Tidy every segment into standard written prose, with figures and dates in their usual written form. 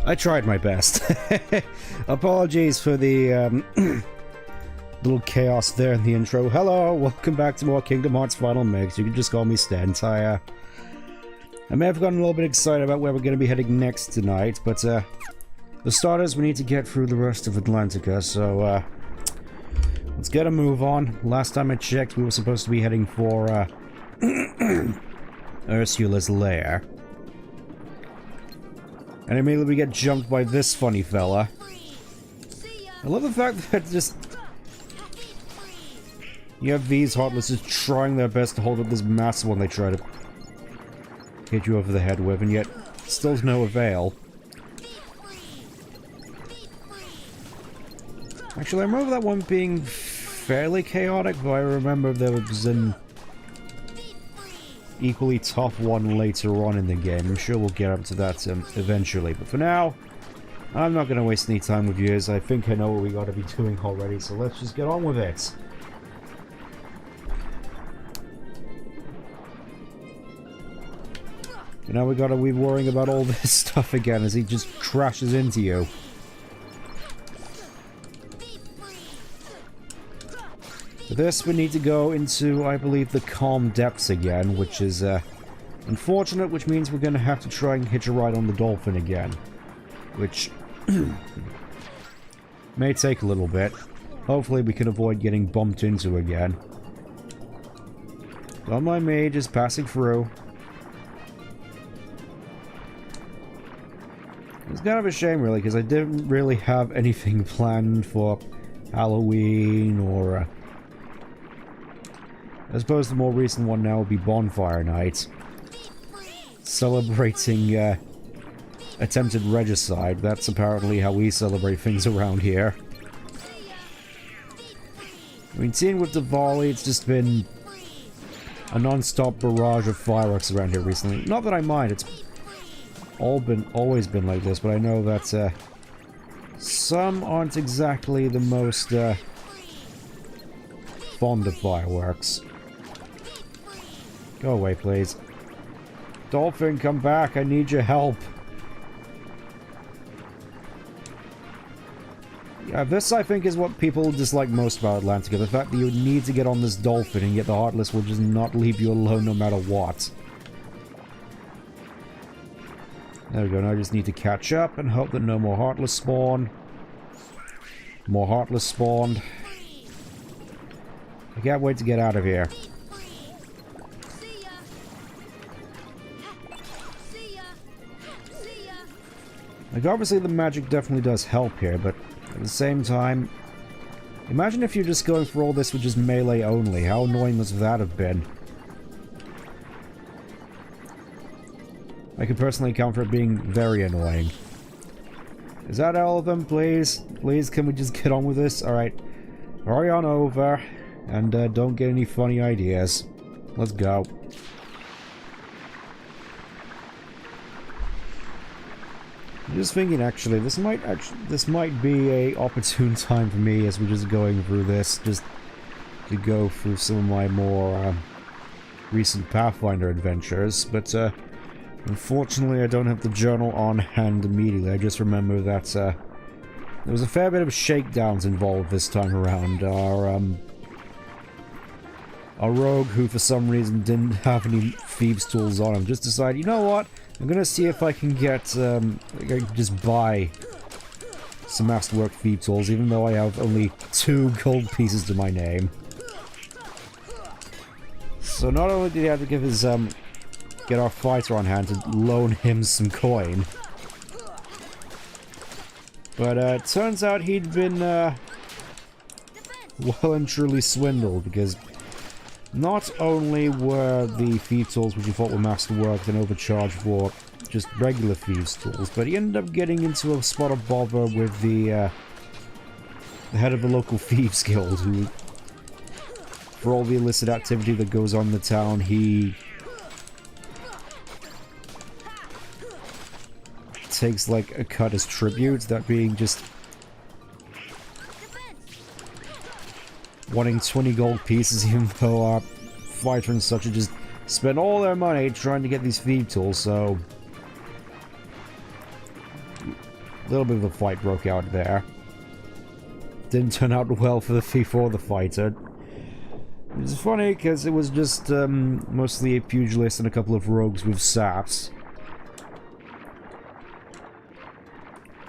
I tried my best. Apologies for the little chaos there in the intro. Hello, welcome back to more Kingdom Hearts Final Mix. You can just call me Stent. I may have gotten a little bit excited about where we're going to be heading next tonight, but for starters, we need to get through the rest of Atlantica, so let's get a move on. Last time I checked, we were supposed to be heading for Ursula's lair. And immediately we get jumped by this funny fella. I love the fact that just... You have these Heartless just trying their best to hold up this massive one they try to hit you over the head with, and yet still to no avail. Actually, I remember that one being fairly chaotic, but I remember there was an equally tough one later on in the game. I'm sure we'll get up to that eventually, but for now, I'm not going to waste any time with you, as I think I know what we got to be doing already, so let's just get on with it. And now we gotta be worrying about all this stuff again as he just crashes into you. For this, we need to go into, I believe, the calm depths again, which is unfortunate, which means we're gonna have to try and hitch a ride on the dolphin again. Which may take a little bit. Hopefully we can avoid getting bumped into again. Don't mind me, just passing through. It's kind of a shame, really, because I didn't really have anything planned for Halloween or... I suppose the more recent one now would be Bonfire Night. Celebrating attempted regicide. That's apparently how we celebrate things around here. I mean, seeing with Diwali, it's just been a non-stop barrage of fireworks around here recently. Not that I mind, it's always been like this, but I know that some aren't exactly the most fond of fireworks. Go away, please. Dolphin, come back. I need your help. Yeah, this I think is what people dislike most about Atlantica. The fact that you need to get on this dolphin and yet the Heartless will just not leave you alone no matter what. There we go, now I just need to catch up and hope that no more Heartless spawn. More Heartless spawned. I can't wait to get out of here. Like, obviously the magic definitely does help here, but at the same time... Imagine if you're just going for all this with just melee only. How annoying must that have been? I can personally account for it being very annoying. Is that all of them, please? Please, can we just get on with this? Alright. Hurry on over. And don't get any funny ideas. Let's go. I'm just thinking, actually, this might be a opportune time for me as we're just going through this, just to go through some of my more recent Pathfinder adventures, but unfortunately, I don't have the journal on hand immediately. I just remember that there was a fair bit of shakedowns involved this time around. Our rogue, who for some reason didn't have any thieves' tools on him, just decided, you know what? I'm gonna see if I can get, I can just buy some masterwork thieves' tools, even though I have only 2 gold pieces to my name. So not only did he have to give his, get our fighter on hand to loan him some coin. But it turns out he'd been well and truly swindled, because not only were the thieves' tools which he thought were masterworked and overcharged for just regular thieves' tools, but he ended up getting into a spot of bother with the head of the local thieves guild, who, for all the illicit activity that goes on in the town, he takes like a cut as tribute, that being just wanting 20 gold pieces, even though our fighter and such just spent all their money trying to get these thieves' tools, so A little bit of a fight broke out there. Didn't turn out well for the thief or the fighter. It's funny because it was just mostly a pugilist and a couple of rogues with saps.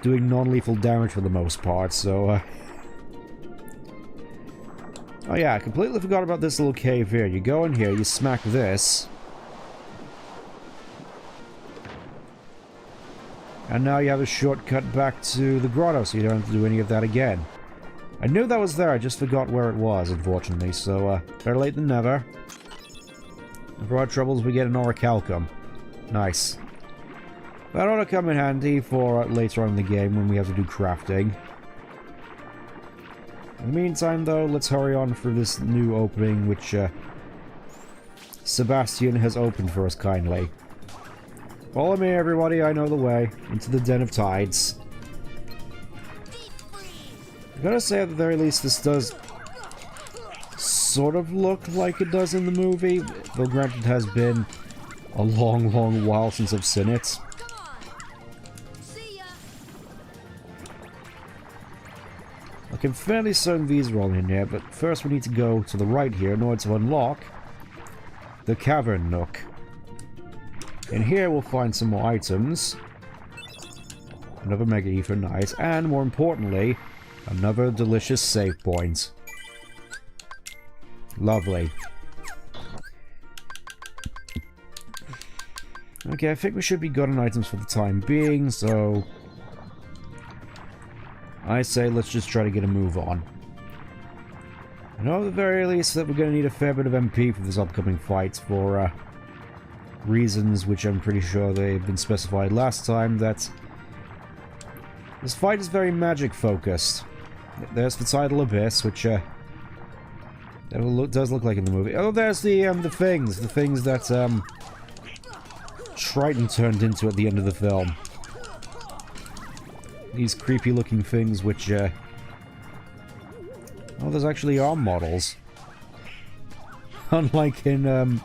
Doing non-lethal damage for the most part, so... Oh yeah, I completely forgot about this little cave here. You go in here, you smack this. And now you have a shortcut back to the grotto, so you don't have to do any of that again. I knew that was there, I just forgot where it was, unfortunately, so, better late than never. And for our troubles, we get an orichalcum. Nice. That ought to come in handy for later on in the game when we have to do crafting. In the meantime, though, let's hurry on for this new opening, which, Sebastian has opened for us kindly. Follow me, everybody, I know the way. Into the Den of Tides. I gotta say, at the very least, this does sort of look like it does in the movie, though granted it has been a long, long while since I've seen it. I can fairly certain these are all in here, but first we need to go to the right here in order to unlock the Cavern Nook. In here we'll find some more items. Another Mega Ether, nice, and more importantly, another delicious save point. Lovely. Okay, I think we should be good on items for the time being, so... I say let's just try to get a move on. I know at the very least that we're going to need a fair bit of MP for this upcoming fight for reasons which I'm pretty sure they've been specified last time, that this fight is very magic focused. There's the tidal abyss, which does look like in the movie. Oh, there's the things that Triton turned into at the end of the film. These creepy looking things which, oh, there's actually arm models. Unlike in,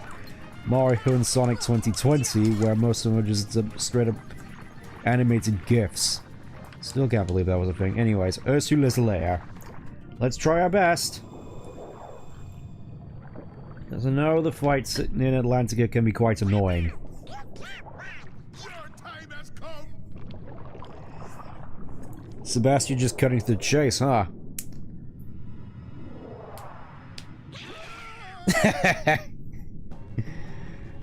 Mario and Sonic 2020, where most of them are just straight up animated GIFs. Still can't believe that was a thing. Anyways, Ursula's lair. Let's try our best. Because I know the fights in Atlantica can be quite annoying. Sebastian just cutting to the chase, huh?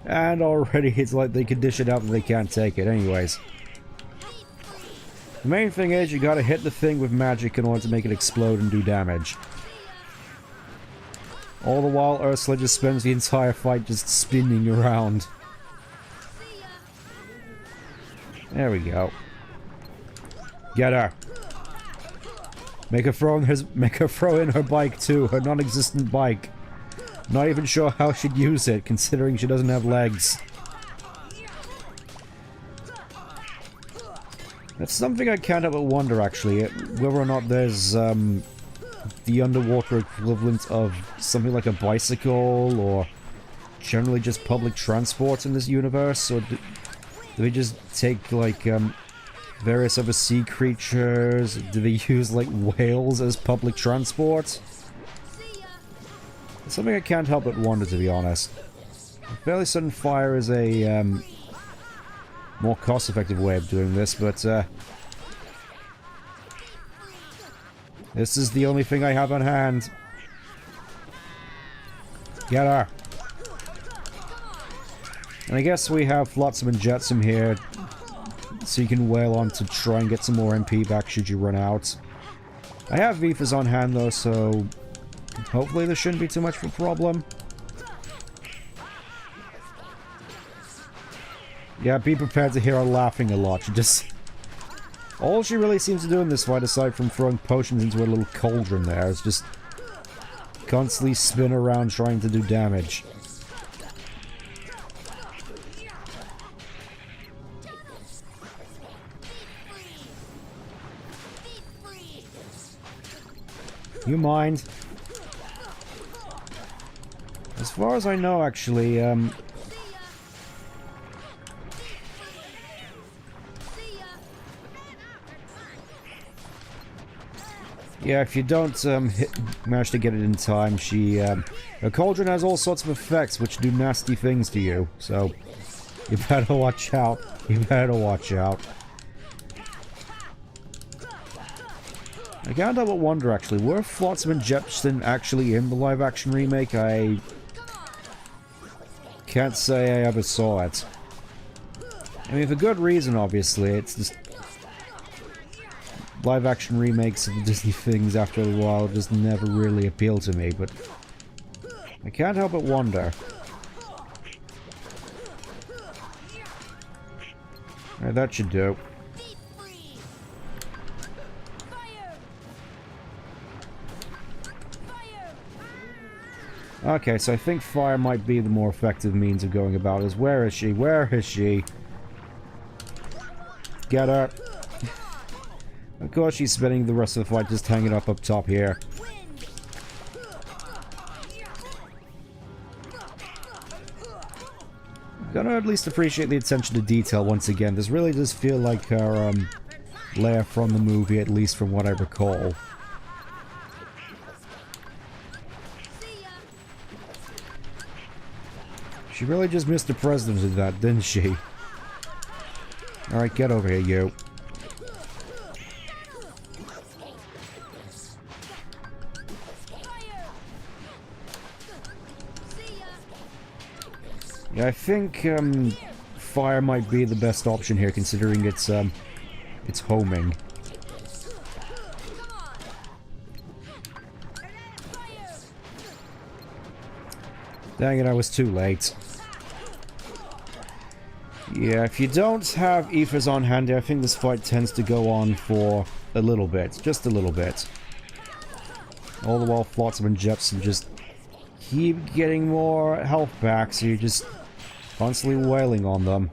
And already it's like they can dish it out and they can't take it. Anyways. The main thing is you gotta hit the thing with magic in order to make it explode and do damage. All the while Ursula just spends the entire fight just spinning around. There we go. Get her. Make her throw in her bike too, her non-existent bike. Not even sure how she'd use it, considering she doesn't have legs. That's something I can't help but wonder, actually, whether or not there's the underwater equivalent of something like a bicycle, or generally just public transport in this universe, or do they just take, like, various other sea creatures? Do they use, like, whales as public transport? It's something I can't help but wonder, to be honest. I'm fairly certain fire is a, more cost-effective way of doing this, but, this is the only thing I have on hand. Get her! And I guess we have Flotsam and Jetsam here, so you can wail on to try and get some more MP back should you run out. I have Vifas on hand though, so hopefully there shouldn't be too much of a problem. Yeah, be prepared to hear her laughing a lot. She just... all she really seems to do in this fight, aside from throwing potions into a little cauldron there, is just constantly spin around trying to do damage. You mind? As far as I know, actually, Yeah, if you don't manage to get it in time, her cauldron has all sorts of effects which do nasty things to you, so you better watch out. You better watch out. I can't help but wonder, actually, were Flotsam and Jetsam actually in the live-action remake? I can't say I ever saw it. I mean, for good reason, obviously. It's just live-action remakes of the Disney things after a while just never really appeal to me, but I can't help but wonder. Alright, that should do. Okay, so I think fire might be the more effective means of going about this. Where is she? Where is she? Get her. Of course she's spending the rest of the fight just hanging up top here. Gotta at least appreciate the attention to detail once again. This really does feel like her lair from the movie, at least from what I recall. She really just missed the president with that, didn't she? Alright, get over here, you. Yeah, I think fire might be the best option here, considering it's homing. Dang it, I was too late. Yeah, if you don't have ethers on hand, I think this fight tends to go on for a little bit. Just a little bit. All the while Flotsam and Jetsam just keep getting more health back, so you're just constantly wailing on them.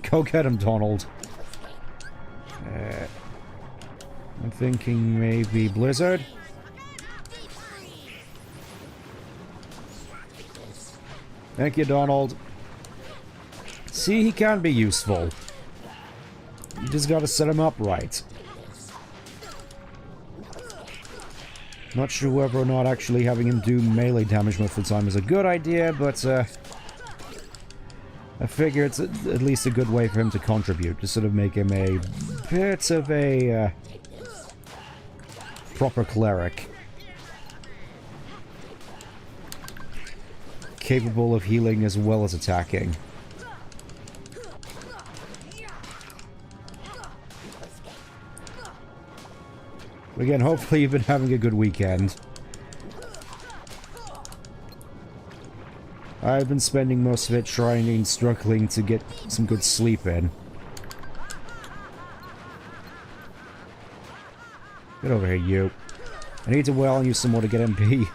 Go get him, Donald. I'm thinking maybe Blizzard? Thank you, Donald. See, he can be useful. You just gotta set him up right. Not sure whether or not actually having him do melee damage most of the time is a good idea, but I figure it's at least a good way for him to contribute, to sort of make him a bit of a proper cleric. Capable of healing as well as attacking. Again, hopefully you've been having a good weekend. I've been spending most of it trying and struggling to get some good sleep in. Get over here, you. I need to wail on you some more to get MP.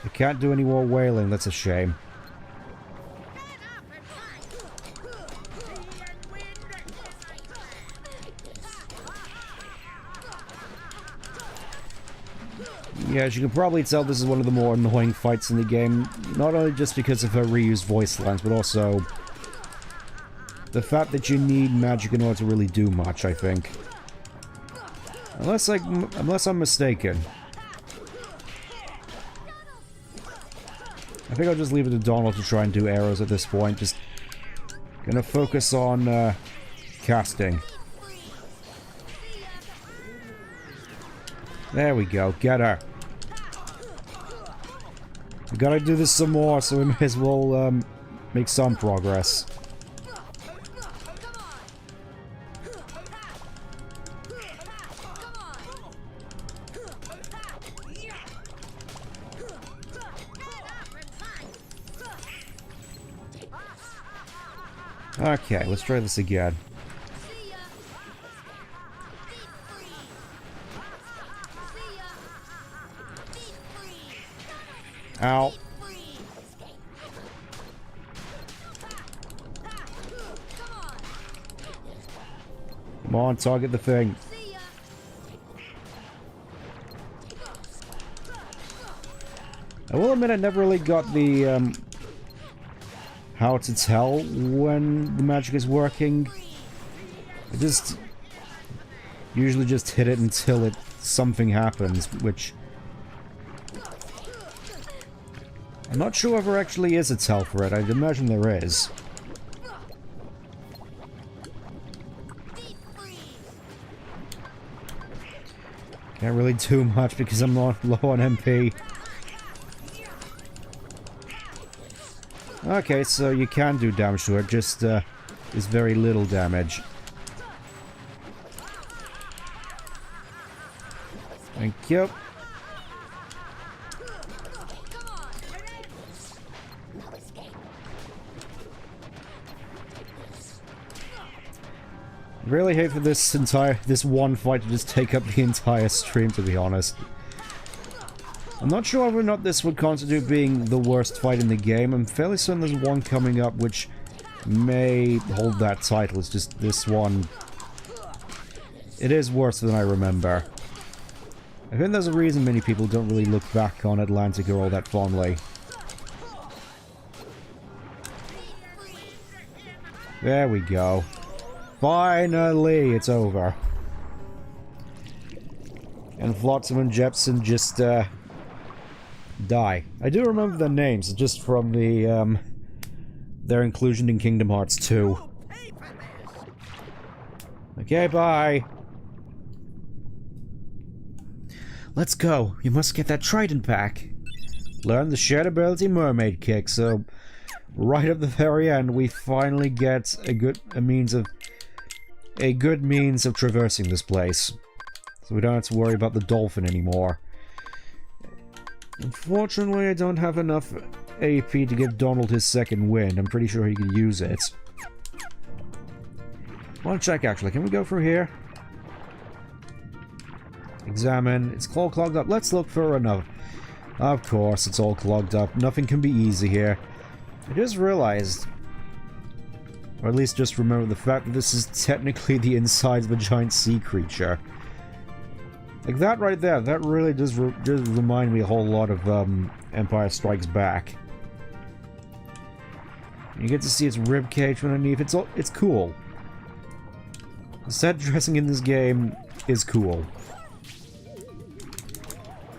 I can't do any more wailing, that's a shame. Yeah, as you can probably tell, this is one of the more annoying fights in the game. Not only just because of her reused voice lines, but also the fact that you need magic in order to really do much, I think. Unless I'm mistaken. I think I'll just leave it to Donald to try and do arrows at this point. Just gonna focus on casting. There we go. Get her. We gotta do this some more, so we may as well make some progress. Okay, let's try this again. Ow. Come on, target the thing. I will admit I never really got the, how to tell when the magic is working. Usually just hit it until something happens, which... I'm not sure if there actually is a tell for it. I'd imagine there is. Can't really do much because I'm low on MP. Okay, so you can do damage to it, just is very little damage. Thank you. Really hate for this one fight to just take up the entire stream, to be honest. I'm not sure whether or not this would constitute being the worst fight in the game. I'm fairly certain there's one coming up which may hold that title. It's just this one. It is worse than I remember. I think there's a reason many people don't really look back on Atlantica all that fondly. There we go. Finally, it's over. And Flotsam and Jepsen just, die. I do remember their names, just from the, their inclusion in Kingdom Hearts 2. Okay, bye. Let's go. You must get that trident back. Learn the shared ability mermaid kick, so... Right at the very end, we finally get a good means of traversing this place. So we don't have to worry about the dolphin anymore. Unfortunately, I don't have enough AP to give Donald his second wind. I'm pretty sure he could use it. I want to check, actually. Can we go through here? Examine. It's all clogged up. Let's look for another. Of course, it's all clogged up. Nothing can be easy here. I just realized, or at least just remember the fact that this is technically the insides of a giant sea creature. Like that right there, that really does remind me a whole lot of Empire Strikes Back. You get to see its ribcage underneath. It's cool. The set dressing in this game is cool.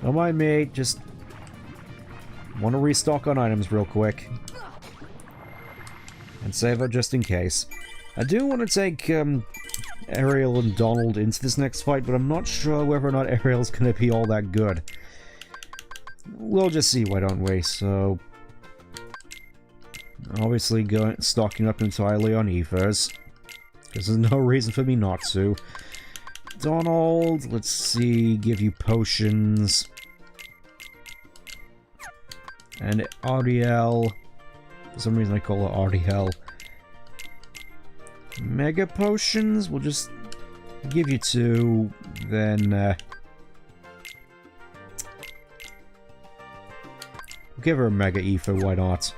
Don't mind me, just want to restock on items real quick. And save her just in case. I do want to take Ariel and Donald into this next fight, but I'm not sure whether or not Ariel's going to be all that good. We'll just see, why don't we? So, obviously stocking up entirely on ethers, because there's no reason for me not to. Donald, let's see, give you potions. And Ariel... For some reason I call it RDL. Mega potions, we'll just give you 2, then we'll give her a Mega Ether, why not?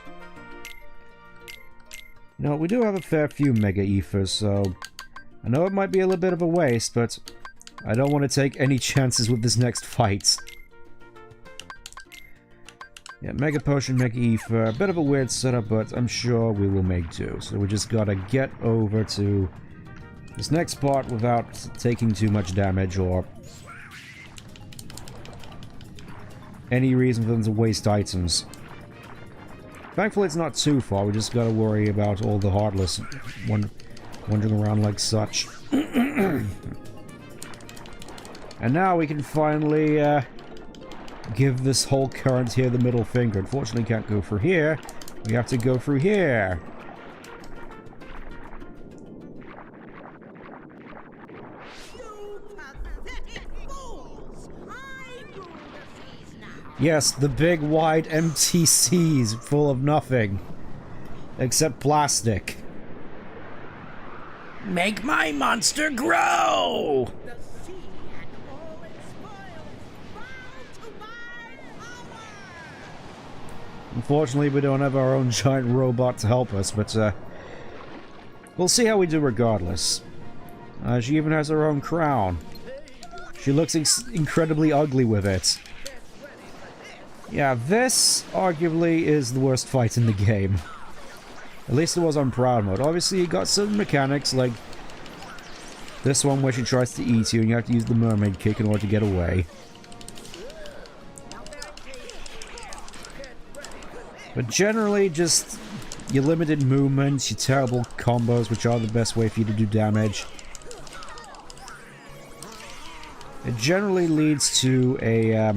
No, we do have a fair few Mega Ethers, so I know it might be a little bit of a waste, but I don't want to take any chances with this next fight. Yeah, Mega Potion, Mega Ether, a bit of a weird setup, but I'm sure we will make do. So we just gotta get over to this next part without taking too much damage or any reason for them to waste items. Thankfully it's not too far, we just gotta worry about all the Heartless wandering around like such. And now we can finally, give this whole current here the middle finger. Unfortunately, can't go through here. We have to go through here. Yes, the big, wide, empty seas full of nothing. Except plastic. Make my monster grow! Unfortunately, we don't have our own giant robot to help us, but we'll see how we do regardless. She even has her own crown. She looks incredibly ugly with it. Yeah, this arguably is the worst fight in the game. At least it was on Proud Mode. Obviously, you got some mechanics like This one where she tries to eat you and you have to use the mermaid kick in order to get away. But generally, just your limited movements, your terrible combos, which are the best way for you to do damage. It generally leads to a,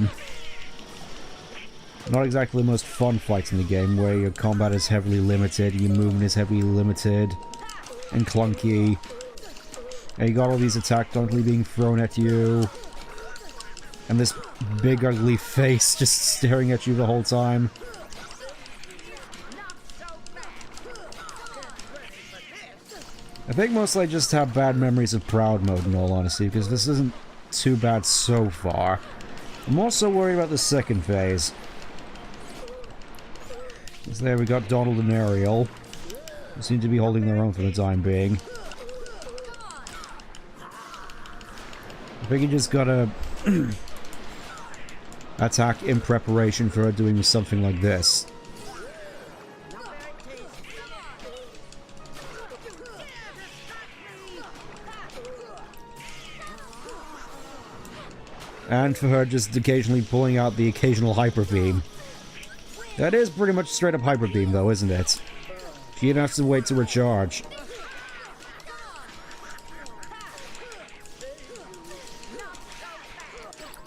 not exactly the most fun fight in the game, where your combat is heavily limited, your movement is heavily limited and clunky. And you got all these attacks constantly being thrown at you. And this big ugly face just staring at you the whole time. I think mostly I just have bad memories of Proud Mode in all honesty, because this isn't too bad so far. I'm also worried about the second phase. Because there we got Donald and Ariel, who seem to be holding their own for the time being. I think you just gotta attack in preparation for doing something like this. And for her just occasionally pulling out the occasional Hyper Beam. That is pretty much straight up Hyper Beam though, isn't it? She didn't have to wait to recharge.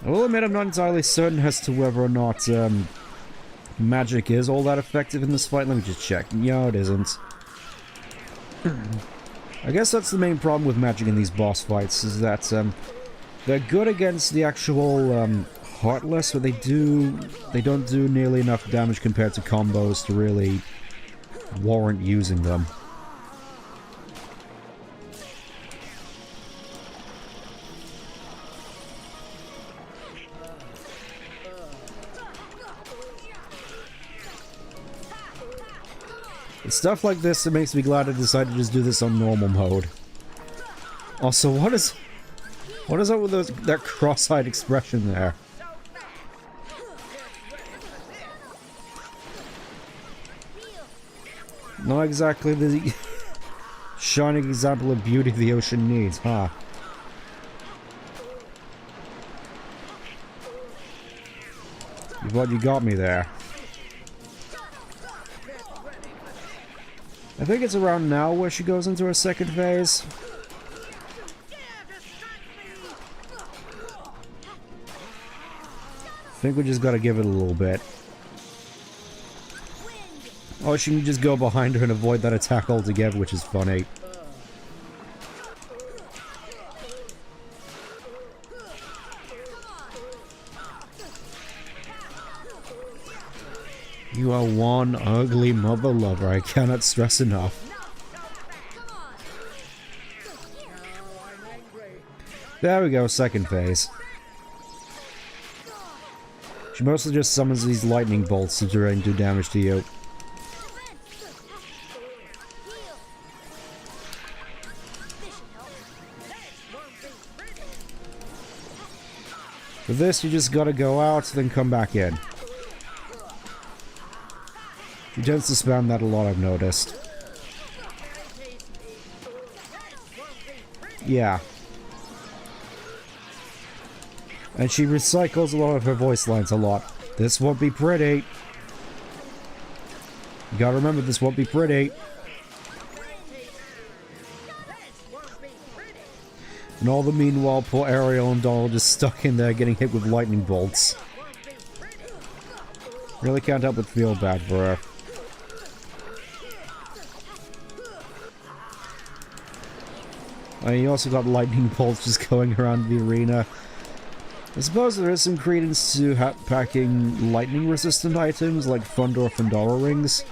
I will admit I'm not entirely certain as to whether or not magic is all that effective in this fight. Let me just check. No, it isn't. I guess that's the main problem with magic in these boss fights, is that they're good against the actual Heartless, but they don't do nearly enough damage compared to combos to really warrant using them. It's stuff like this that makes me glad I decided to just do this on normal mode. Also, what is up with that cross-eyed expression there? Not exactly the shining example of beauty the ocean needs, huh? You got me there. I think it's around now where she goes into her second phase. I think we just gotta give it a little bit. Oh, she can just go behind her and avoid that attack altogether, which is funny. You are one ugly mother lover, I cannot stress enough. There we go, second phase. She mostly just summons these lightning bolts to try and do damage to you. For this, you just gotta go out, then come back in. She tends to spam that a lot, I've noticed. Yeah. And she recycles a lot of her voice lines a lot. This won't be pretty. You gotta remember, this won't be pretty. And all the meanwhile, poor Ariel and Donald just stuck in there getting hit with lightning bolts. Really can't help but feel bad for her. You also got lightning bolts just going around the arena. I suppose there is some credence to packing lightning resistant items like Thunder or Thundara rings.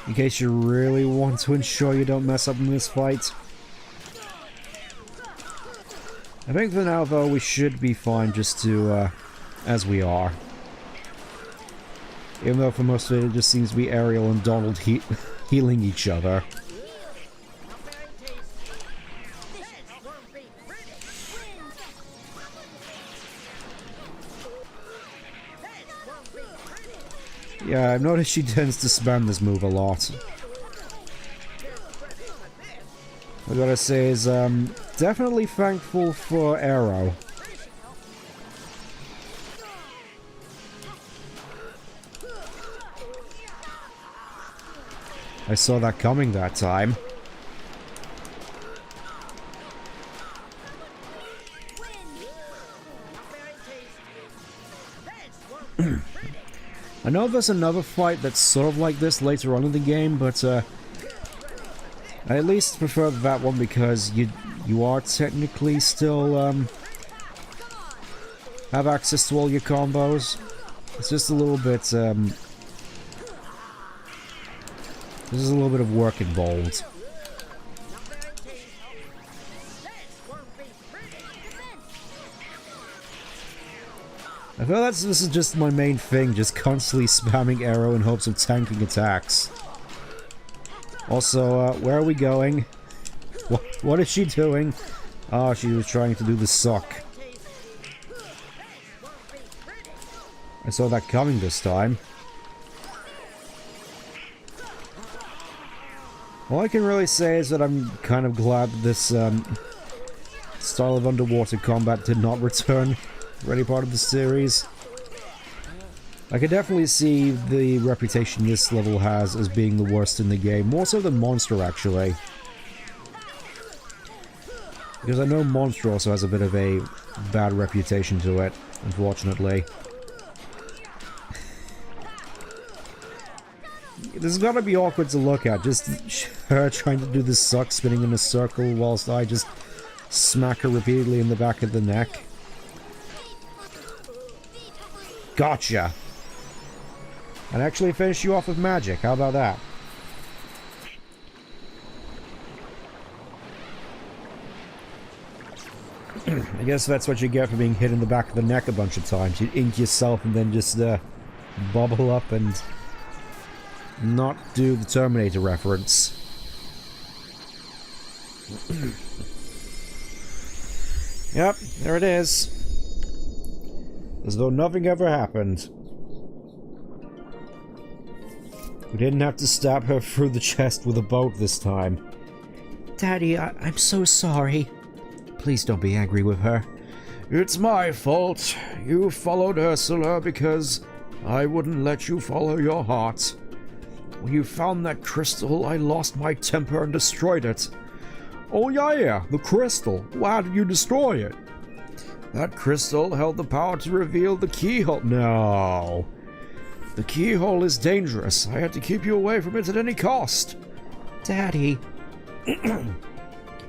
In case you really want to ensure you don't mess up in this fight. I think for now though we should be fine just to, as we are. Even though for most of it just seems to be Ariel and Donald healing each other. Yeah, I've noticed she tends to spam this move a lot. I gotta say is definitely thankful for Arrow. I saw that coming that time. I know there's another fight that's sort of like this later on in the game, but I at least prefer that one because you are technically still have access to all your combos. It's just a little bit there's a little bit of work involved. I feel this is just my main thing, just constantly spamming arrow in hopes of tanking attacks. Also, where are we going? What is she doing? Oh, she was trying to do the suck. I saw that coming this time. All I can really say is that I'm kind of glad that this style of underwater combat did not return for any part of the series. I can definitely see the reputation this level has as being the worst in the game, more so than Monster actually. Because I know Monster also has a bit of a bad reputation to it, unfortunately. This is gotta be awkward to look at, just her trying to do this suck, spinning in a circle whilst I just smack her repeatedly in the back of the neck. Gotcha! And actually finish you off with magic, how about that? I guess that's what you get for being hit in the back of the neck a bunch of times. You ink yourself and then just bubble up and not do the Terminator reference. Yep, there it is. As though nothing ever happened. We didn't have to stab her through the chest with a boat this time. Daddy, I'm so sorry. Please don't be angry with her. It's my fault. You followed Ursula because I wouldn't let you follow your heart. When you found that crystal, I lost my temper and destroyed it. Oh yeah, the crystal. Why did you destroy it? That crystal held the power to reveal the keyhole. No. The keyhole is dangerous. I had to keep you away from it at any cost. Daddy.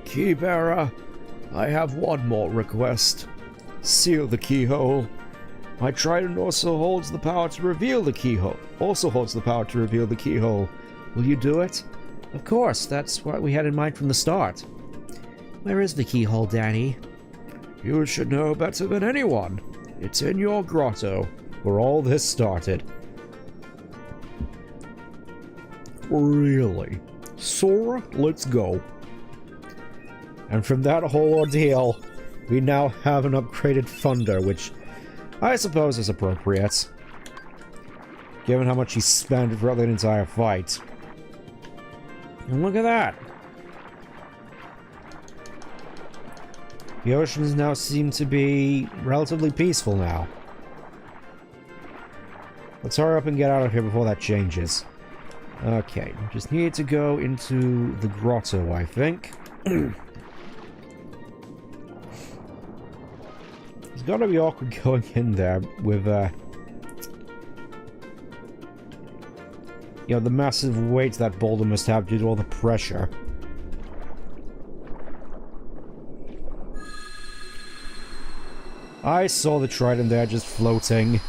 Keybearer, I have one more request. Seal the keyhole. My trident also holds the power to reveal the keyhole. Will you do it? Of course, that's what we had in mind from the start. Where is the keyhole, Daddy? You should know better than anyone. It's in your grotto, where all this started. Really? Sora, let's go. And from that whole ordeal, we now have an upgraded Thunder, which I suppose is appropriate, given how much he spent throughout the entire fight. And look at that! The oceans now seem to be relatively peaceful now. Let's hurry up and get out of here before that changes. Okay, just need to go into the grotto, I think. It's gotta be awkward going in there with, you know, the massive weight that boulder must have due to all the pressure. I saw the trident there just floating.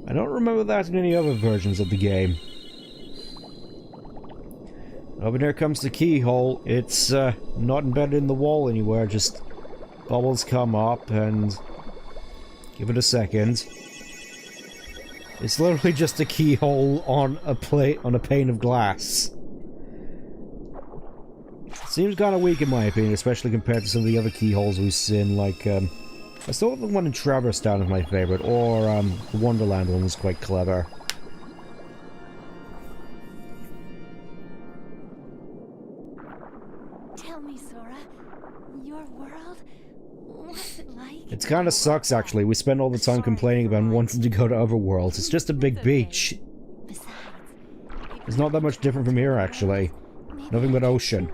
I don't remember that in any other versions of the game. Oh, but here comes the keyhole. It's not embedded in the wall anywhere, just bubbles come up and give it a second. It's literally just a keyhole on a plate on a pane of glass. Seems kind of weak in my opinion, especially compared to some of the other keyholes we've seen, like, I still think the one in Traverse Town is my favorite, or, the Wonderland one was quite clever. me, Sora. Your world? What's it like? It kind of sucks, actually. We spend all the time complaining about wanting to go to other worlds. It's just a big beach. Besides, It's not that much different from here, actually. Nothing but ocean.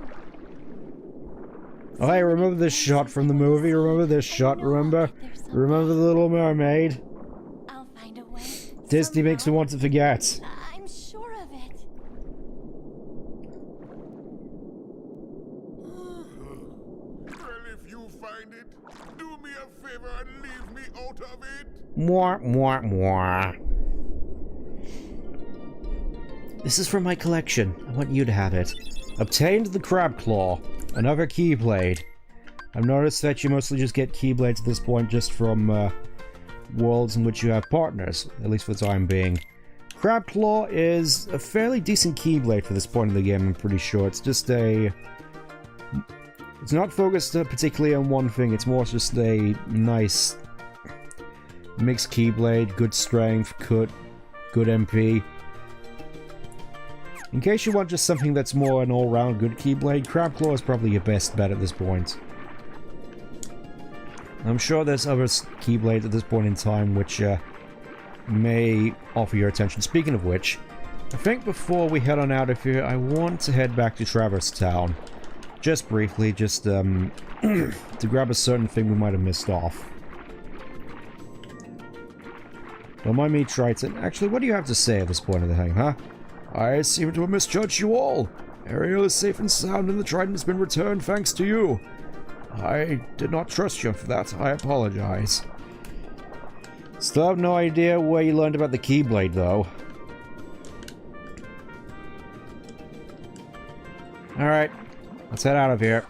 Oh, hey, remember this shot from the movie? Remember this shot, remember? Remember the Little Mermaid? I'll find a way. Disney makes me want to forget. I'm sure of it. Well, if you find it, do me a favor and leave me out of it. Mwah, mwah, mwah. This is from my collection. I want you to have it. Obtained the Crab Claw. Another Keyblade. I've noticed that you mostly just get Keyblades at this point just from worlds in which you have partners, at least for the time being. Crab Claw is a fairly decent Keyblade for this point in the game, I'm pretty sure. It's just a... It's not focused particularly on one thing, it's more just a nice mixed Keyblade, good strength, good MP. In case you want just something that's more an all-round good Keyblade, Crab Claw is probably your best bet at this point. I'm sure there's other Keyblades at this point in time which may offer your attention. Speaking of which, I think before we head on out of here, I want to head back to Traverse Town. Just briefly, just to grab a certain thing we might have missed off. Don't mind me, Triton. Actually, what do you have to say at this point of the thing, huh? I seem to have misjudged you all. Ariel is safe and sound and the trident has been returned thanks to you. I did not trust you for that. I apologize. Still have no idea where you learned about the Keyblade, though. Alright, let's head out of here.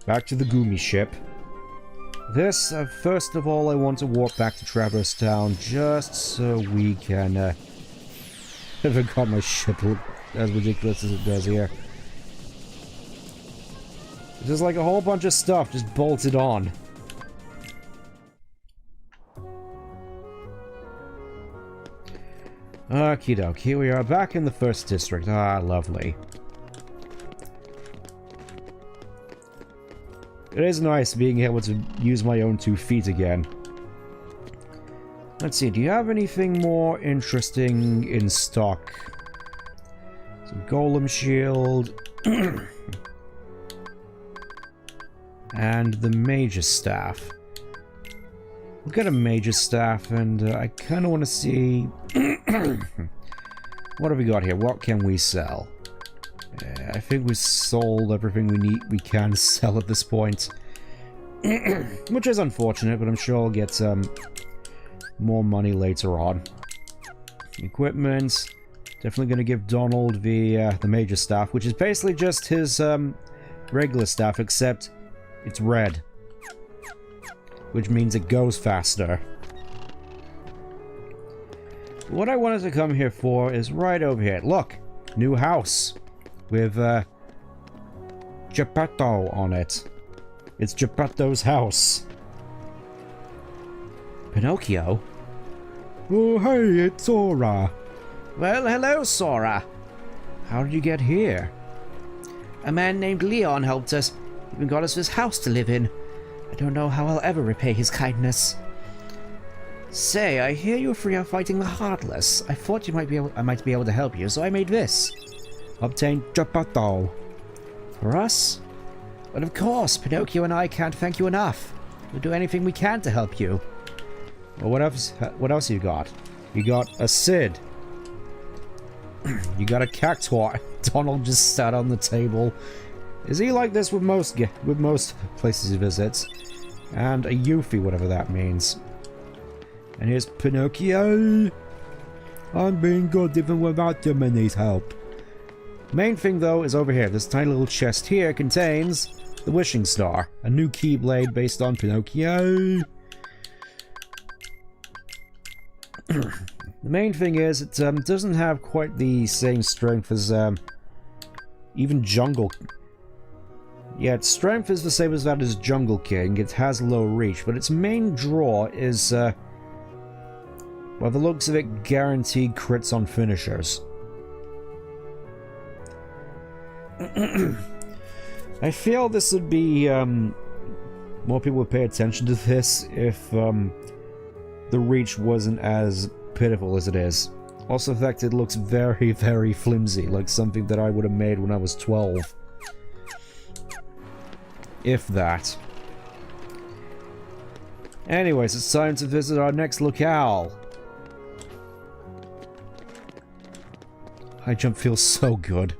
Back to the Goomy ship. This, first of all, I want to walk back to Traverse Town just so we can, I got my ship look as ridiculous as it does here. There's like a whole bunch of stuff just bolted on. Okie doke, here we are back in the first district. Ah, lovely. It is nice being able to use my own 2 feet again. Let's see, do you have anything more interesting in stock? Some Golem Shield. And the Mage's Staff. We've got a Mage's Staff, and I kind of want to see... What have we got here? What can we sell? I think we sold everything we can sell at this point. Which is unfortunate, but I'm sure I'll get more money later on. Equipment. Definitely going to give Donald the Major Staff, which is basically just his regular staff, except it's red. Which means it goes faster. What I wanted to come here for is right over here. Look! New house. With, Geppetto on it. It's Geppetto's house. Pinocchio? Oh, hey, it's Sora. Well, hello, Sora. How did you get here? A man named Leon helped us. He even got us this house to live in. I don't know how I'll ever repay his kindness. Say, I hear you're free of fighting the Heartless. I thought I might be able to help you, so I made this. Obtain Geppetto. For us? Well, of course, Pinocchio and I can't thank you enough. We'll do anything we can to help you. Well, what else you got? You got a Cid. You got a Cactuar. Donald just sat on the table. Is he like this with most places he visits? And a Yuffie, whatever that means. And here's Pinocchio. I'm being good even without your needs help. Main thing, though, is over here. This tiny little chest here contains the Wishing Star, a new Keyblade based on Pinocchio. The main thing is, it doesn't have quite the same strength as even Jungle. Yeah, its strength is the same as that as Jungle King. It has low reach, but its main draw is, by the looks of it, guaranteed crits on finishers. I feel this would be, more people would pay attention to this if, the reach wasn't as pitiful as it is. Also, the fact it looks very, very flimsy, like something that I would have made when I was 12. If that. Anyways, it's time to visit our next locale. High jump feels so good.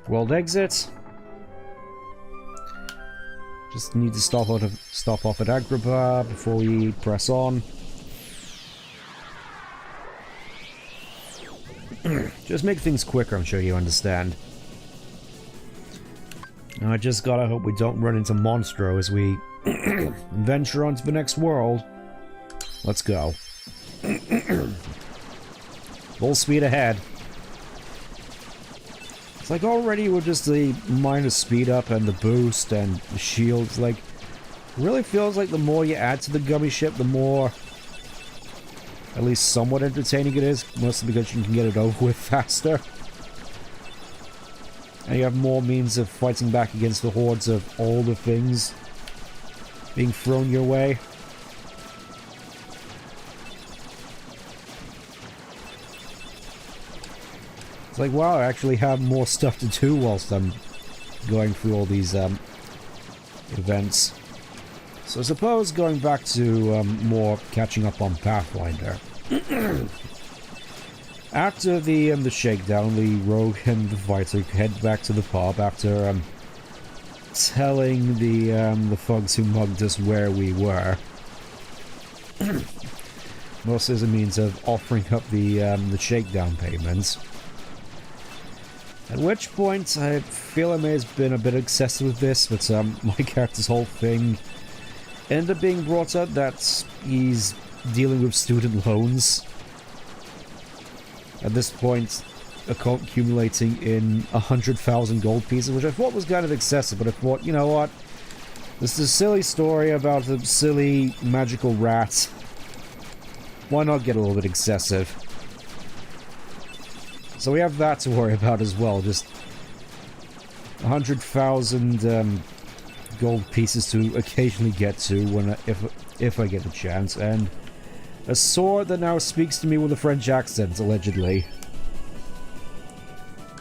World exit. Just need to stop off at Agrabah before we press on. Just make things quicker, I'm sure you understand. Now I just gotta hope we don't run into Monstro as we venture onto the next world. Let's go. Full speed ahead. It's like already with just the minor speed up and the boost and the shields, like, it really feels like the more you add to the gummy ship, the more, at least somewhat entertaining it is, mostly because you can get it over with faster. And you have more means of fighting back against the hordes of all the things being thrown your way. It's like, wow, I actually have more stuff to do whilst I'm going through all these events. So I suppose going back to more catching up on Pathfinder. After the shakedown, the rogue and the fighter head back to the pub after telling the thugs who mugged us where we were. Mostly as a means of offering up the shakedown payments. At which point, I feel I may have been a bit excessive with this, but my character's whole thing ended up being brought up that he's dealing with student loans. At this point, accumulating in 100,000 gold pieces, which I thought was kind of excessive, but I thought, you know what? This is a silly story about a silly magical rat. Why not get a little bit excessive? So we have that to worry about as well, just 100,000 gold pieces to occasionally get to when if I get the chance, and a sword that now speaks to me with a French accent, allegedly.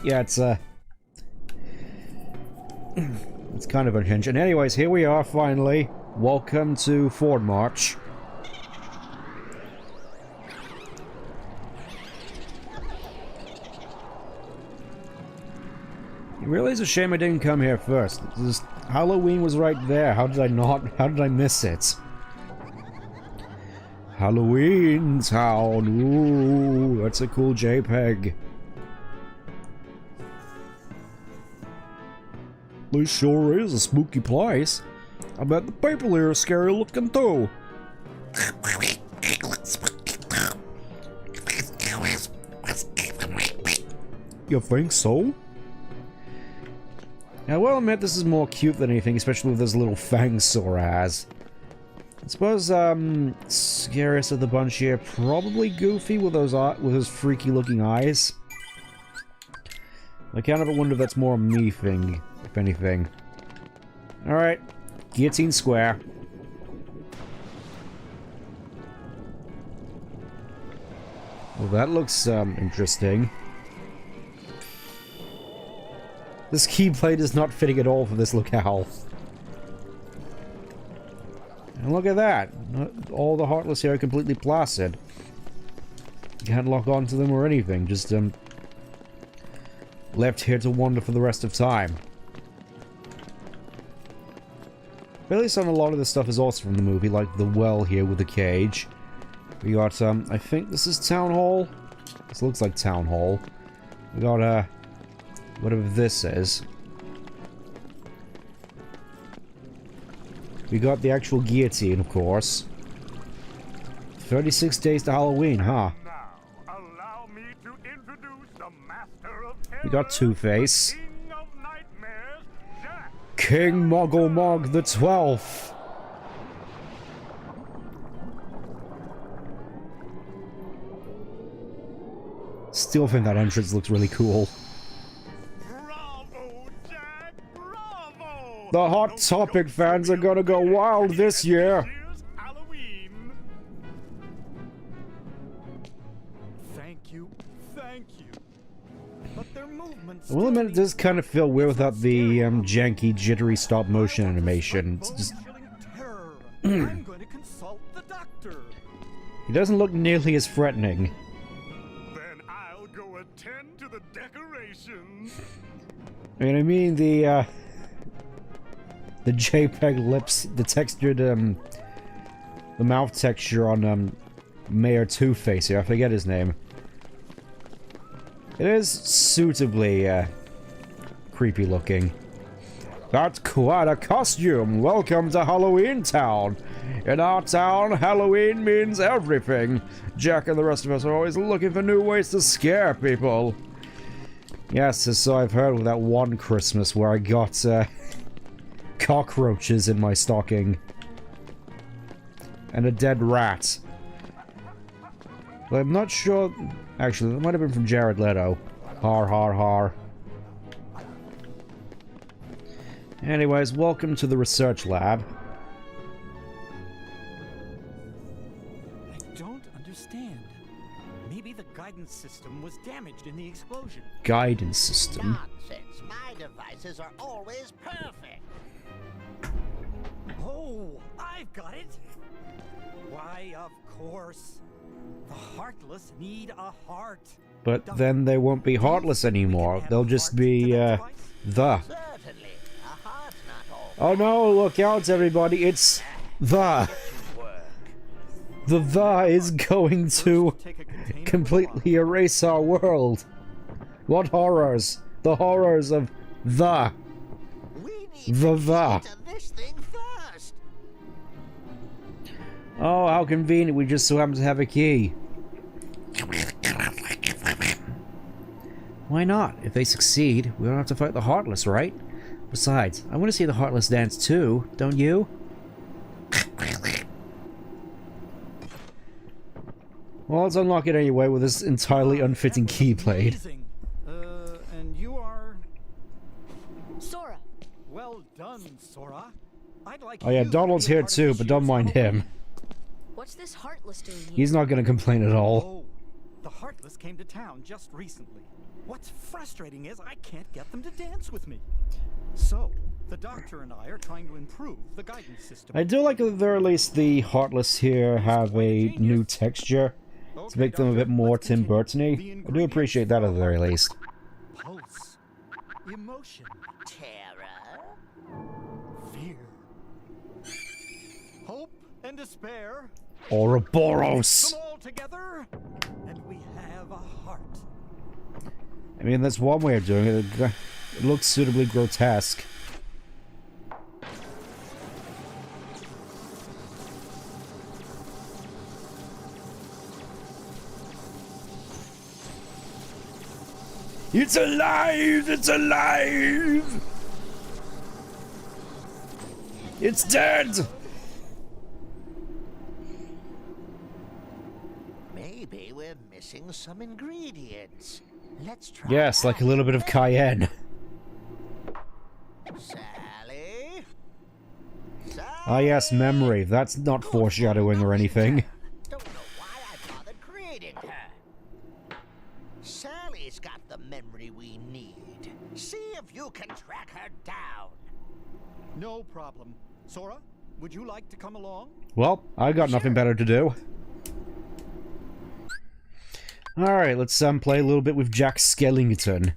Yeah, it's kind of unhinged. And anyways, here we are finally. Welcome to Ford March. It really is a shame I didn't come here first. Halloween was right there. How did I miss it? Halloween Town. Ooh, that's a cool JPEG. This sure is a spooky place. I bet the people here are scary looking too. You think so? Now, I will admit this is more cute than anything, especially with those little fangs Sora has. I suppose, scariest of the bunch here, probably Goofy with those freaky looking eyes. I kind of wonder if that's more a me thing, if anything. Alright, Guillotine Square. Well, that looks, interesting. This keyblade is not fitting at all for this locale. And look at that. All the Heartless here are completely placid. You can't lock onto them or anything. Just, left here to wander for the rest of time. But at least on a lot of this stuff is also from the movie, like the well here with the cage. We got, I think this is Town Hall? This looks like Town Hall. We got, whatever this is. We got the actual guillotine, of course. 36 days to Halloween, huh? Now, allow me to introduce the master of terror, We got Two-Face. king of nightmares, Jack. King Muggle Mug the 12th. Still think that entrance looks really cool. Bravo, Jack! Bravo! The Hot Topic fans are gonna go wild this year. Here's Halloween. Thank you. Thank you. But their movements. I will admit, it does kind of feel weird without the janky, jittery stop motion animation. It's just... I'm going to consult the doctor. He doesn't look nearly as threatening. Then I'll go attend to the decorations. I mean the JPEG lips, the textured, the mouth texture on, Mayor Two-Face here, I forget his name. It is suitably, creepy looking. That's quite a costume! Welcome to Halloween Town! In our town, Halloween means everything! Jack and the rest of us are always looking for new ways to scare people! Yes, so I've heard with that one Christmas where I got, cockroaches in my stocking. And a dead rat. But I'm not sure... Actually, that might have been from Jared Leto. Har har har. Anyways, welcome to the research lab. I don't understand. Maybe the guidance system was damaged in the explosion. Guidance system? Nonsense. My devices are always perfect. Oh, I've got it! Why, of course. The heartless need a heart. But then they won't be heartless anymore. They'll just be, the. Certainly. A heart's not all. Oh no, look out everybody, it's the. The is going to completely erase our world. What horrors? The horrors of the. We need to The. get to this thing first. Oh, how convenient, we just so happen to have a key. Why not? If they succeed, we don't have to fight the Heartless, right? Besides, I want to see the Heartless dance too, don't you? Well, let's unlock it anyway with this entirely unfitting keyblade. Amazing. And you are... Sora. Well done, Sora. I'd like Oh yeah, you to Donald's be a here part of too, this but don't year's mind Halloween. him. What's this Heartless doing here? He's not gonna complain at all. Oh, the Heartless came to town just recently. What's frustrating is I can't get them to dance with me. So, the doctor and I are trying to improve the guidance system. I do like at the very least the Heartless here have a new texture to make them a bit more Tim Burton-y. I do appreciate that at the very least. Pulse, emotion, Terror. fear, hope, and despair. Ouroboros! Them all together, and we have a heart. I mean, that's one way of doing it. It looks suitably grotesque. It's alive! It's alive! It's dead! Maybe we're missing some ingredients. Let's try. Yes, like a little bit of cayenne. Sally. Ah yes, memory. That's not foreshadowing or anything. Don't know why I bothered creating her. Sally's got the memory we need. See if you can track her down. No problem. Sora, would you like to come along? Well, I got nothing better to do. Alright, let's play a little bit with Jack Skellington,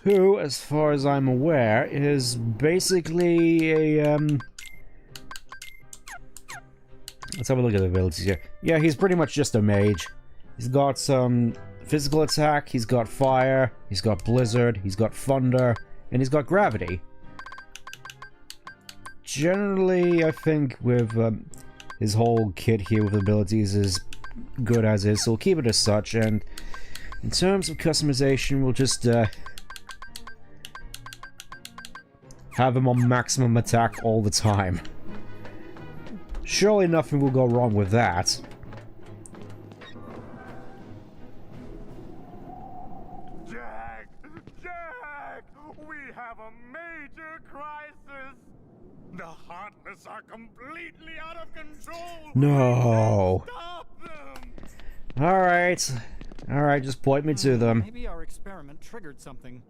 who, as far as I'm aware, is basically a, Let's have a look at the abilities here. Yeah, he's pretty much just a mage. He's got some physical attack, he's got fire, he's got blizzard, he's got thunder, and he's got gravity. Generally, I think with his whole kit here with abilities is good as is, so we'll keep it as such, and in terms of customization, we'll just have him on maximum attack all the time. Surely nothing will go wrong with that. The Heartless are completely out of control. No. Stop them. Alright. Alright, just point me to them. Maybe our experiment triggered something.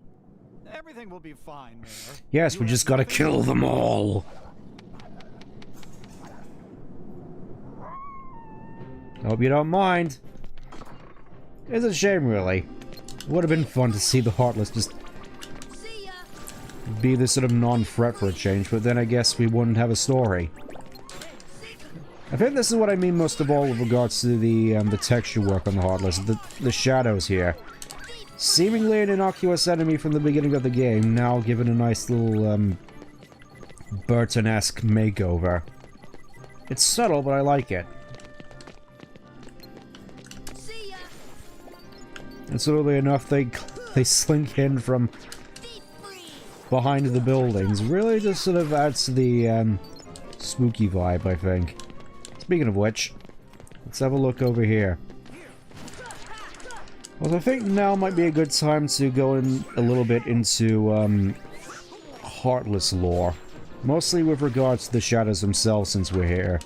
Everything will be fine, Mayor. Yes, You we have just gotta nothing kill to them worry about. all. Hope you don't mind. It's a shame, really. It would have been fun to see the Heartless just See ya. be this sort of non-threat for a change, but then I guess we wouldn't have a story. I think this is what I mean most of all with regards to the texture work on the Heartless, the shadows here. Seemingly an innocuous enemy from the beginning of the game, now given a nice little Burton-esque makeover. It's subtle, but I like it. See ya. And subtly enough, they slink in from Be free. behind the buildings. Really just sort of adds to the spooky vibe, I think. Speaking of which, let's have a look over here. Well, I think now might be a good time to go in a little bit into Heartless lore. Mostly with regards to the shadows themselves, since we're here.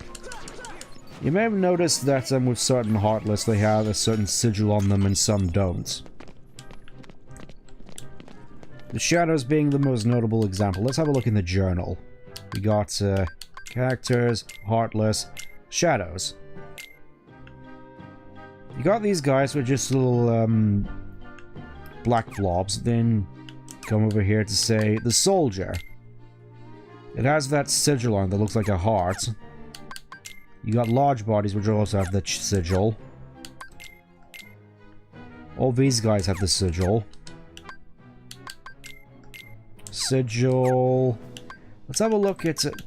You may have noticed that with certain Heartless, they have a certain sigil on them and some don't. The shadows being the most notable example. Let's have a look in the journal. We got characters, Heartless, shadows. You got these guys with just little black blobs, then come over here to say the soldier. It has that sigil on it that looks like a heart. You got large bodies which also have the sigil. All these guys have the sigil. Sigil. Let's have a look at it.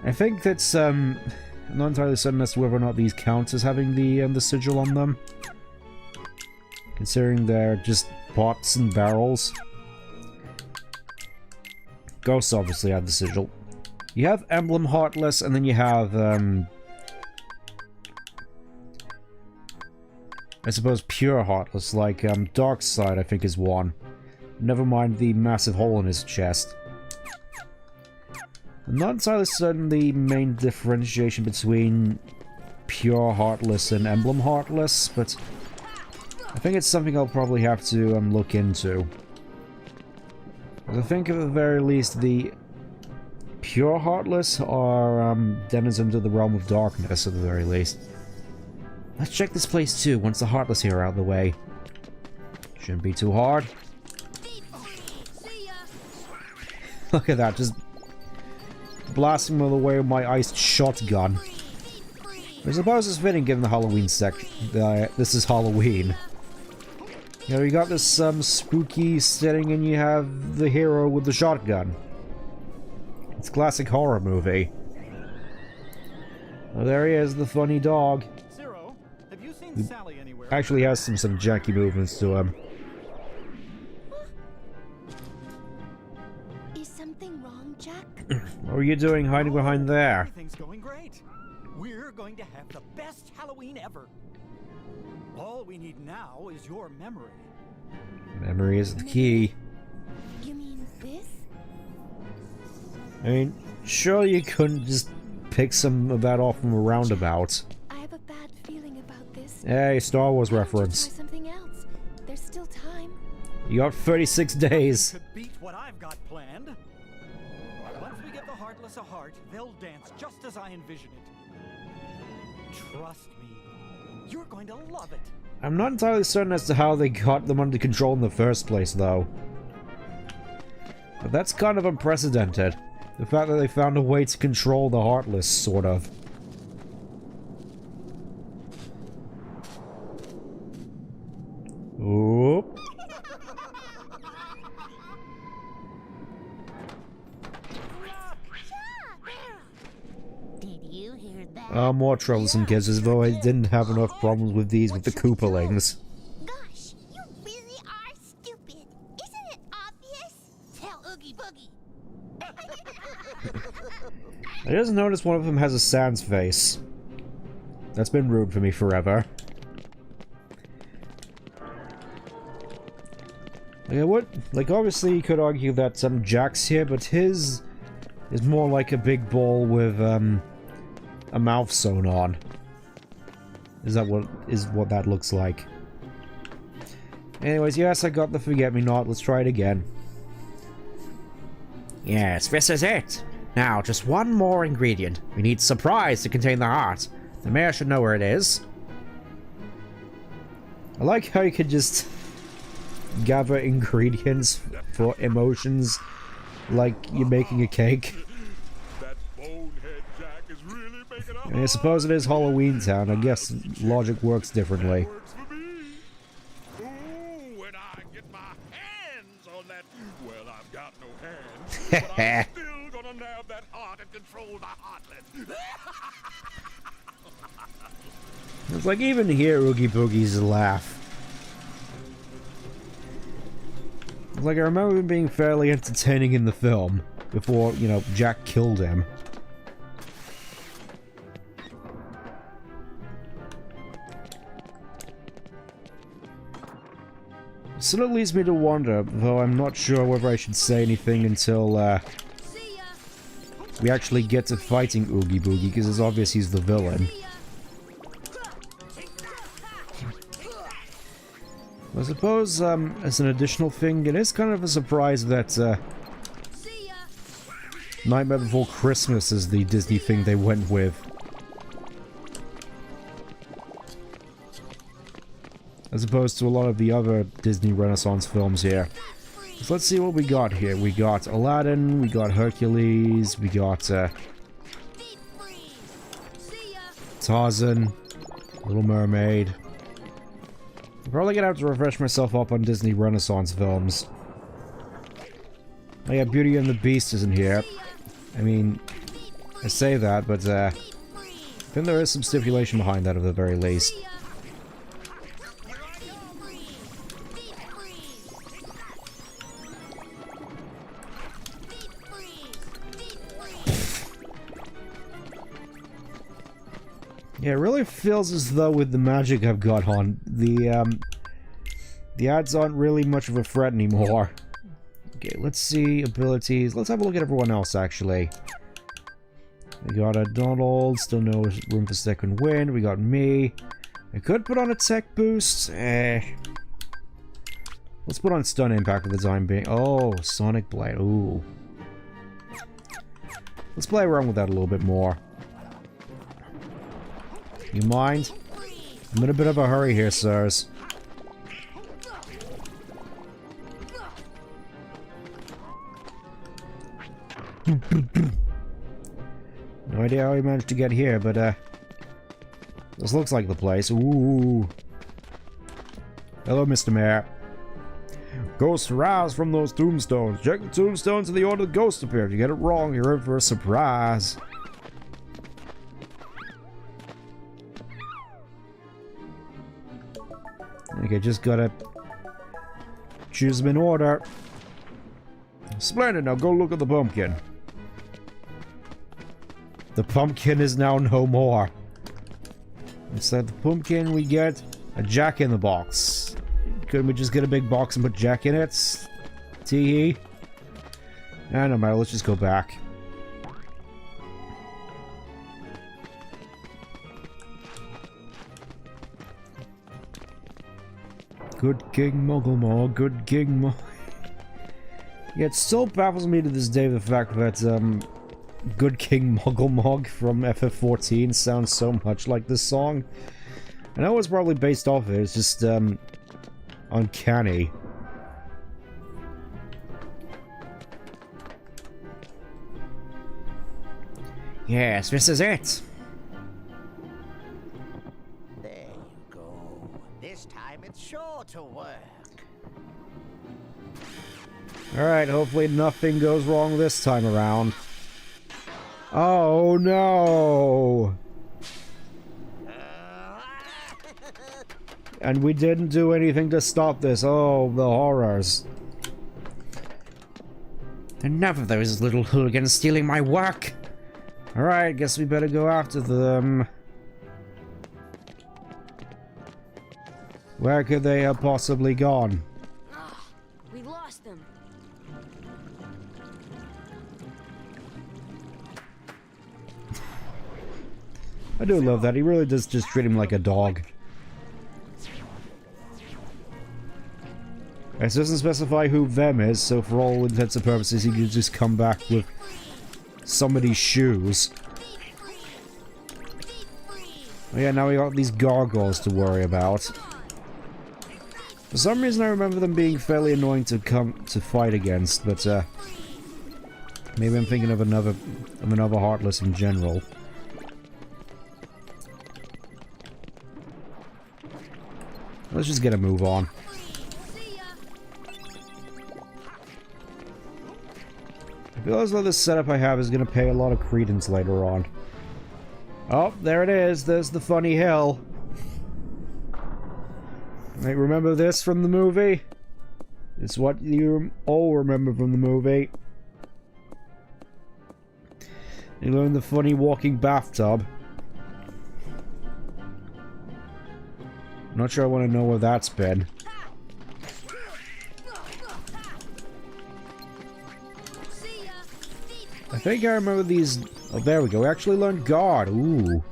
I think that's I'm not entirely certain as to whether or not these count as having the sigil on them. Considering they're just pots and barrels. Ghosts obviously have the sigil. You have Emblem Heartless, and then you have, I suppose pure Heartless, like, Dark Side, I think is one. Never mind the massive hole in his chest. I'm not entirely certain the main differentiation between pure Heartless and Emblem Heartless, but I think it's something I'll probably have to look into. I think at the very least the pure Heartless are denizens of the realm of darkness at the very least. Let's check this place too once the Heartless here are out of the way. Shouldn't be too hard. Be free. See ya. Look at that, just blasting them away with my iced shotgun. Be free. I suppose it's fitting given the Halloween this is Halloween. You know, you got this spooky setting and you have the hero with the shotgun. It's a classic horror movie. Oh, there he is, the funny dog. Zero, have you seen Sally anywhere? Actually has some janky movements to him. Is something wrong, Jack? What are you doing hiding behind there? Everything's going great. We're going to have the best Halloween ever. All we need now is your memory. Memory is the key. You mean this? I mean, sure you couldn't just pick some of that off from a roundabout. I have a bad feeling about this. Hey, Star Wars Try reference. something else. There's still time. You got 36 days. Could beat what I've got planned. Once we give the Heartless a heart, they'll dance just as I envision it. Trust me, you're going to love it. I'm not entirely certain as to how they got them under control in the first place, though. But that's kind of unprecedented. The fact that they found a way to control the Heartless, sort of. Oop. Did you hear that? More troublesome kids, as though I didn't have enough problems with these with the Koopalings. Gosh, you really are stupid. Isn't it obvious? Tell Oogie Boogie. I just noticed one of them has a Sans face. That's been rude for me forever. Yeah, what? Like, obviously you could argue that Jack's here, but his is more like a big ball with, a mouth sewn on. Is what that looks like. Anyways, yes, I got the forget-me-not. Let's try it again. Yes, this is it. Now, just one more ingredient. We need surprise to contain the heart. The mayor should know where it is. I like how you could just gather ingredients for emotions like you're making a cake. That bonehead Jack is really making a And I suppose it is Halloween Town. I guess logic works differently. works for me. Ooh, when I get my hands on that, well, I've got no hands, but I'm still gonna nab that heart and control the heartless. It's like even here, Oogie Boogie's laugh. It's like I remember him being fairly entertaining in the film before, you know, Jack killed him. So that leads me to wonder, though I'm not sure whether I should say anything until we actually get to fighting Oogie Boogie, because it's obvious he's the villain. I suppose, as an additional thing, it is kind of a surprise that, Nightmare Before Christmas is the Disney thing they went with. As opposed to a lot of the other Disney Renaissance films here. So let's see what we got here. We got Aladdin, we got Hercules, we got, Tarzan, Little Mermaid. I'm probably gonna have to refresh myself up on Disney Renaissance films. Oh yeah, Beauty and the Beast isn't here. I mean, I say that, but I think there is some stipulation behind that at the very least. Yeah, it really feels as though with the magic I've got on, the ads aren't really much of a threat anymore. Okay, let's see abilities. Let's have a look at everyone else, actually. We got a Donald, still no room for second wind. We got me. I could put on a tech boost. Let's put on stun impact for the time being. Oh, Sonic Blade. Ooh. Let's play around with that a little bit more. You mind? I'm in a bit of a hurry here, sirs. No idea how he managed to get here, but this looks like the place. Ooh. Hello, Mr. Mayor. Ghosts rise from those tombstones. Check the tombstones in the order the ghosts appear. If you get it wrong, you're in for a surprise. Okay, just gotta choose them in order. Splendid, now go look at the pumpkin. The pumpkin is now no more. Instead of the pumpkin, we get a Jack in the Box. Couldn't we just get a big box and put Jack in it? Tee-hee. Nah, no matter, let's just go back. Good King Mugglemore, good King Muggle. Yeah, it still baffles me to this day the fact that, Good King Mugglemog from FF14 sounds so much like this song. I know it's probably based off of it, it's just, uncanny. Yes, this is it. There you go. This time it's sure to work. Alright, hopefully nothing goes wrong this time around. Oh no! And we didn't do anything to stop this. Oh, the horrors. Enough of those little hooligans stealing my work. Alright, guess we better go after them. Where could they have possibly gone? We I do love that. He really does just treat him like a dog. It doesn't specify who them is, so for all intents and purposes, he could just come back with somebody's shoes. Oh yeah, now we got these gargoyles to worry about. For some reason, I remember them being fairly annoying to fight against, but maybe I'm thinking of another Heartless in general. Let's just get a move on. I feel as though this setup I have is going to pay a lot of credence later on. Oh, there it is. There's the funny hill. Right, remember this from the movie? It's what you all remember from the movie. You learn the funny walking bathtub. Not sure I want to know where that's been. I think I remember these... Oh, there we go. We actually learned guard. Ooh.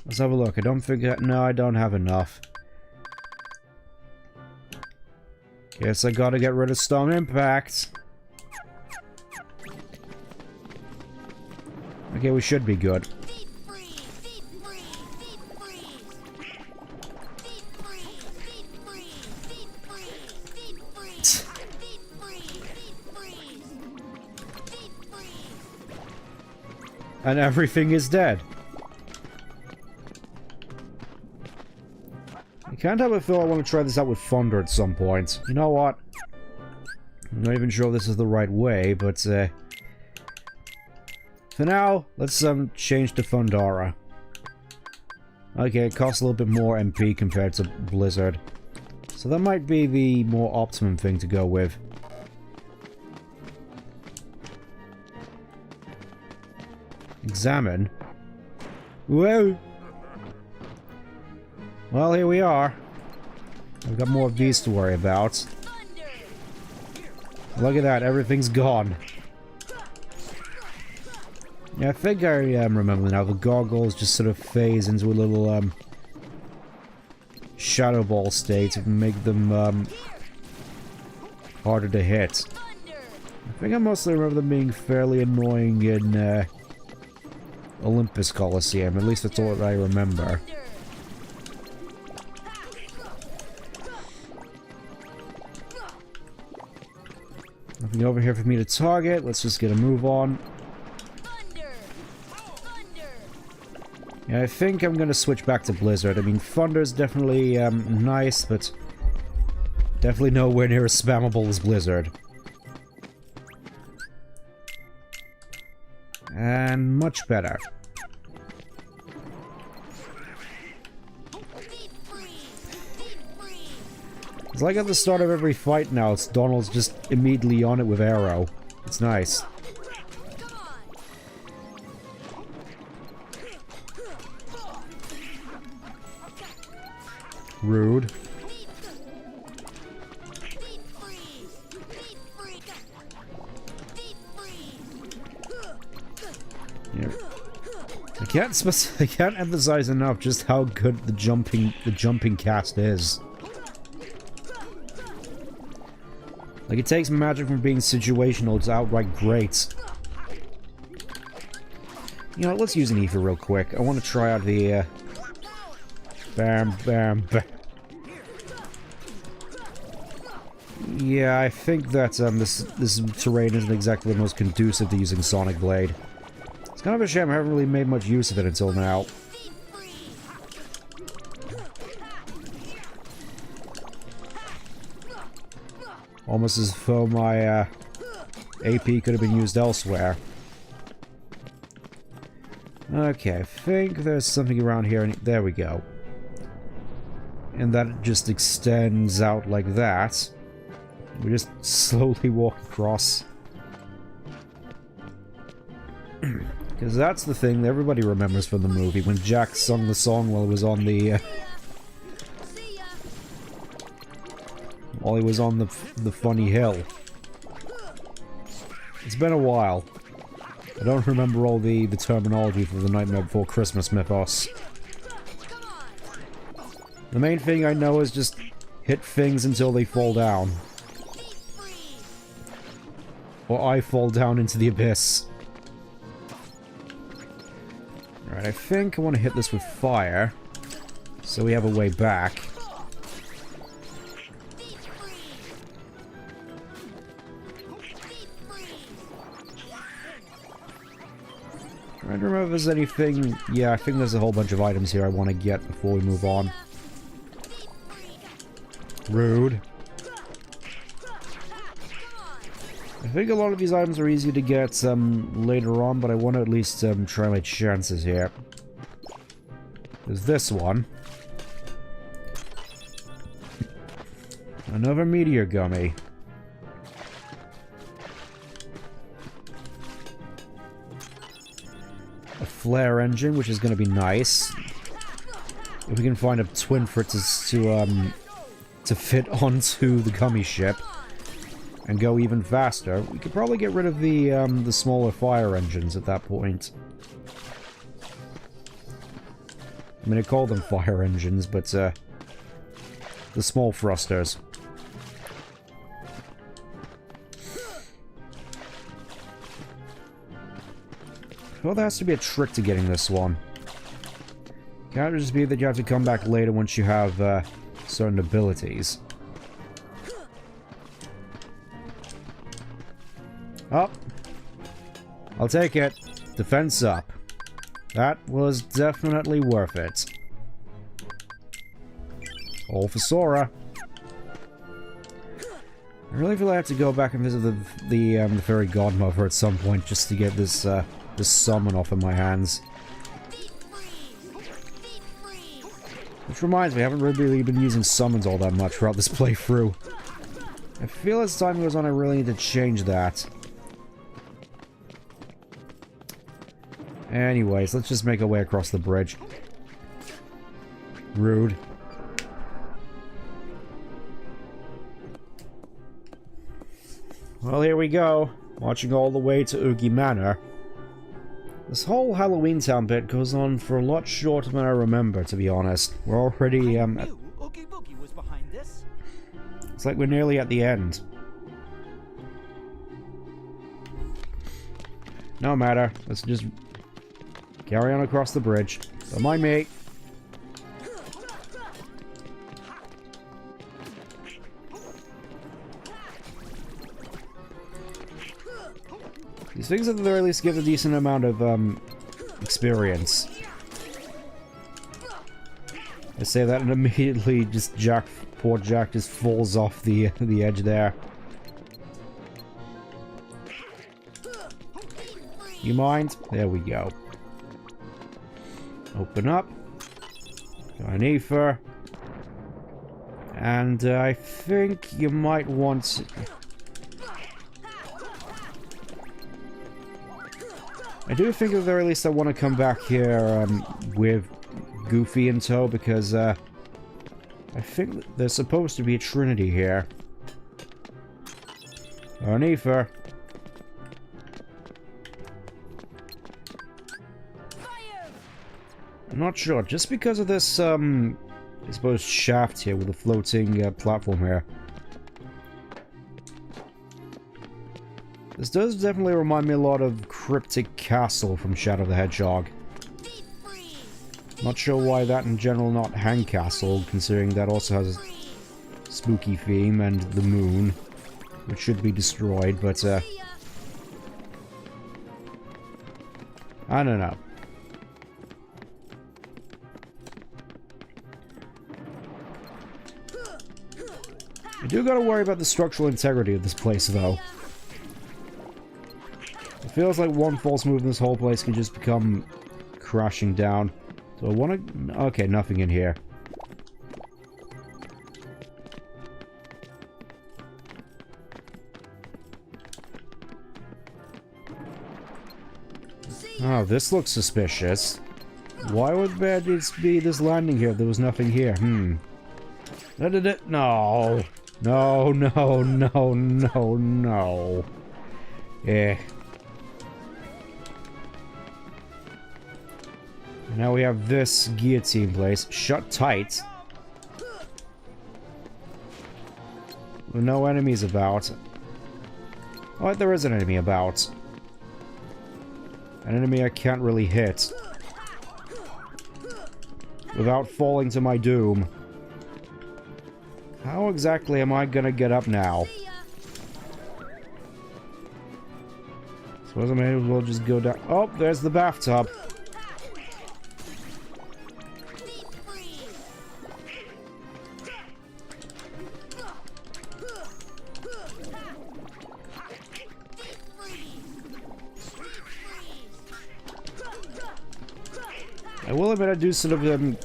Let's have a look. I don't think... No, I don't have enough. Guess I gotta get rid of Stone Impact. Okay, we should be good. And everything is dead. I can't help but feel I want to try this out with Thunder at some point. You know what? I'm not even sure this is the right way, but for now, let's change to Thundara. Okay, it costs a little bit more MP compared to Blizzard. So that might be the more optimum thing to go with. Examine. Whoa! Well, here we are. I've got more of these to worry about. Look at that, everything's gone. Yeah, I think I remember now. The gargoyles just sort of phase into a little shadow ball state and make them harder to hit. I think I mostly remember them being fairly annoying in Olympus Coliseum. At least that's all that I remember. Nothing over here for me to target. Let's just get a move on. Yeah, I think I'm gonna switch back to Blizzard. I mean, Thunder's definitely nice, but definitely nowhere near as spammable as Blizzard. And much better. It's like at the start of every fight now, it's Donald's just immediately on it with arrow. It's nice. Rude. Yeah. I can't emphasize enough just how good the jumping cast is. Like, it takes magic from being situational, it's outright great. You know, let's use an Aether real quick. I want to try out the, bam, bam, bam. Yeah, I think that, this terrain isn't exactly the most conducive to using Sonic Blade. It's kind of a shame I haven't really made much use of it until now. Almost as though my AP could have been used elsewhere. Okay, I think there's something around here, and there we go. And that just extends out like that. We just slowly walk across. Because that's the thing that everybody remembers from the movie, when Jack sung the song while he was on the... while he was on the funny hill. It's been a while. I don't remember all the terminology for the Nightmare Before Christmas mythos. The main thing I know is just hit things until they fall down. Or I fall down into the abyss. Alright, I think I want to hit this with fire, so we have a way back. Trying to remember if there's anything... Yeah, I think there's a whole bunch of items here I want to get before we move on. Rude. I think a lot of these items are easy to get later on, but I want to at least try my chances here. There's this one. Another meteor gummy. A flare engine, which is going to be nice. If we can find a twin for it to fit onto the gummy ship and go even faster, we could probably get rid of the smaller fire engines at that point. I mean, I call them fire engines, but the small thrusters. Well, there has to be a trick to getting this one. Can't just be that you have to come back later once you have certain abilities. Up. I'll take it. Defense up. That was definitely worth it. All for Sora. I really feel I have to go back and visit the fairy godmother at some point just to get this this summon off of my hands. Which reminds me, I haven't really been using summons all that much throughout this playthrough. I feel as time goes on I really need to change that. Anyways, let's just make our way across the bridge. Rude. Well, here we go. Marching all the way to Oogie Manor. This whole Halloween Town bit goes on for a lot shorter than I remember, to be honest. We're already, I knew Oogie Boogie was behind this. It's like we're nearly at the end. No matter. Let's just carry on across the bridge. Don't mind me. These things at the very least give a decent amount of experience. I say that and immediately just poor Jack just falls off the edge there. You mind? There we go. Open up. Got an ether. And I think you might want to... I do think at the very least I want to come back here with Goofy in tow because I think there's supposed to be a trinity here. An ether. I'm not sure. Just because of this, I suppose, shaft here with a floating platform here. This does definitely remind me a lot of Cryptic Castle from Shadow the Hedgehog. Not sure why that in general, not Hang Castle, considering that also has a spooky theme and the moon, which should be destroyed, but I don't know. I do gotta worry about the structural integrity of this place, though. It feels like one false move in this whole place can just become crashing down. So I wanna... Okay, nothing in here. Oh, this looks suspicious. Why would there be this landing here if there was nothing here? No. No, no, no, no, no. Eh. Now we have this guillotine place. Shut tight. With no enemies about. Oh, there is an enemy about. An enemy I can't really hit. Without falling to my doom. How exactly am I gonna get up now? Suppose I may as well just go down. Oh, there's the bathtub. I will admit I do sort of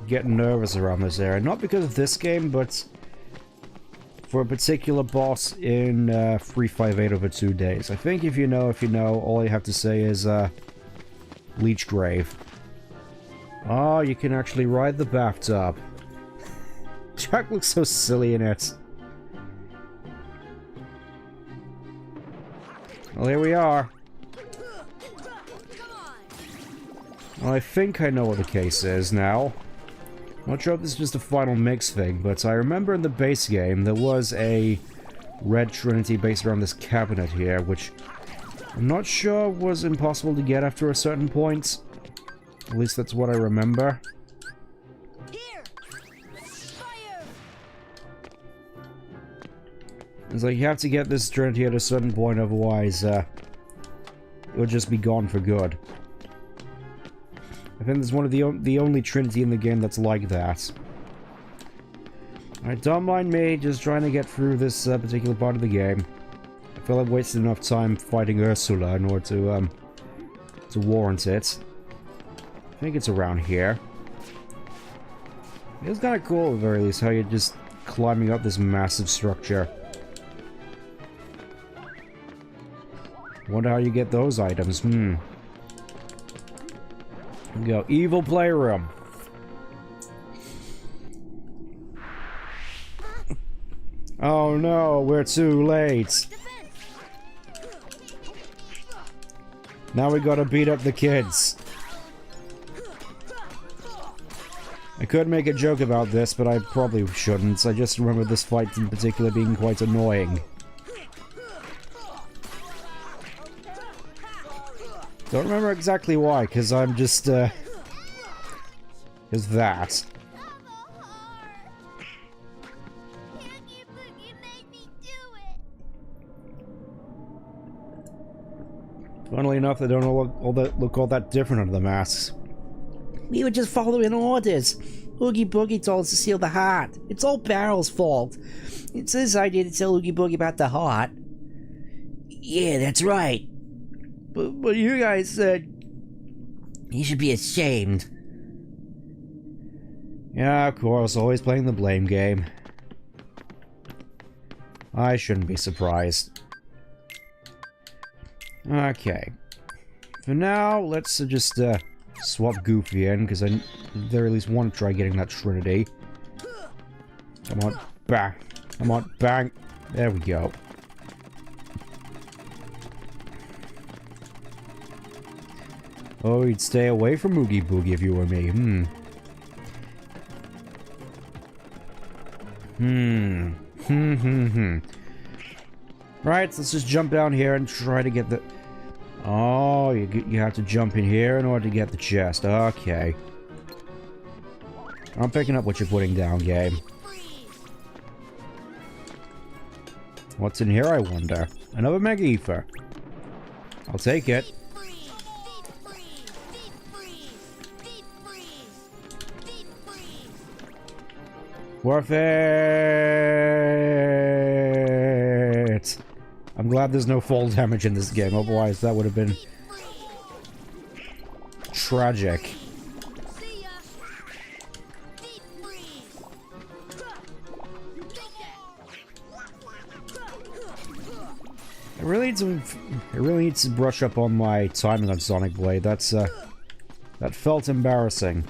get nervous around this area. Not because of this game, but for a particular boss in 358 over 2 days. I think if you know, all you have to say is Leech Grave. Oh, you can actually ride the bathtub. Jack looks so silly in it. Well, here we are. Well, I think I know what the case is now. I'm not sure if this is just a final mix thing, but I remember in the base game there was a red trinity based around this cabinet here, which I'm not sure was impossible to get after a certain point. At least that's what I remember. Here. Fire. It's like you have to get this trinity at a certain point, otherwise it'll just be gone for good. I think there's one of the only trinity in the game that's like that. Alright, don't mind me, just trying to get through this particular part of the game. I feel I've wasted enough time fighting Ursula in order to warrant it. I think it's around here. It's kind of cool, at the very least, how you're just climbing up this massive structure. Wonder how you get those items, Here we go. Evil playroom. Oh no, we're too late. Now we gotta beat up the kids. I could make a joke about this, but I probably shouldn't. I just remember this fight in particular being quite annoying. Don't remember exactly why, because I'm just, because that. You made me do it. Funnily enough, they don't look all that different under the masks. We were just following orders. Oogie Boogie told us to seal the heart. It's all Barrel's fault. It's his idea to tell Oogie Boogie about the heart. Yeah, that's right. But you guys said... You should be ashamed. Yeah, of course, always playing the blame game. I shouldn't be surprised. Okay. For now, let's just swap Goofy in, because I at the very least want to try getting that Trinity. Come on, bang. Come on, bang. There we go. Oh, you'd stay away from Oogie Boogie if you were me. Right, let's just jump down here and try to get the... Oh, you have to jump in here in order to get the chest. Okay. I'm picking up what you're putting down, game. What's in here, I wonder? Another Mega Ether. I'll take it. Worth it! I'm glad there's no fall damage in this game, otherwise that would have been tragic. I really need to brush up on my timing on Sonic Blade. That felt embarrassing.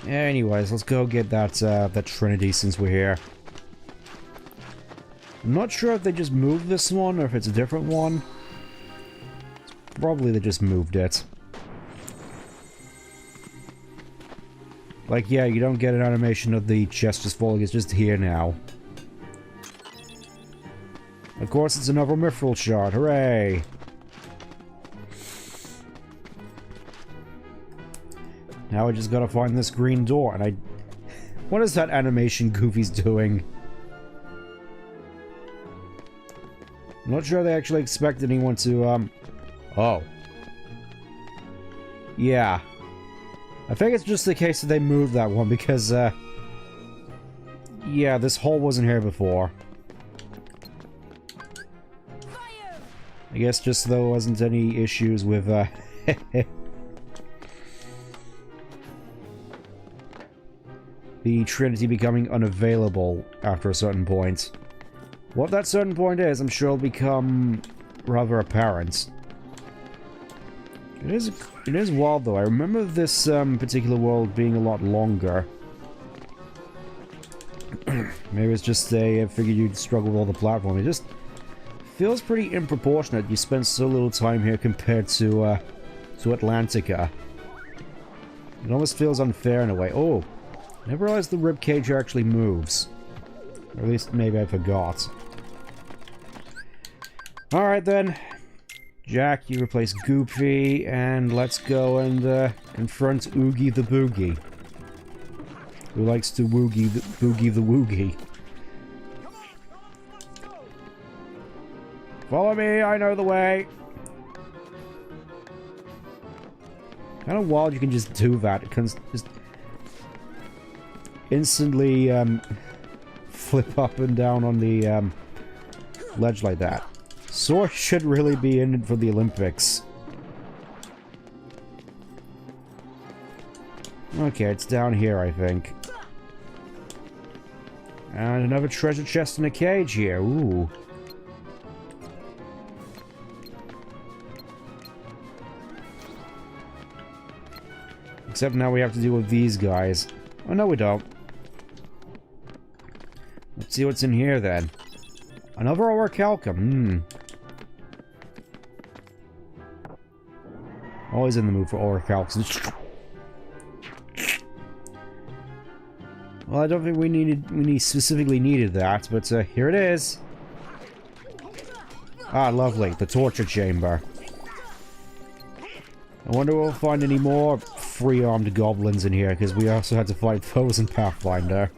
Anyways, let's go get that Trinity since we're here. I'm not sure if they just moved this one or if it's a different one. Probably they just moved it. Like, yeah, you don't get an animation of the chest just falling, it's just here now. Of course, it's another mithril shard, hooray! Now I just gotta find this green door, and I... What is that animation Goofy's doing? I'm not sure they actually expect anyone to, Oh. Yeah. I think it's just the case that they moved that one, because, yeah, this hole wasn't here before. I guess just there wasn't any issues with, the Trinity becoming unavailable after a certain point. What that certain point is, I'm sure will become rather apparent. It is wild though. I remember this particular world being a lot longer. Maybe it's just I figured you'd struggle with all the platform. It just feels pretty disproportionate. You spend so little time here compared to Atlantica. It almost feels unfair in a way. Oh, I never realized the ribcage actually moves. Or at least maybe I forgot. Alright then. Jack, you replace Goofy, and let's go and confront Oogie the Boogie. Who likes to Boogie the Woogie. Follow me, I know the way! Kind of wild you can just do that. It can just instantly flip up and down on the ledge like that. Sword should really be in for the Olympics. Okay, it's down here, I think. And another treasure chest in a cage here. Ooh. Except now we have to deal with these guys. Oh, no we don't. Let's see what's in here, then. Another orichalcum. Always in the mood for orichalcums. Well, I don't think we specifically needed that, but here it is. Ah, lovely. The torture chamber. I wonder if we'll find any more free-armed goblins in here, because we also had to fight foes in Pathfinder.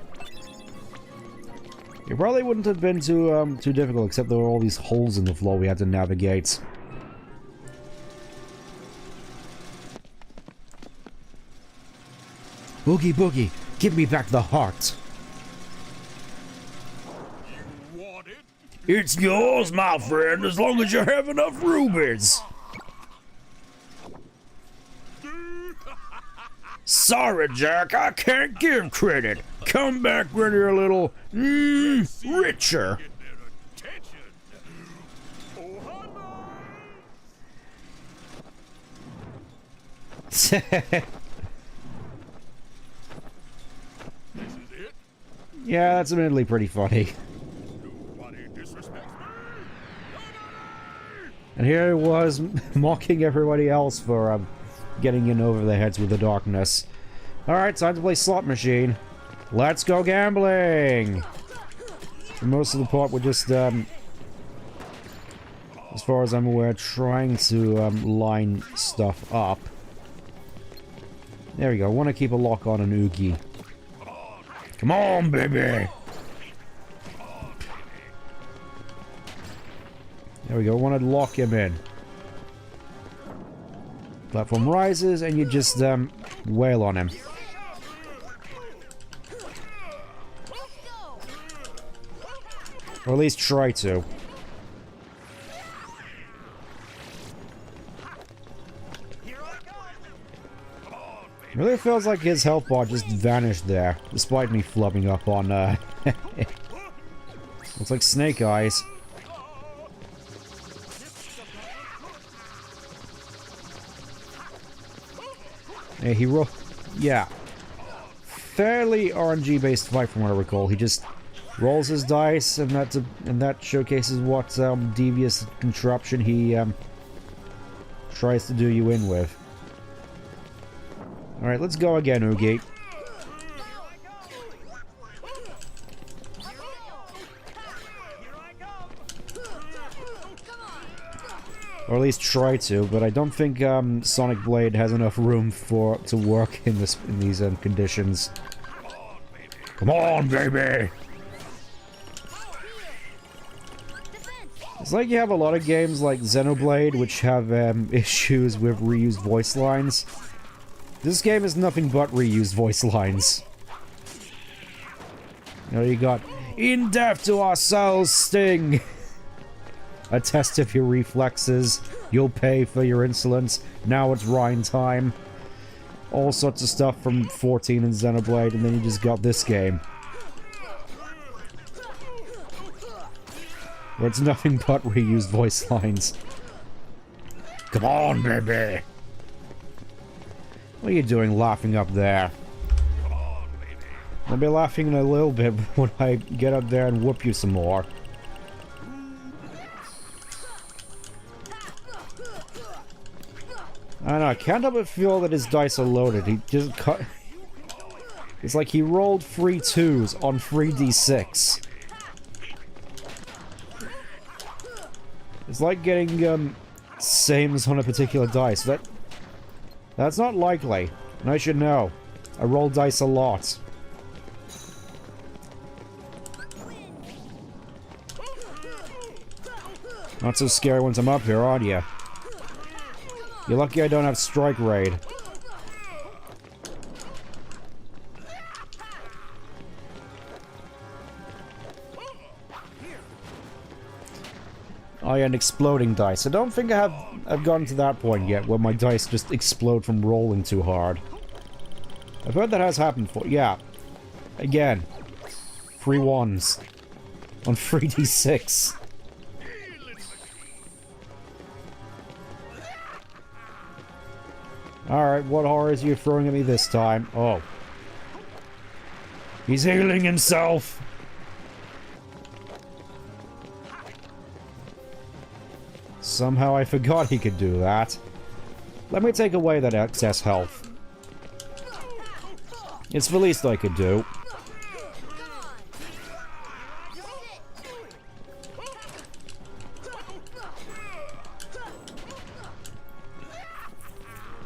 It probably wouldn't have been too difficult, except there were all these holes in the floor we had to navigate. Oogie Boogie, give me back the heart. You want it? It's yours, my friend, as long as you have enough rubies. Sorry, Jack, I can't give credit. Come back when you're a little, richer. Get their attention. Oh, Yeah, this is it. that's admittedly pretty funny. Nobody disrespects me. And here it was, mocking everybody else for getting in over their heads with the darkness. Alright, time to play slot machine. Let's go gambling! For most of the part, we're just, as far as I'm aware, trying to line stuff up. There we go. I want to keep a lock on an Oogie. Come on, baby! There we go. I want to lock him in. Platform rises, and you just wail on him. Or at least try to. It really feels like his health bar just vanished there, despite me flubbing up on, looks like Snake Eyes. Yeah, he rolled... Yeah. Fairly RNG-based fight from what I recall. He just rolls his dice, and that showcases what devious contraption he tries to do you in with. Alright, let's go again, Oogie. at least try to, but I don't think Sonic Blade has enough room to work in these conditions. Come on, baby! It's like you have a lot of games like Xenoblade which have issues with reused voice lines. This game is nothing but reused voice lines. You know, you got "In death to our souls, Sting!" A test of your reflexes. You'll pay for your insolence. Now it's Rhine time. All sorts of stuff from 14 and Xenoblade, and then you just got this game. Where it's nothing but reused voice lines. Come on, baby! What are you doing laughing up there? I'll be laughing in a little bit when I get up there and whoop you some more. I don't know, I can't help but feel that his dice are loaded. He just cut... It's like he rolled 3 2s on 3d6. It's like getting, sames on a particular dice. That's not likely. And I should know. I roll dice a lot. Not so scary once I'm up here, aren't you? You're lucky I don't have Strike Raid. Oh yeah, and exploding dice. I don't think I've gotten to that point yet, where my dice just explode from rolling too hard. I've heard that has happened before. Yeah. Again. 3 1s. On 3d6. Alright, what horrors are you throwing at me this time? Oh. He's healing himself! Somehow I forgot he could do that. Let me take away that excess health. It's the least I could do.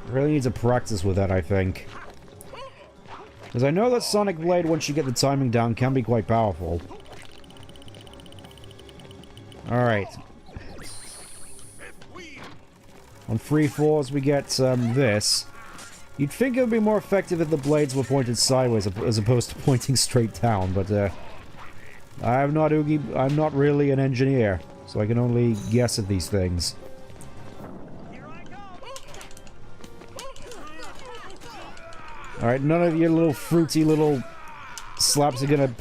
Really need to practice with that, I think. Because I know that Sonic Blade, once you get the timing down, can be quite powerful. Alright. On 3 4s we get this. You'd think it would be more effective if the blades were pointed sideways as opposed to pointing straight down, but I'm not Oogie. I'm not really an engineer, so I can only guess at these things. Alright, none of your little fruity little slaps are gonna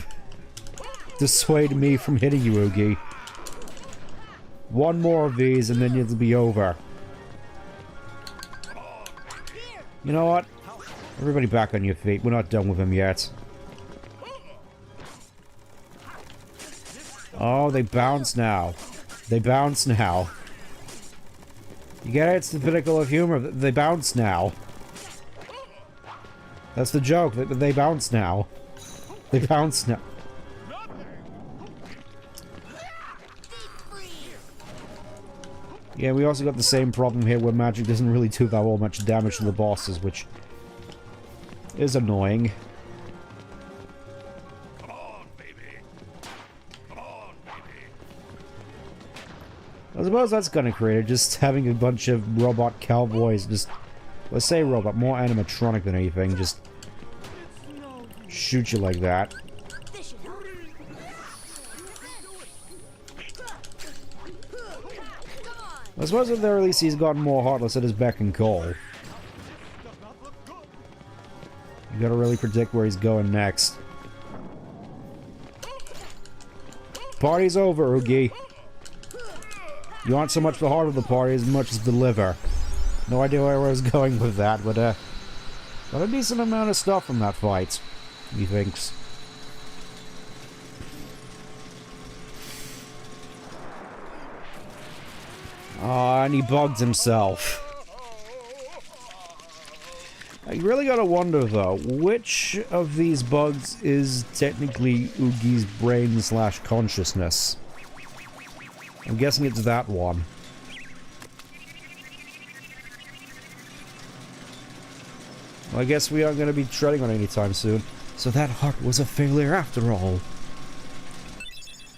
dissuade me from hitting you, Oogie. One more of these and then it'll be over. You know what? Everybody back on your feet. We're not done with him yet. Oh, they bounce now. They bounce now. You get it? It's the pinnacle of humor. They bounce now. That's the joke. They bounce now. They bounce now. Yeah, we also got the same problem here where magic doesn't really do that all much damage to the bosses, which is annoying. Come on, baby. Come on, baby. I suppose that's kind of creative, just having a bunch of robot cowboys, just, let's say robot, more animatronic than anything, just shoot you like that. I suppose at the very least he's gotten more heartless at his beck and call. You gotta really predict where he's going next. Party's over, Oogie. You aren't so much the heart of the party as much as the liver. No idea where I was going with that, but got a decent amount of stuff from that fight, he thinks. Ah, and he bugged himself. I really gotta wonder, though, which of these bugs is technically Oogie's brain/consciousness? I'm guessing it's that one. I guess we aren't going to be treading on any time soon. So that heart was a failure after all.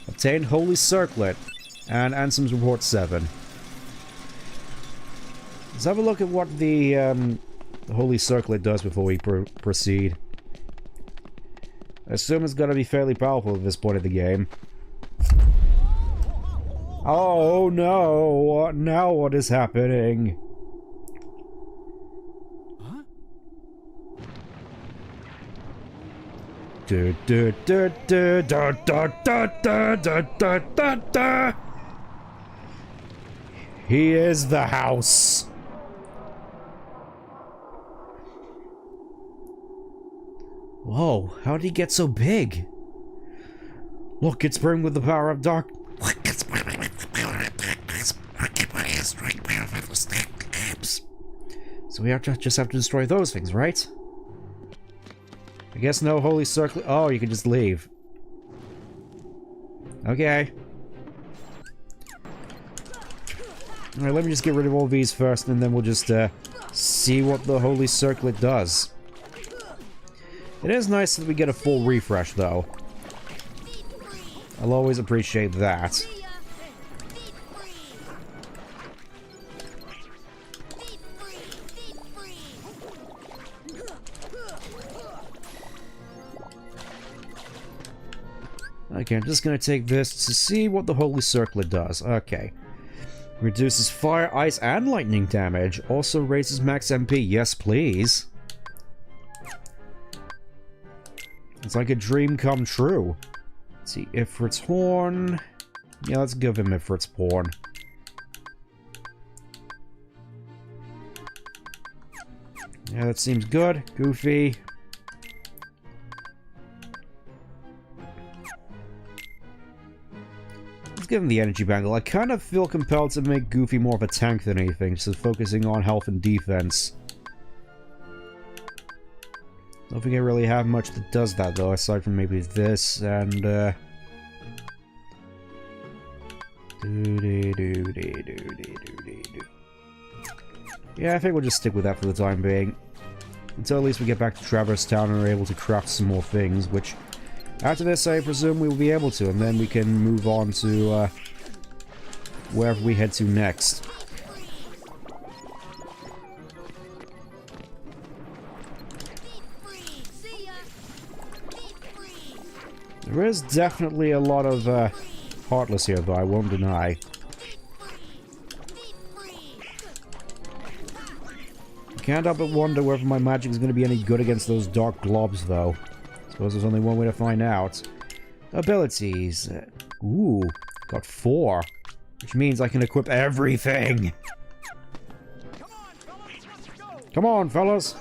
Obtained Holy Circlet and Ansem's Report 7. Let's have a look at what the Holy Circlet does before we proceed. I assume it's going to be fairly powerful at this point of the game. Oh no! Now what is happening? Huh? Du, du, du, du, da, da, da, da, da, da, da, da. He is the house. Whoa, how did he get so big? Look, it's brimmed with the power of dark. So we just have to destroy those things, right? I guess no holy circle. Oh, you can just leave. Okay. Alright, let me just get rid of all these first, and then we'll just see what the holy circlet does. It is nice that we get a full refresh, though. I'll always appreciate that. Okay, I'm just gonna take this to see what the Holy Circlet does. Okay. Reduces fire, ice, and lightning damage. Also raises max MP. Yes, please. It's like a dream come true. Let's see, Ifrit's Horn. Yeah, let's give him Ifrit's Horn. Yeah, that seems good. Goofy. Let's give him the energy bangle. I kind of feel compelled to make Goofy more of a tank than anything, so focusing on health and defense. Don't think I really have much that does that, though, aside from maybe this and, yeah, I think we'll just stick with that for the time being. Until at least we get back to Traverse Town and are able to craft some more things, which, after this, I presume we will be able to, and then we can move on to, wherever we head to next. There is definitely a lot of, Heartless here, though, I won't deny. Can't help but wonder whether my magic is going to be any good against those dark globs, though. Suppose there's only one way to find out. Abilities. Ooh, got 4. Which means I can equip everything. Come on, fellas.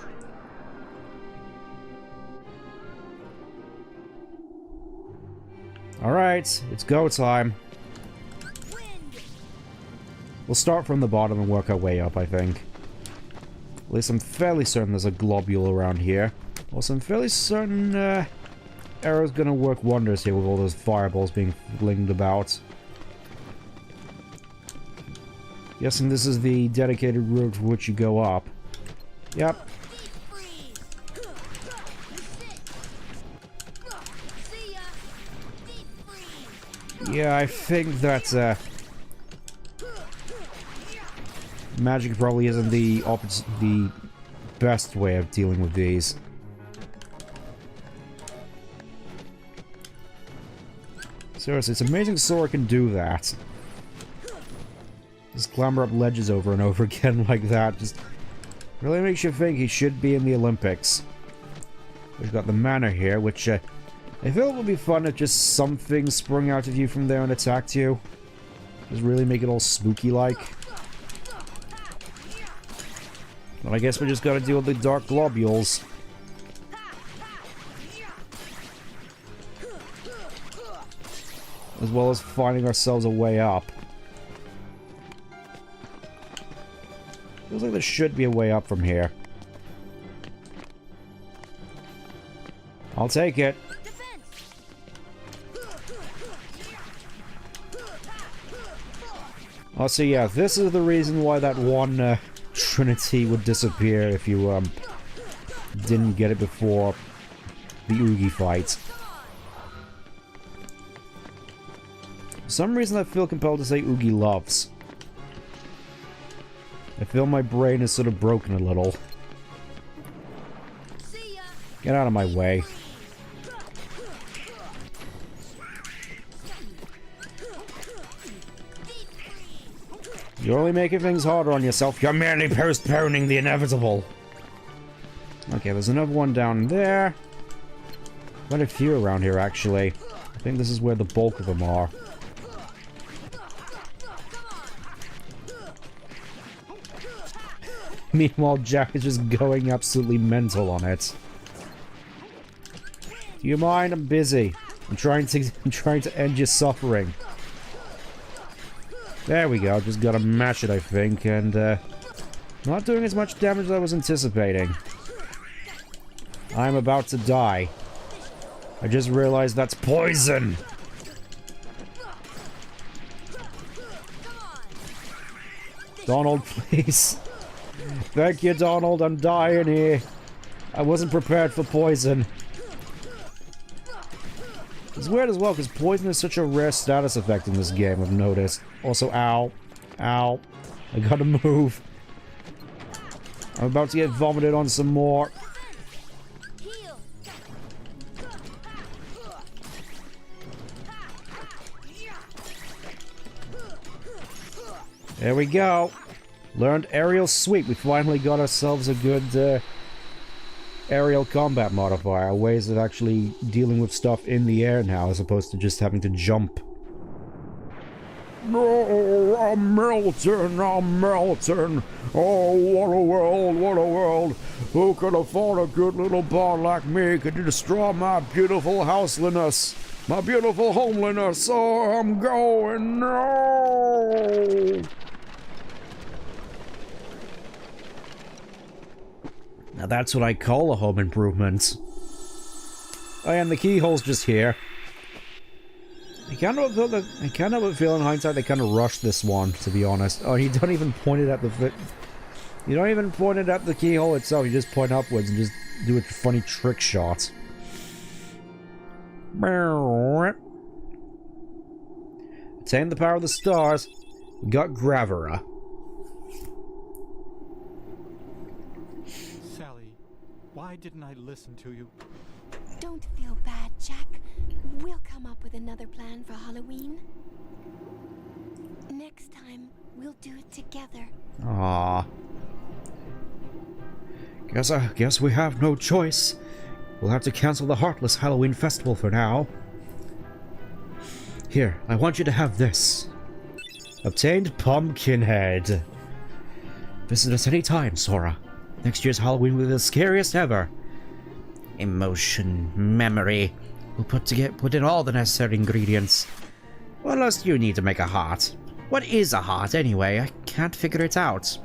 Alright, it's go time. We'll start from the bottom and work our way up, I think. At least I'm fairly certain there's a globule around here. Also, I'm fairly certain Arrow's gonna work wonders here with all those fireballs being flinged about. Guessing this is the dedicated route for which you go up. Yep. Yeah, I think that magic probably isn't the best way of dealing with these. Seriously, it's amazing Sora can do that. Just clamber up ledges over and over again like that. Just really makes you think he should be in the Olympics. We've got the manor here, which I feel it would be fun if just something sprung out of you from there and attacked you. Just really make it all spooky-like. But I guess we just gotta deal with the dark globules. As well as finding ourselves a way up. Feels like there should be a way up from here. I'll take it. Oh, so yeah, this is the reason why that one Trinity would disappear if you didn't get it before the Oogie fight. For some reason I feel compelled to say Oogie loves. I feel my brain is sort of broken a little. Get out of my way. You're only making things harder on yourself. You're merely postponing the inevitable. Okay, there's another one down there. Quite a few around here, actually. I think this is where the bulk of them are. Meanwhile, Jack is just going absolutely mental on it. Do you mind? I'm busy. I'm trying to end your suffering. There we go. Just gotta mash it, I think, and not doing as much damage as I was anticipating. I'm about to die. I just realized that's poison. Donald, please. Thank you, Donald. I'm dying here. I wasn't prepared for poison. It's weird as well, because poison is such a rare status effect in this game, I've noticed. Also, ow. Ow. I gotta move. I'm about to get vomited on some more. There we go. Learned aerial sweep. We finally got ourselves a good aerial combat modifier. Ways of actually dealing with stuff in the air now, as opposed to just having to jump. No, I'm melting, I'm melting. Oh, what a world, what a world. Who could have thought a good little bar like me could destroy my beautiful houseliness? My beautiful homeliness. Oh, I'm going. No! Now that's what I call a home improvement. Oh, and the keyhole's just here. I kind of have a feel in hindsight they kind of rushed this one, to be honest. Oh, you don't even point it at the you don't even point it at the keyhole itself. You just point upwards and just do a funny trick shot. Attain the power of the stars. We got Gravera. Sally, why didn't I listen to you? Don't feel bad, Jack. We'll come up with another plan for Halloween. Next time, we'll do it together. Ah. Guess we have no choice. We'll have to cancel the Heartless Halloween Festival for now. Here, I want you to have this. Obtained Pumpkinhead. Visit us any time, Sora. Next year's Halloween will be the scariest ever. Emotion, memory. We'll put in all the necessary ingredients. What else do you need to make a heart? What is a heart, anyway? I can't figure it out.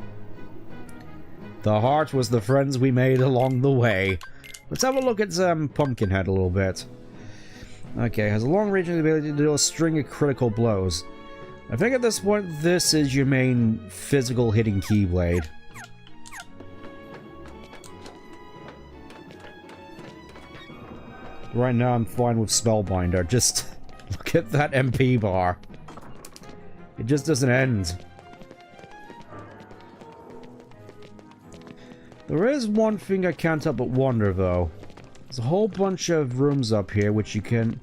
The heart was the friends we made along the way. Let's have a look at Pumpkinhead a little bit. Okay, has a long-range ability to deal a string of critical blows. I think at this point, this is your main physical hitting Keyblade. Right now, I'm fine with Spellbinder. Just look at that MP bar. It just doesn't end. There is one thing I can't help but wonder, though. There's a whole bunch of rooms up here which you can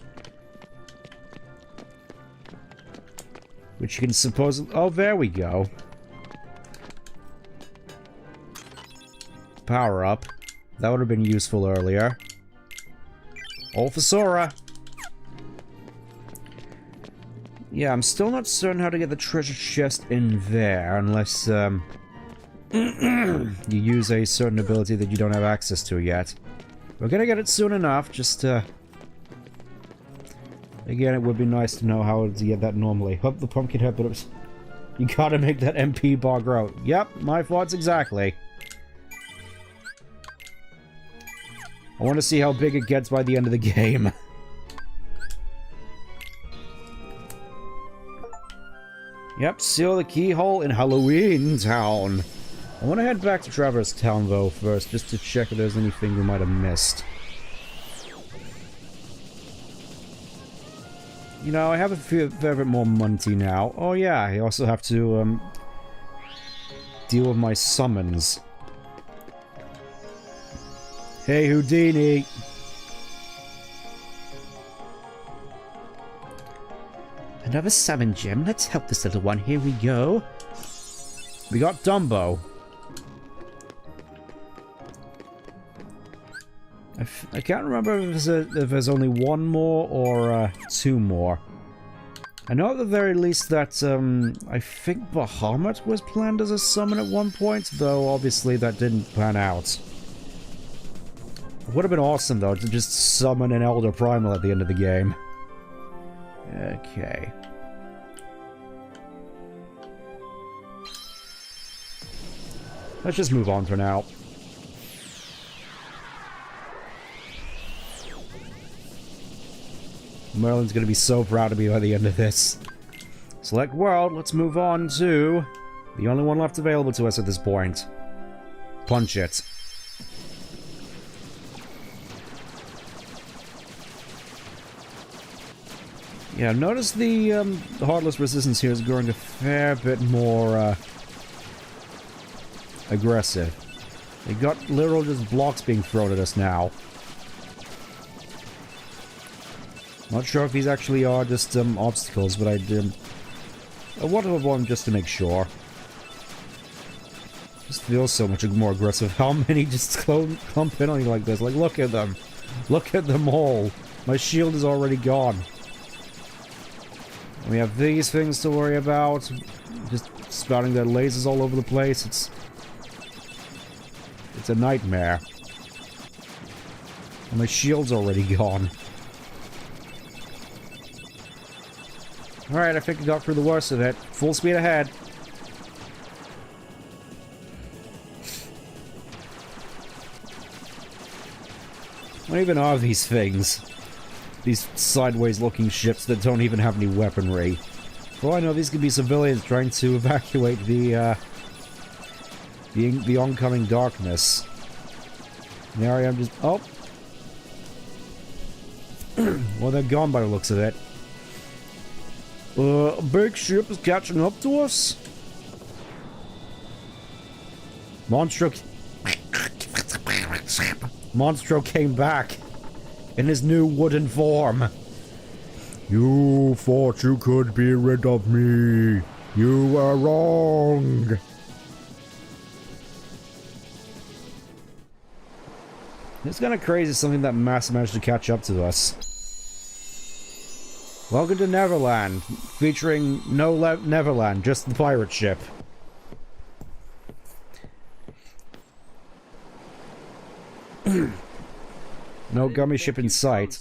supposedly... Oh, there we go. Power up. That would have been useful earlier. All for Sora. Yeah, I'm still not certain how to get the treasure chest in there, unless, you use a certain ability that you don't have access to yet. We're gonna get it soon enough, just, again, it would be nice to know how to get that normally. Hope the Pumpkinhead, but it was... You gotta make that MP bar grow. Yep, my thoughts exactly. I want to see how big it gets by the end of the game. Yep, seal the keyhole in Halloween Town. I want to head back to Traverse Town, though, first, just to check if there's anything we might have missed. You know, I have a fair bit more money now. Oh yeah, I also have to, deal with my summons. Hey, Houdini! Another summon gem. Let's help this little one. Here we go. We got Dumbo. I can't remember if there's only one more or two more. I know at the very least that I think Bahamut was planned as a summon at one point, though obviously that didn't pan out. It would have been awesome though to just summon an Elder Primal at the end of the game. Okay. Let's just move on for now. Merlin's gonna be so proud of me by the end of this. Select world, let's move on to the only one left available to us at this point. Punch it. Yeah, notice the Heartless resistance here is growing a fair bit more aggressive. They got literal just blocks being thrown at us now. Not sure if these actually are just obstacles, but I wanted one just to make sure. Just feels so much more aggressive. How many just clump in on you like this? Like, look at them. Look at them all. My shield is already gone. We have these things to worry about. Just spouting their lasers all over the place. It's a nightmare. And my shield's already gone. Alright, I think I got through the worst of it. Full speed ahead. What even are these things? These sideways looking ships that don't even have any weaponry. For all I know, these could be civilians trying to evacuate the oncoming darkness. There I am just... Oh! Well, they're gone by the looks of it. A big ship is catching up to us? Monstro came back in his new wooden form. You thought you could be rid of me. You were wrong. It's kind of crazy something that mass managed to catch up to us. Welcome to Neverland, featuring no Neverland, just the pirate ship. No gummy ship in sight.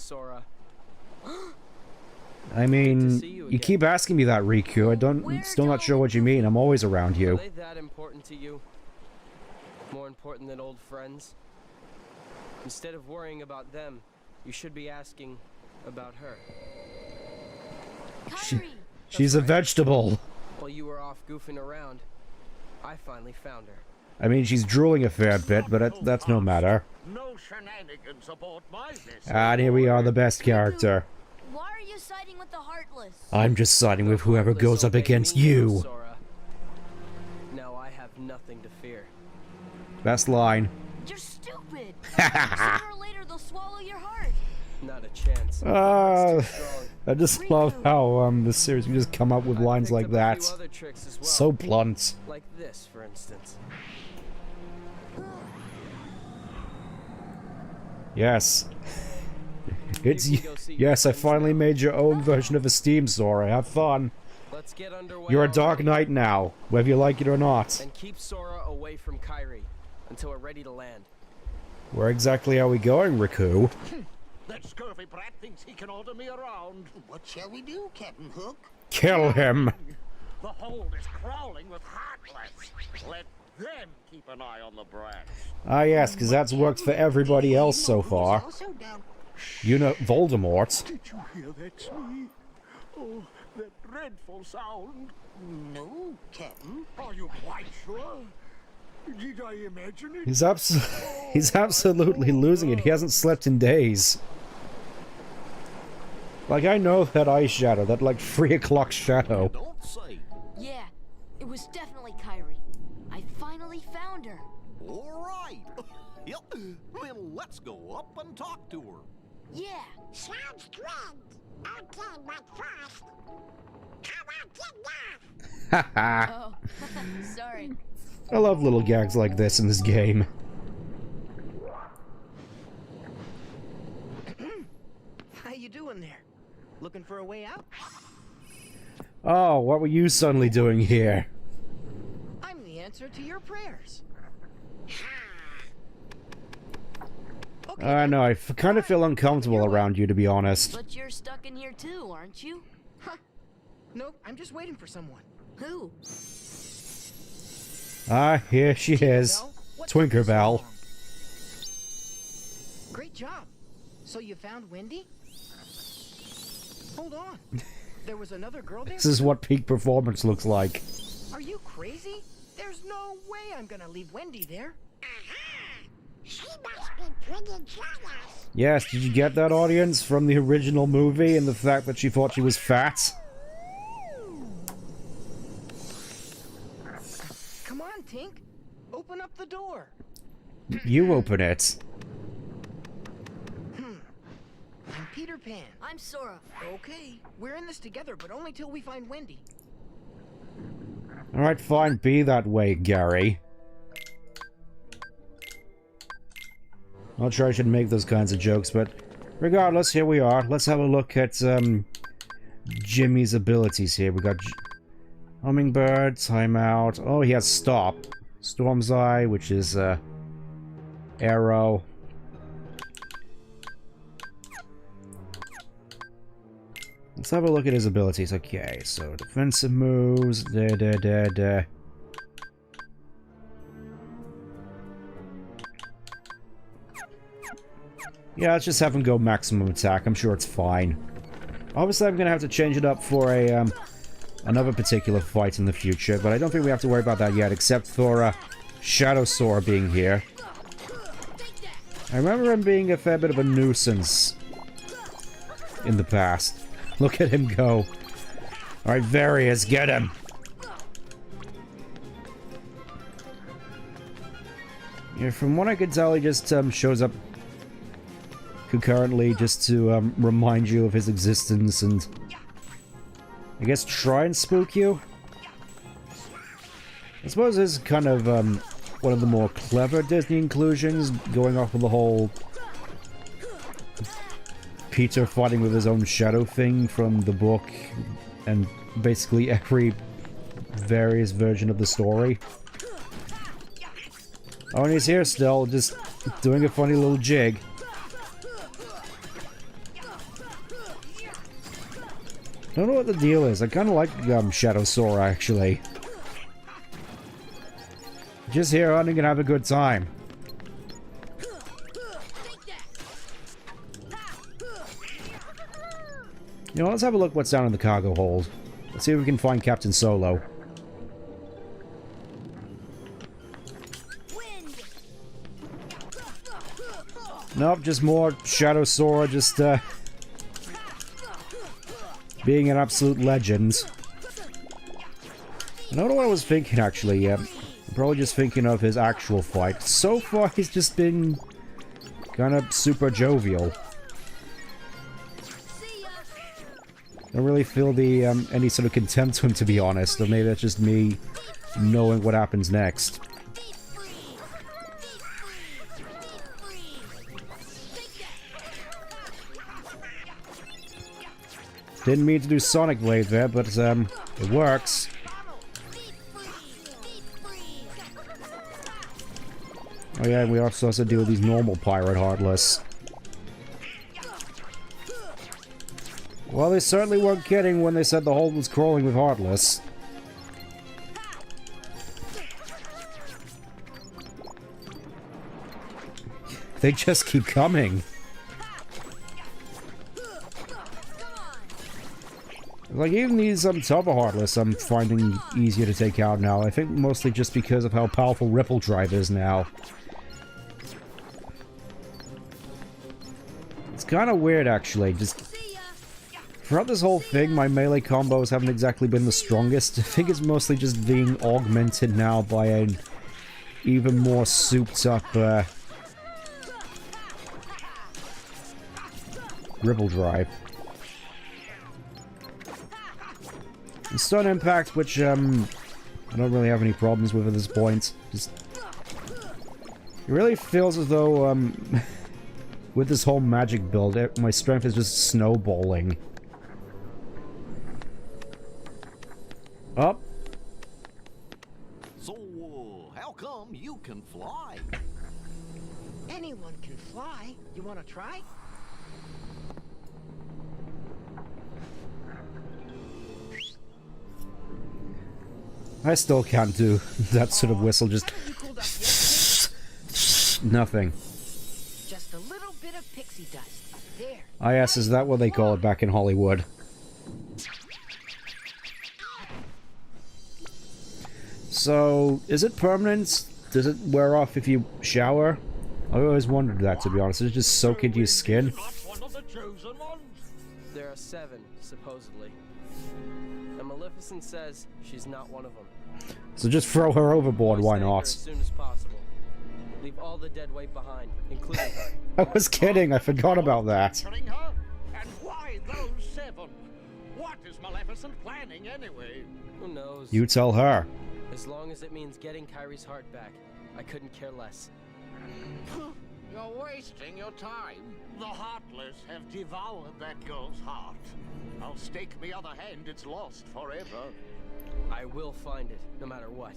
I mean, you keep asking me that, Riku. Still not sure what you mean. I'm always around you. Are they that important to you? More important than old friends? Instead of worrying about them, you should be asking about her. She's a vegetable. While you were off goofing around, I finally found her. I mean, she's drooling a fair bit, but that's no matter. No shenanigans aboard my vessel. And here we are, the best character. Why are you siding with the Heartless? I'm just siding with whoever goes up against you. Sora. Now I have nothing to fear. Best line. You're stupid. Sooner or later they'll swallow your heart. Not a chance. I just love how the series can just come up with lines like that. So blunt. Like this, for instance. Yes. Yes, I finally made your own version of a Steam Sora. Have fun. Let's get underway. You're a Dark Knight now, whether you like it or not. And keep Sora away from Kyrie until we're ready to land. Where exactly are we going, Riku? That scurvy brat thinks he can order me around. What shall we do, Captain Hook? Kill him! The hold is crawling with Heartless. Let them keep an eye on the brats. Ah yes, because that's worked for everybody else so far. You know, Voldemort. Did you hear that, Smee? Oh, that dreadful sound. No, Captain. Are you quite sure? Did I imagine it? He's absolutely losing it. He hasn't slept in days. Like, I know that eye shadow, that like 3 o'clock shadow. Don't say. Yeah, it was definitely Kyrie. I finally found her. All right. Yep. Then let's go up and talk to her. Yeah. Sounds good. Okay, but first, how about Haha. Oh, sorry. I love little gags like this in this game. How you doing there? Looking for a way out? Oh, what were you suddenly doing here? I'm the answer to your prayers. Okay, I know, I kind of feel uncomfortable around you, to be honest. But you're stuck in here too, aren't you? nope, I'm just waiting for someone. Who? Ah, here she is. Tinkerbell, what took you so Twinkerbell. long? Great job. So you found Wendy? Hold on. There was another girl there? This is what peak performance looks like. Are you crazy? There's no way I'm gonna leave Wendy there. she must be pretty jealous. Yes, did you get that, audience, from the original movie and the fact that she thought she was fat? Come on, Tink. Open up the door. You open it. I'm Peter Pan. I'm Sora. Okay, we're in this together, but only till we find Wendy. Alright, fine, be that way, Gary. Not sure I should make those kinds of jokes, but regardless, here we are. Let's have a look at, Jimmy's abilities here. We got Hummingbird, Timeout. Oh, he has Stop. Storm's Eye, which is, Arrow. Let's have a look at his abilities. Okay, so defensive moves. Yeah, let's just have him go maximum attack. I'm sure it's fine. Obviously, I'm gonna have to change it up for a another particular fight in the future, but I don't think we have to worry about that yet, except for Shadow Sora being here. I remember him being a fair bit of a nuisance in the past. Look at him go. Alright, Various, get him! Yeah, from what I could tell, he just shows up concurrently just to remind you of his existence and I guess try and spook you? I suppose this is kind of one of the more clever Disney inclusions, going off of the whole Peter fighting with his own shadow thing from the book and basically every various version of the story. Oh, and he's here still, just doing a funny little jig. I don't know what the deal is. I kind of like Shadow Sora, actually. Just here hunting and have a good time. You know, let's have a look what's down in the cargo hold. Let's see if we can find Captain Solo. Nope, just more Shadow Sora, just, being an absolute legend. I don't know what I was thinking, actually. I'm probably just thinking of his actual fight. So far, he's just been kind of super jovial. Don't really feel the any sort of contempt to him, to be honest. Or maybe that's just me knowing what happens next. Didn't mean to do Sonic Blade there, but it works. Oh yeah, we also have to deal with these normal Pirate Heartless. Well, they certainly weren't kidding when they said the hold was crawling with Heartless. They just keep coming. Like, even these top are heartless I'm finding easier to take out now. I think mostly just because of how powerful Ripple Drive is now. It's kind of weird, actually. Just throughout this whole thing, my melee combos haven't exactly been the strongest. I think it's mostly just being augmented now by an even more souped-up Ripple Drive. And Stun Impact, which I don't really have any problems with at this point. Just, it really feels as though with this whole magic build, my strength is just snowballing. Up. So, how come you can fly? Anyone can fly. You want to try? I still can't do that sort of whistle, just nothing. Just a little bit of pixie dust. There. Ah yes, is that what they call it back in Hollywood? So, is it permanent? Does it wear off if you shower? I always wondered that, to be honest. Does it just soak into your skin? There are 7, supposedly. And Maleficent says she's not one of them. So just throw her overboard, why Save her not? as soon as possible. Leave all the dead weight behind, including her. I was kidding, I forgot about that. Capturing her? And why those 7? What is Maleficent planning anyway? Who knows? You tell her. As long as it means getting Kyrie's heart back, I couldn't care less. You're wasting your time. The Heartless have devoured that girl's heart. I'll stake me other hand it's lost forever. I will find it, no matter what.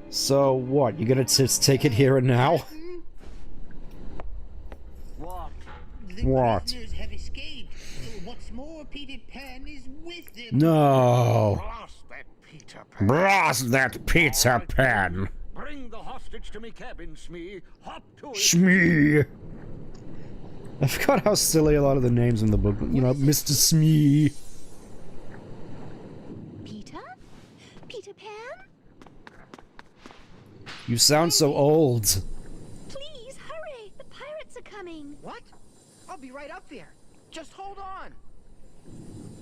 So, what? You gonna just take it here and now? What? What? Prisoners have escaped. What's more, Peter Pan is with them. No! Blast that Peter Pan. Blast that Peter Pan! Bring the hostage to me cabin, Smee. Hop to it. Smee! I forgot how silly a lot of the names in the book, you know, Mr. Smee. Peter? Peter Pan? You sound so old. Please, hurry! The pirates are coming! What? I'll be right up there. Just hold on.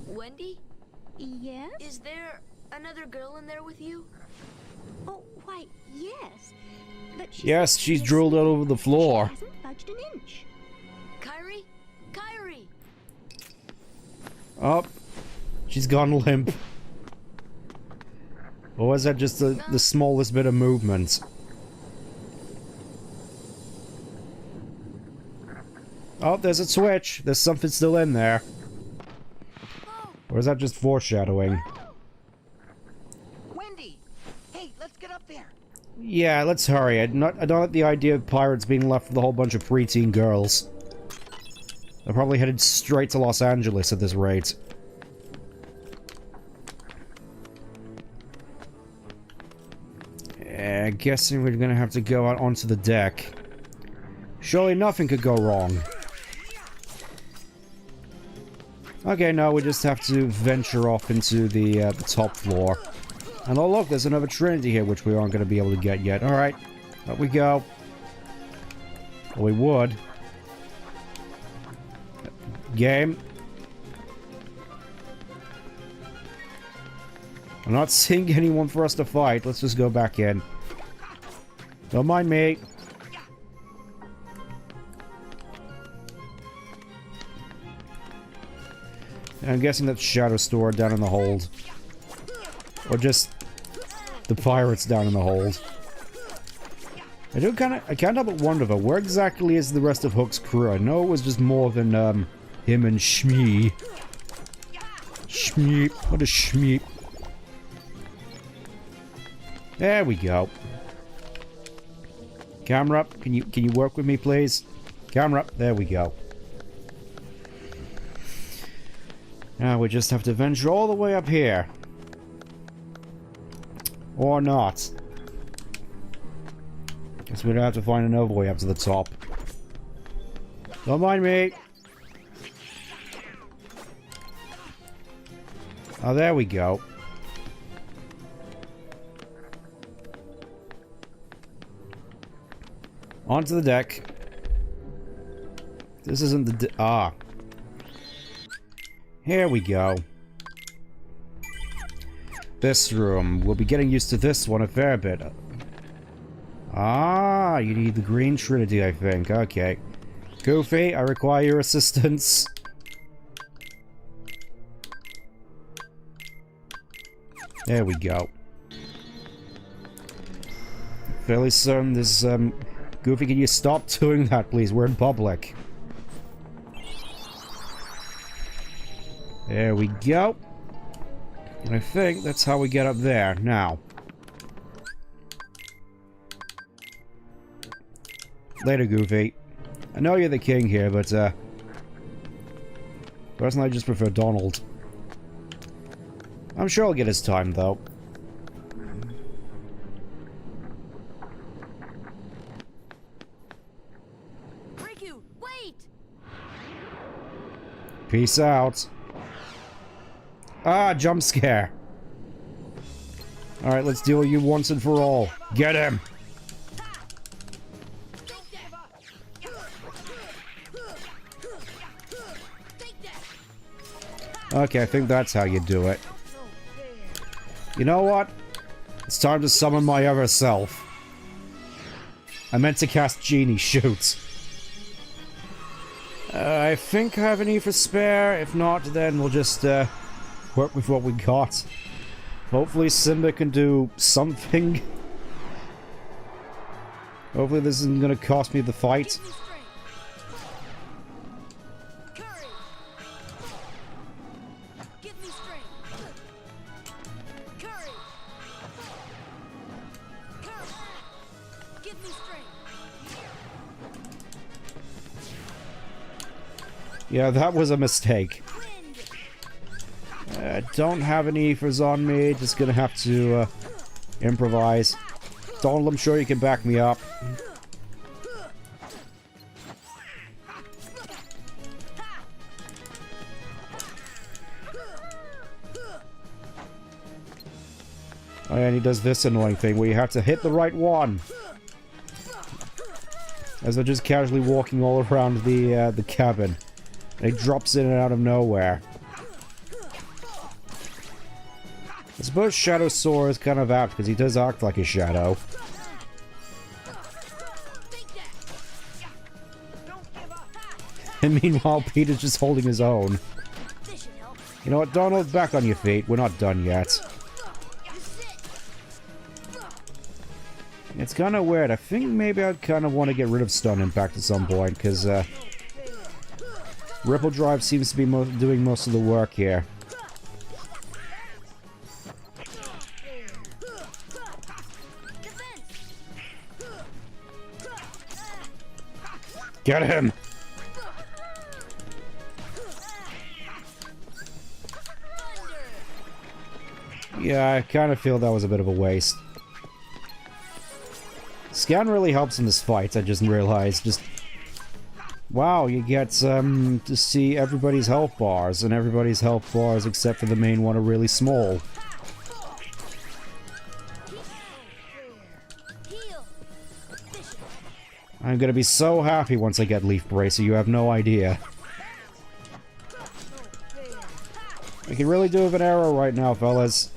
Wendy, Yes? is there another girl in there with you? Oh, why, yes. But Yes, she's drooled all over the floor. She hasn't budged an inch. Kyrie? Kyrie! Oh, she's gone limp. Or was that just the smallest bit of movement? Oh, there's a switch. There's something still in there. Or is that just foreshadowing? Wendy! Hey, let's get up there. Yeah, let's hurry. I don't like the idea of pirates being left with a whole bunch of preteen girls. They're probably headed straight to Los Angeles at this rate. Guessing we're gonna have to go out onto the deck. Surely nothing could go wrong. Okay, no, we just have to venture off into the top floor. And oh look, there's another Trinity here, which we aren't going to be able to get yet. Alright, up we go. Well, we would. Game. I'm not seeing anyone for us to fight. Let's just go back in. Don't mind me. And I'm guessing that's Shadow Store down in the hold. Or just the pirates down in the hold. I can't help but wonder though, where exactly is the rest of Hook's crew? I know it was just more than him and Shmee. Shmeep. What is Shmeep? There we go. Camera up. Can you work with me, please? Camera up. There we go. Now we just have to venture all the way up here. Or not. Guess we're gonna have to find another way up to the top. Don't mind me. Oh, there we go. Onto the deck. This isn't the ah. Here we go. This room. We'll be getting used to this one a fair bit. Ah, you need the green trinity, I think. Okay. Goofy, I require your assistance. There we go. Fairly certain this, Goofy, can you stop doing that, please? We're in public. There we go. And I think that's how we get up there. Now. Later, Goofy. I know you're the king here, but, personally, I just prefer Donald. I'm sure I'll get his time, though. Riku, wait! Peace out. Ah, jump scare. Alright, let's deal with you once and for all. Get him! Okay, I think that's how you do it. You know what? It's time to summon my other self. I meant to cast Genie, shoot. I think I have an E for spare. If not, then we'll just work with what we got. Hopefully Simba can do something. Hopefully this isn't going to cost me the fight. Yeah, that was a mistake. Don't have any Ephors on me, just gonna have to improvise. Donald, I'm sure you can back me up. Oh yeah, and he does this annoying thing where you have to hit the right one. As they're just casually walking all around the cabin. And he drops in and out of nowhere. I suppose Shadow Sora is kind of apt, because he does act like a shadow. And meanwhile, Peter's just holding his own. You know what, Donald, back on your feet. We're not done yet. It's kind of weird. I think maybe I'd kind of want to get rid of Stun Impact at some point, because Ripple Drive seems to be doing most of the work here. Get him! Yeah, I kind of feel that was a bit of a waste. Scan really helps in this fight, I just realized. Just... Wow, you get to see everybody's health bars, and everybody's health bars except for the main one are really small. I'm gonna be so happy once I get Leaf Bracer, you have no idea. I can really do with an arrow right now, fellas.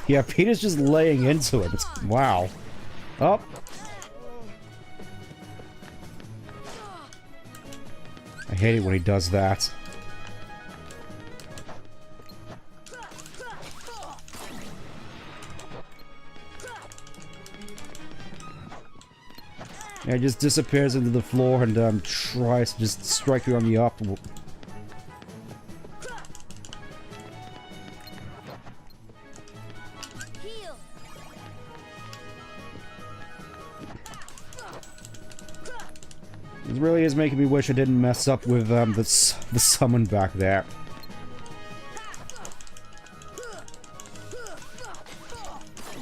Yeah, Peter's just laying into it. It's, wow. Oh. I hate it when he does that. Yeah, it just disappears into the floor and tries to just strike you on the up. It really is making me wish I didn't mess up with the summon back there.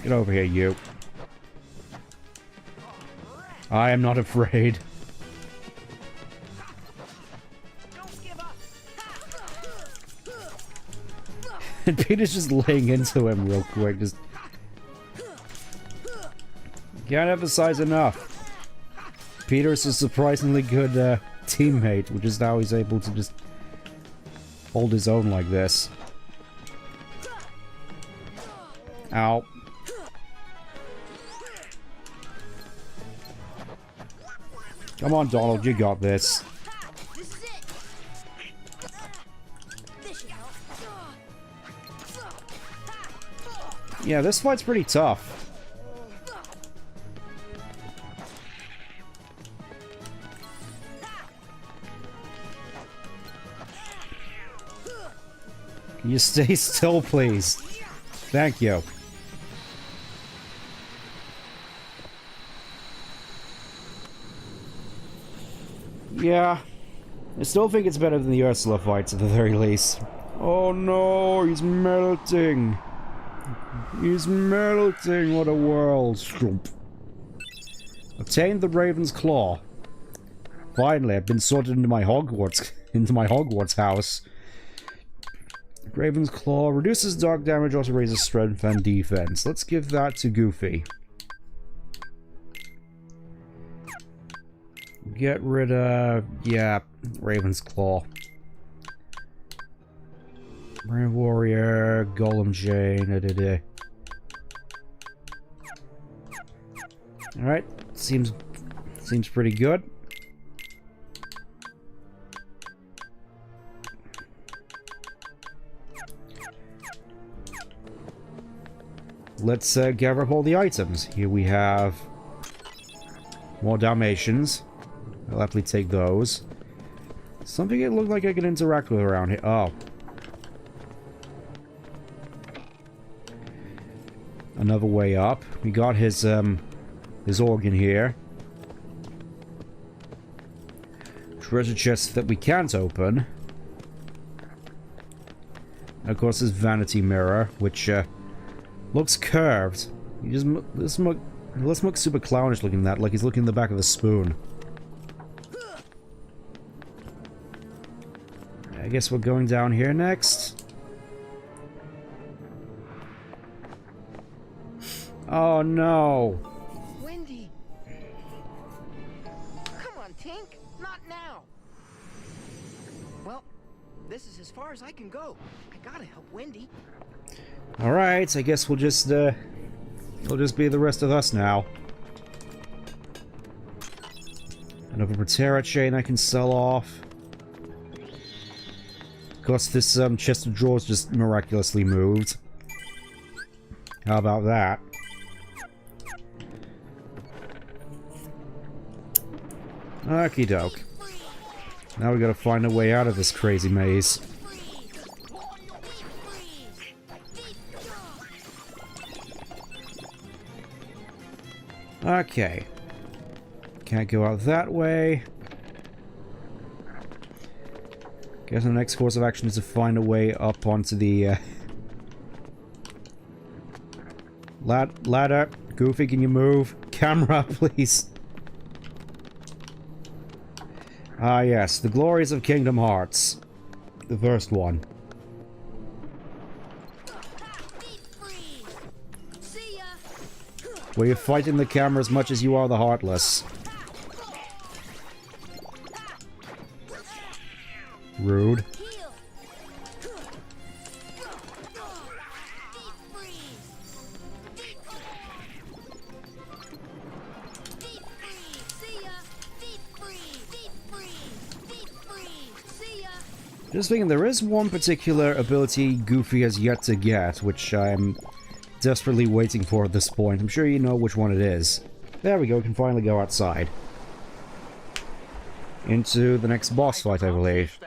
Get over here, you. I am not afraid. And Peter's just laying into him real quick. Just can't emphasize enough. Peter's a surprisingly good teammate, which is how he's able to just hold his own like this. Ow. Come on, Donald, you got this. Yeah, this fight's pretty tough. Can you stay still, please? Thank you. Yeah. I still think it's better than the Ursula fights, at the very least. Oh no, he's melting. He's melting, what a world. Stomp. Obtained the Raven's Claw. Finally, I've been sorted into my Hogwarts house. Raven's Claw reduces dark damage, also raises strength and defense. Let's give that to Goofy. Get rid of... yeah, Raven's Claw. Brave Warrior, Golem Chain, Alright, seems pretty good. Let's gather up all the items. Here we have more Dalmatians. I'll happily take those. Something it looked like I could interact with around here. Oh. Another way up. We got his organ here. Treasure chest that we can't open. And of course, this vanity mirror, which looks curved. This looks super clownish looking that, like he's looking in the back of a spoon. I guess we're going down here next. Oh no! Wendy! Come on, Tink! Not now! Well, this is as far as I can go. I gotta help Wendy. Alright, I guess we'll just be the rest of us now. Another Protera chain I can sell off. Of course, this chest of drawers just miraculously moved. How about that? Okie doke. Now we gotta find a way out of this crazy maze. Okay. Can't go out that way. Guess the next course of action is to find a way up onto the ladder. Goofy, can you move? Camera, please. Ah, yes, the glories of Kingdom Hearts. The first one. Where you're fighting the camera as much as you are the Heartless. Rude. Just thinking, there is one particular ability Goofy has yet to get, which I'm desperately waiting for at this point. I'm sure you know which one it is. There we go, we can finally go outside. Into the next boss fight, I believe.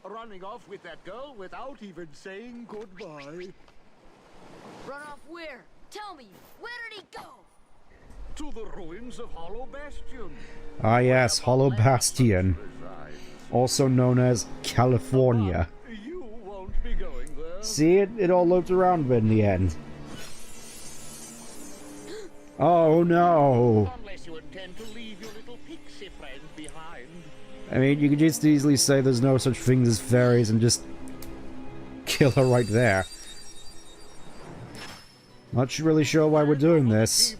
Running off with that girl without even saying goodbye. Run off where? Tell me, where did he go? To the ruins of Hollow Bastion. Ah yes, Hollow Bastion. Also known as California. You won't be going there. See, it all looped around but in the end. Oh no! Unless you intend to I mean, you could just easily say there's no such things as fairies and just kill her right there. Not really sure why we're doing this.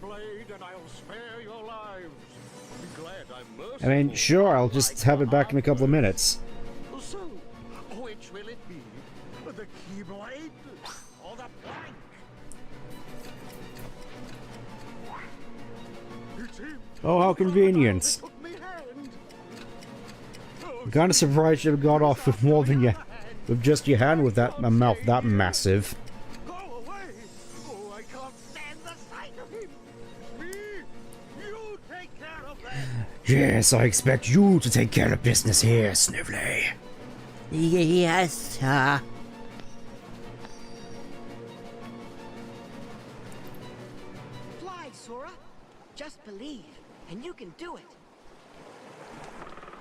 I mean, sure, I'll just have it back in a couple of minutes. So, which will it be? The Keyblade or the plank? Oh, how convenient. I'm kind of surprised you got off with more than you, with just your hand with that mouth that massive. Go away! Oh, I can't stand the sight of him. Me, you take care of that. Yes, I expect you to take care of business here, Snively. Yes, sir. Fly, Sora. Just believe, and you can do it.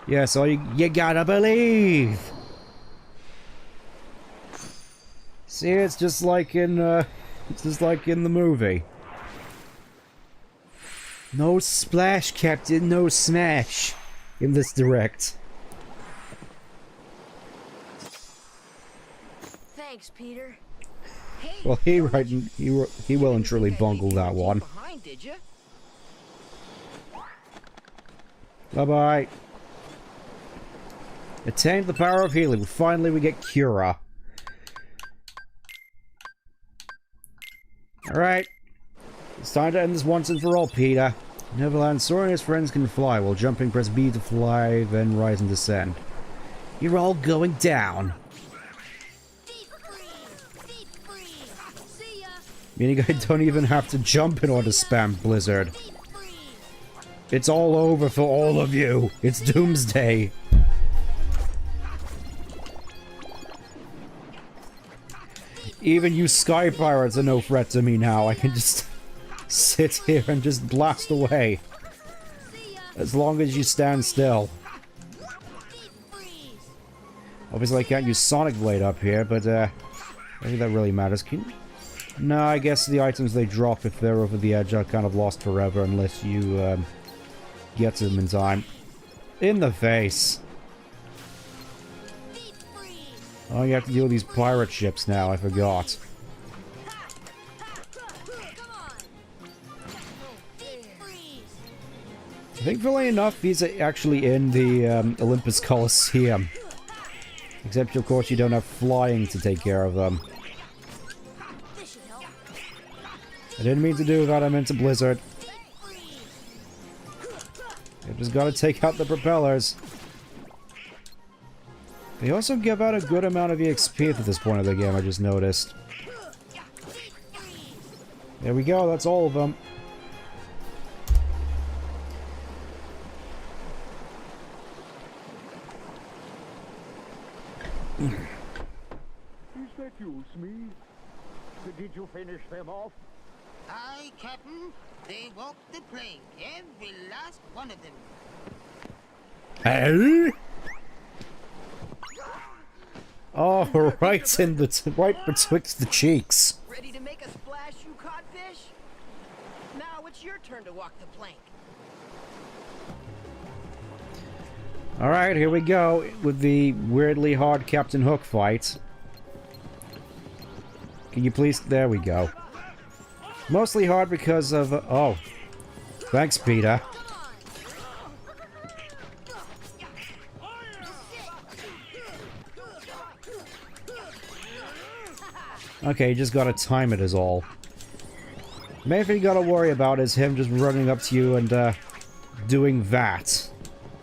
Yes, all you gotta believe. See, it's just like in the movie. No splash, Captain, no smash in this direct. Thanks, Peter. Hey, Well, he well and truly bungled that one. behind, did you? Bye-bye. Attained the power of healing. Finally, we get Cura. Alright. It's time to end this once and for all, Peter. Neverland, Sora and his friends can fly. While jumping, press B to fly, then rise and descend. You're all going down. Deep freeze! Deep freeze! See ya! Meaning I don't even have to jump in order to spam Blizzard. Deep freeze! It's all over for all of you. It's Doomsday. Even you sky pirates are no threat to me now. I can just sit here and just blast away. As long as you stand still. Obviously I can't use Sonic Blade up here, but I think that really matters. No, I guess the items they drop if they're over the edge are kind of lost forever unless you get to them in time. In the face. Oh, you have to deal with these pirate ships now, I forgot. Thankfully enough, these are actually in the Olympus Coliseum. Except, of course, you don't have flying to take care of them. I didn't mean to do that, I meant to Blizzard. I just gotta take out the propellers. They also give out a good amount of EXP at this point of the game, I just noticed. There we go, that's all of them. Is that you, Smee? Did you finish them off? Aye, Captain. They walked the plank, every last one of them. Hey? Oh, right in the right betwixt the cheeks. Ready to make a splash, you codfish? Now it's your turn to walk the plank. Alright, here we go with the weirdly hard Captain Hook fight. Can you please... There we go. Mostly hard because of... oh. Thanks, Peter. Okay, you just gotta time it is all. Main thing you gotta worry about is him just running up to you and, doing that.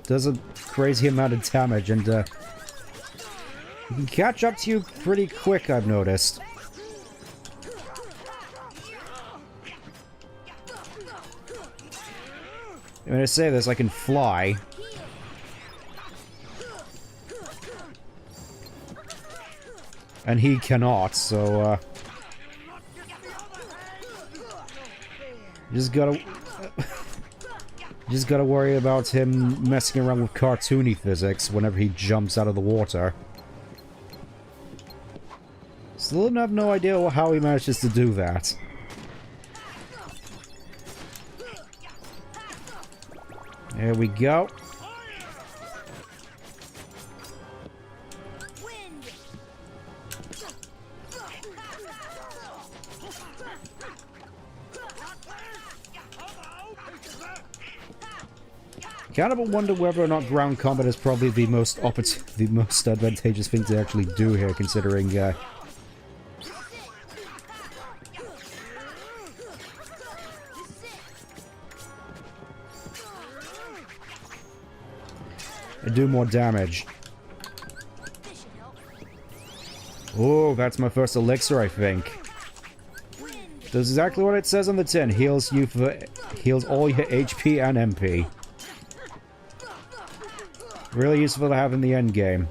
Does a crazy amount of damage, and, he can catch up to you pretty quick, I've noticed. When I say this, I can fly. And he cannot, so, just gotta... just gotta worry about him messing around with cartoony physics whenever he jumps out of the water. Still have no idea how he manages to do that. There we go. kind of wonder whether or not ground combat is probably the most advantageous thing to actually do here, considering I do more damage. Oh, that's my first elixir, I think. Does exactly what it says on the tin. Heals all your HP and MP. Really useful to have in the end game.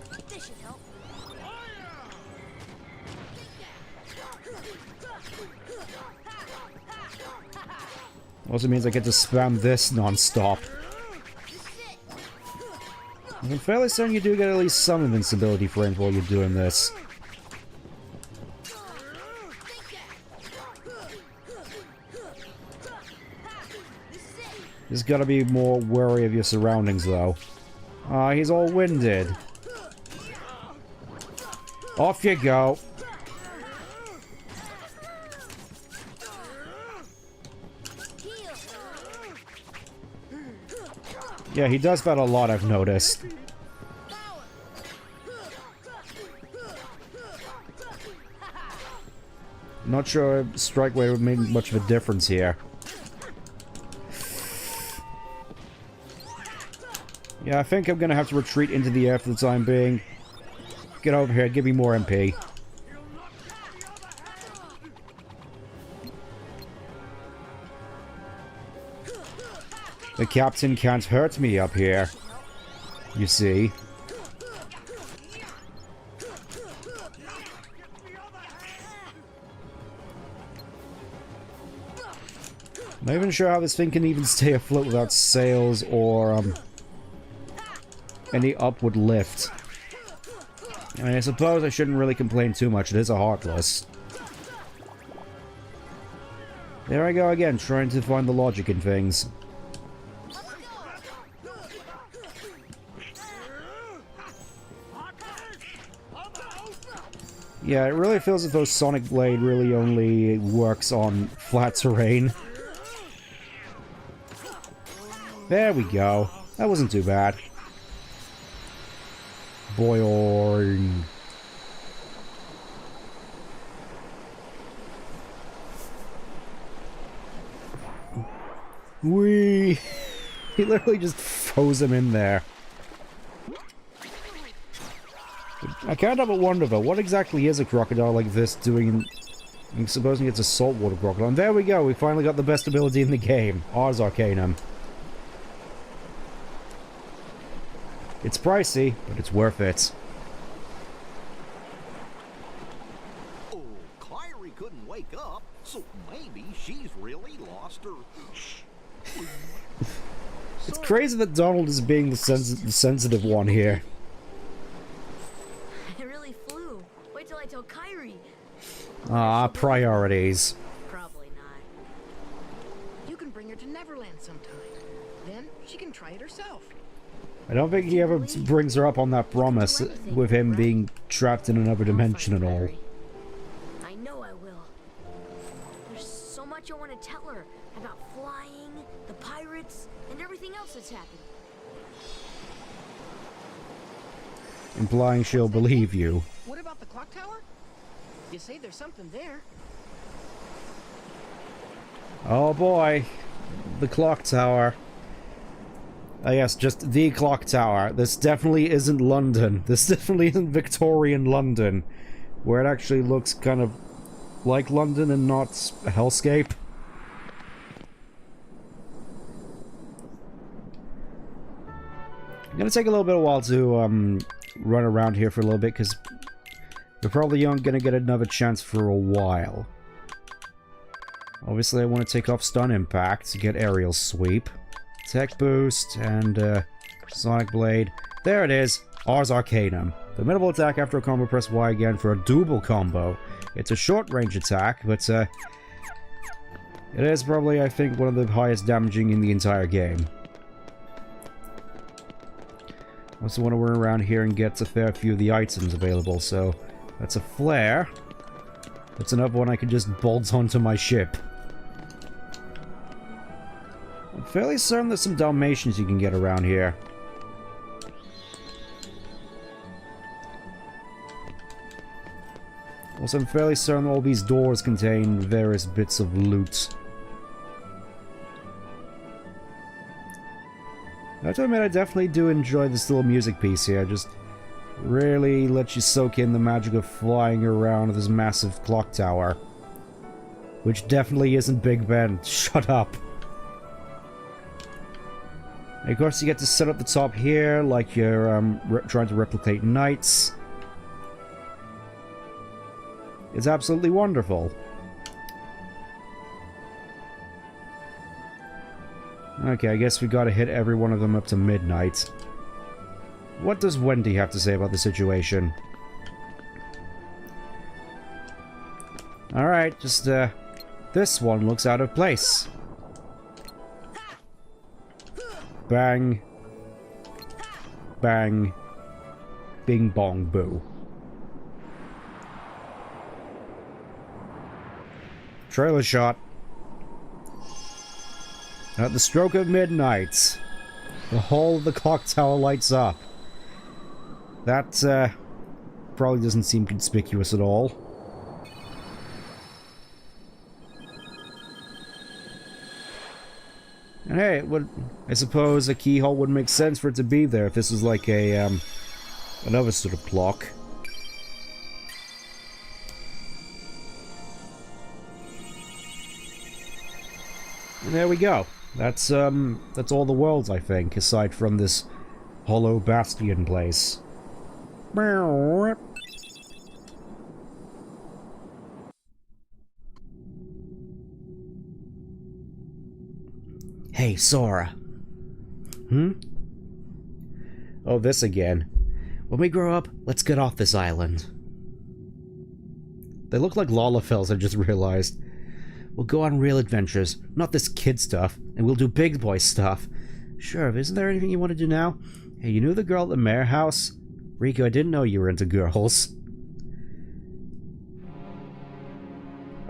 Also means I get to spam this non-stop. I'm fairly certain you do get at least some invincibility frames while you're doing this. Just gotta be more wary of your surroundings, though. Ah, he's all winded. Off you go. Yeah, he does that a lot, I've noticed. Not sure strike rate would make much of a difference here. Yeah, I think I'm gonna have to retreat into the air for the time being. Get over here, give me more MP. The captain can't hurt me up here. You see. I'm not even sure how this thing can even stay afloat without sails or, any upward lift. I mean, I suppose I shouldn't really complain too much. It is a Heartless. There I go again, trying to find the logic in things. Yeah, it really feels as though Sonic Blade really only works on flat terrain. There we go. That wasn't too bad. Boing. Whee! He literally just froze him in there. I can't help but wonder though, what exactly is a crocodile like this doing? I'm supposing it's a saltwater crocodile. And there we go, we finally got the best ability in the game. Ars Arcanum. It's pricey, but it's worth it. Oh, Kyrie couldn't wake up, so maybe she's really lost her... It's crazy that Donald is being the sensitive one here. It really flew. Wait till I tell Kyrie. Ah, priorities. Probably not. You can bring her to Neverland sometime. Then she can try it herself. I don't think he ever brings her up on that promise with him being trapped in another dimension and all. I know I will. There's so much I want to tell her about flying, the pirates, and everything else that's happened. Implying she'll believe you. What about the clock tower? You say there's something there. Oh boy. The clock tower. Yes, just the clock tower. This definitely isn't London. This definitely isn't Victorian London. Where it actually looks kind of like London and not a hellscape. I'm gonna take a little bit of a while to run around here for a little bit, because we're probably not gonna get another chance for a while. Obviously I want to take off Stun Impact to get Aerial Sweep. Tech Boost, and Sonic Blade. There it is! Ars Arcanum. The minimal attack after a combo, press Y again for a double combo. It's a short range attack, but it is probably, I think, one of the highest damaging in the entire game. Also want to run around here and get a fair few of the items available, so that's a flare. That's another one I can just bolt onto my ship. fairly certain there's some Dalmatians you can get around here. Also, I'm fairly certain all these doors contain various bits of loot. I have to admit, I definitely do enjoy this little music piece here. Just really lets you soak in the magic of flying around this massive clock tower. Which definitely isn't Big Ben. Shut up. And of course, you get to set up the top here like you're trying to replicate knights. It's absolutely wonderful. Okay, I guess we gotta hit every one of them up to midnight. What does Wendy have to say about the situation? Alright, just, this one looks out of place. Bang. Bang. Bing bong boo. Trailer shot. At the stroke of midnight, the whole of the clock tower lights up. That, probably doesn't seem conspicuous at all. And hey, I suppose a keyhole would make sense for it to be there if this was like a, another sort of clock. And there we go. That's all the worlds, I think, aside from this hollow bastion place. Hey, Sora. Hmm? Oh, this again. When we grow up, let's get off this island. They look like Lalafels, I just realized. We'll go on real adventures, not this kid stuff, and we'll do big boy stuff. Sure, isn't there anything you want to do now? Hey, you knew the girl at the Mare House? Rico, I didn't know you were into girls.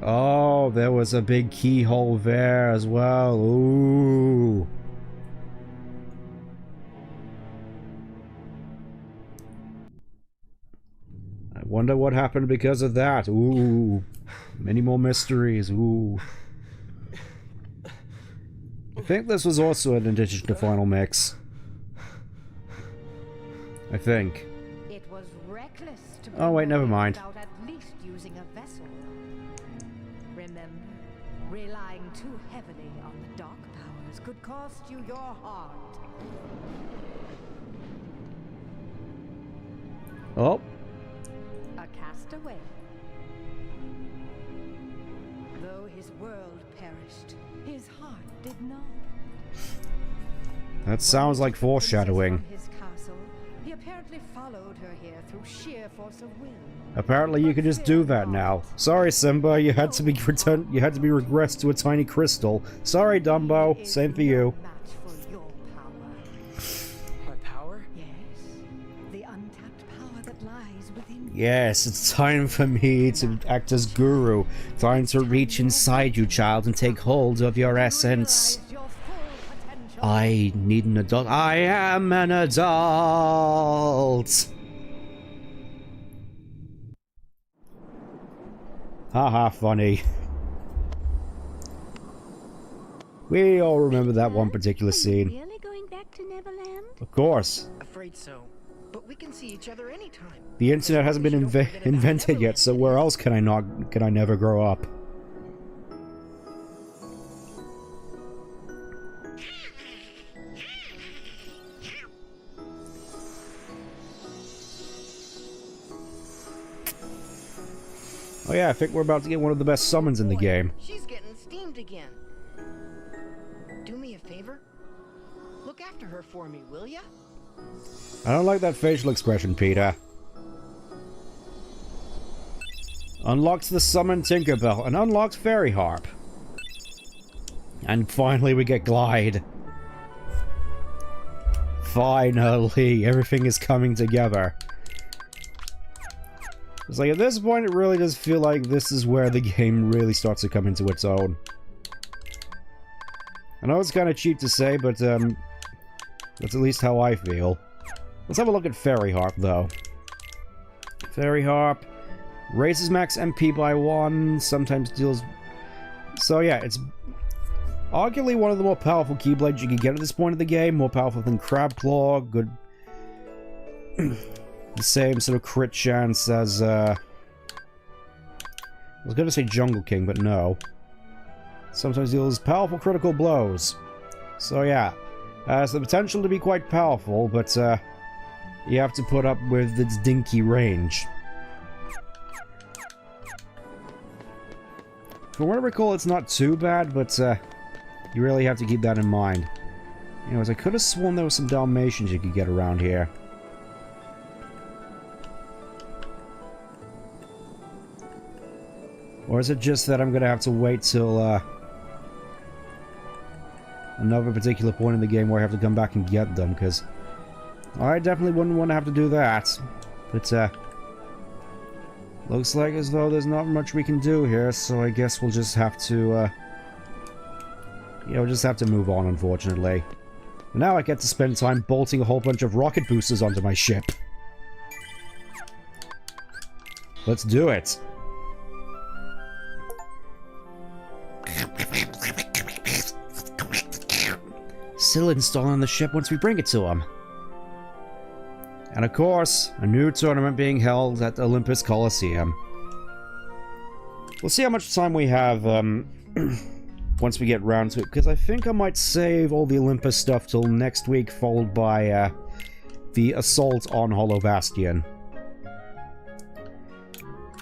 Oh, there was a big keyhole there as well. Ooh. I wonder what happened because of that. Ooh. Many more mysteries. Ooh. I think this was also an addition to Final Mix. I think. It was reckless to Oh wait, never mind. without at least using a vessel. Remember, relying too heavily on the dark powers could cost you your heart. Oh. A castaway. Though his world perished, his heart did not. That sounds like foreshadowing. From his castle, he apparently followed her here through sheer force of will. Apparently you can just do that now. Sorry, Simba, you had to be regressed to a tiny crystal. Sorry, Dumbo. Same for you. My power? Yes. The untapped power that lies within you. Yes, it's time for me to act as guru. Time to reach inside you, child, and take hold of your essence. I need an adult. I am an adult! Haha, funny. We all remember that one particular scene. Really going back to Neverland? Of course. Afraid so. But we can see each other anytime. The internet hasn't been invented yet, so where else can I never grow up? Oh yeah, I think we're about to get one of the best summons in the game. She's getting steamed again. Do me a favor. Look after her for me, will ya? I don't like that facial expression, Peter. Unlocks the summon Tinkerbell and unlocks Fairy Harp. And finally we get Glide. Finally, everything is coming together. It's like, at this point, it really does feel like this is where the game really starts to come into its own. I know it's kind of cheap to say, but that's at least how I feel. Let's have a look at Fairy Harp, though. Fairy Harp raises max MP by 1, sometimes deals... So yeah, it's arguably one of the more powerful Keyblades you can get at this point of the game. More powerful than Crab Claw, good... the same sort of crit chance as, I was gonna say Jungle King, but no. Sometimes deals powerful critical blows. So yeah, has the potential to be quite powerful, but you have to put up with its dinky range. From what I recall, it's not too bad, but you really have to keep that in mind. Anyways, I could have sworn there were some Dalmatians you could get around here. Or is it just that I'm gonna have to wait till another particular point in the game where I have to come back and get them, because I definitely wouldn't want to have to do that. But looks like as though there's not much we can do here, so I guess we'll just have to yeah, we'll just have to move on, unfortunately. And now I get to spend time bolting a whole bunch of rocket boosters onto my ship. Let's do it. Still installing the ship once we bring it to him. And of course, a new tournament being held at Olympus Coliseum. We'll see how much time we have once we get round to it, because I think I might save all the Olympus stuff till next week, followed by the assault on Hollow Bastion.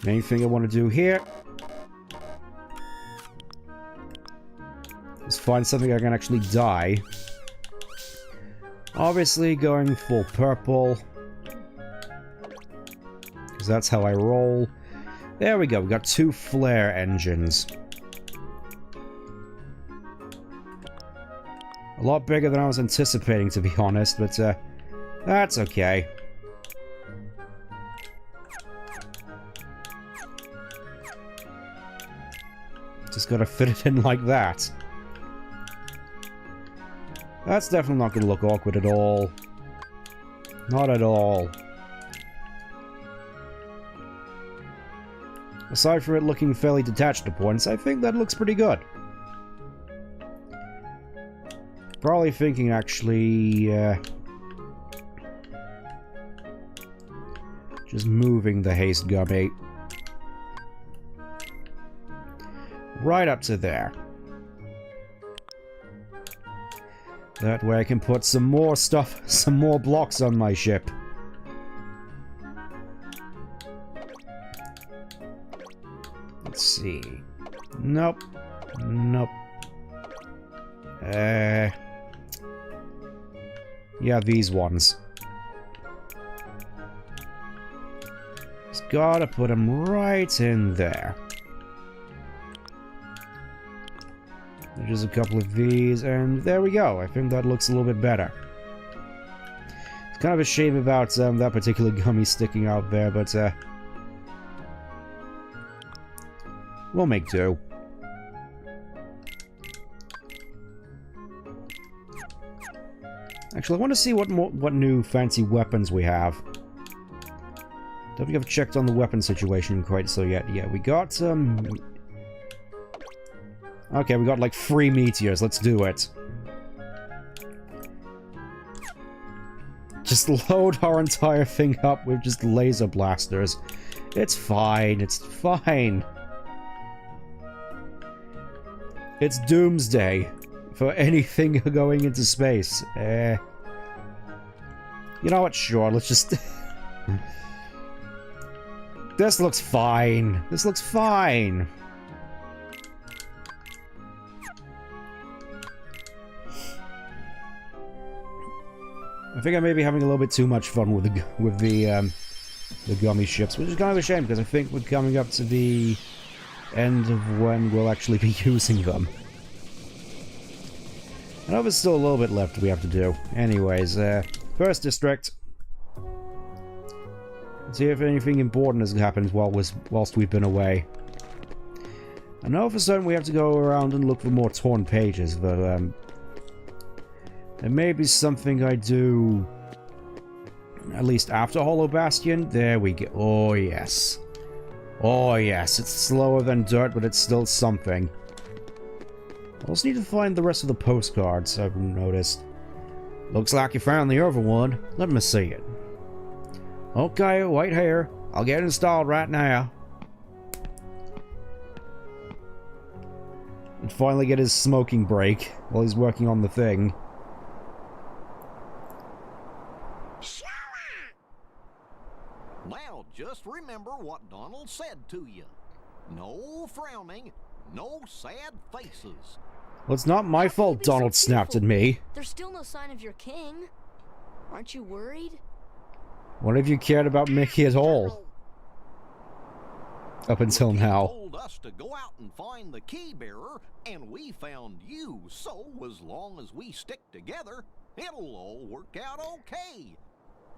Main thing I want to do here is find something I can actually die. Obviously going full purple, because that's how I roll. There we go, we got 2 flare engines. A lot bigger than I was anticipating, to be honest, but that's okay. Just gotta fit it in like that. That's definitely not gonna look awkward at all. Not at all. Aside from it looking fairly detached at points, I think that looks pretty good. Probably thinking, actually, just moving the haste gummy right up to there. That way I can put some more stuff, some more blocks on my ship. Let's see. Nope. Nope. Yeah, these ones. Just gotta put them right in there. Just a couple of these, and there we go. I think that looks a little bit better. It's kind of a shame about that particular gummy sticking out there, but we'll make do. Actually, I want to see what new fancy weapons we have. Don't think I've checked on the weapon situation quite so yet. Yeah, we got okay, we got like 3 meteors. Let's do it. Just load our entire thing up with just laser blasters. It's fine. It's fine. It's doomsday for anything going into space. You know what? Sure, let's just... This looks fine. This looks fine. I think I may be having a little bit too much fun with the gummy ships, which is kind of a shame because I think we're coming up to the end of when we'll actually be using them. I know there's still a little bit left we have to do. Anyways, first district. Let's see if anything important has happened whilst we've been away. I know for certain we have to go around and look for more torn pages, but It may be something I do at least after Hollow Bastion. There we go. Oh, yes. Oh, yes. It's slower than dirt, but it's still something. I also need to find the rest of the postcards I've noticed. Looks like you found the other one. Let me see it. Okay, wait here. I'll get it installed right now. And finally get his smoking break while he's working on the thing. Now, just remember what Donald said to you. No frowning, no sad faces. Well, it's not my fault Donald snapped at me. There's still no sign of your king. Aren't you worried? What have you cared about Mickey at all? Up until now. Told us to go out and find the key bearer, and we found you. So, as long as we stick together, it'll all work out okay.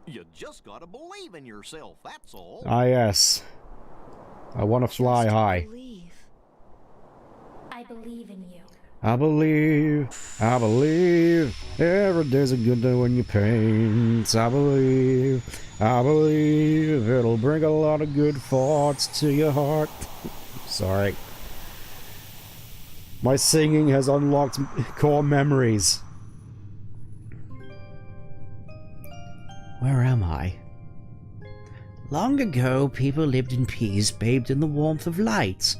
You just gotta believe in yourself, that's all. Ah, yes. I want to fly high. I believe in you. I believe, every day's a good day when you paint. I believe, it'll bring a lot of good thoughts to your heart. Sorry. My singing has unlocked core memories. Where am I? Long ago, people lived in peace, bathed in the warmth of light.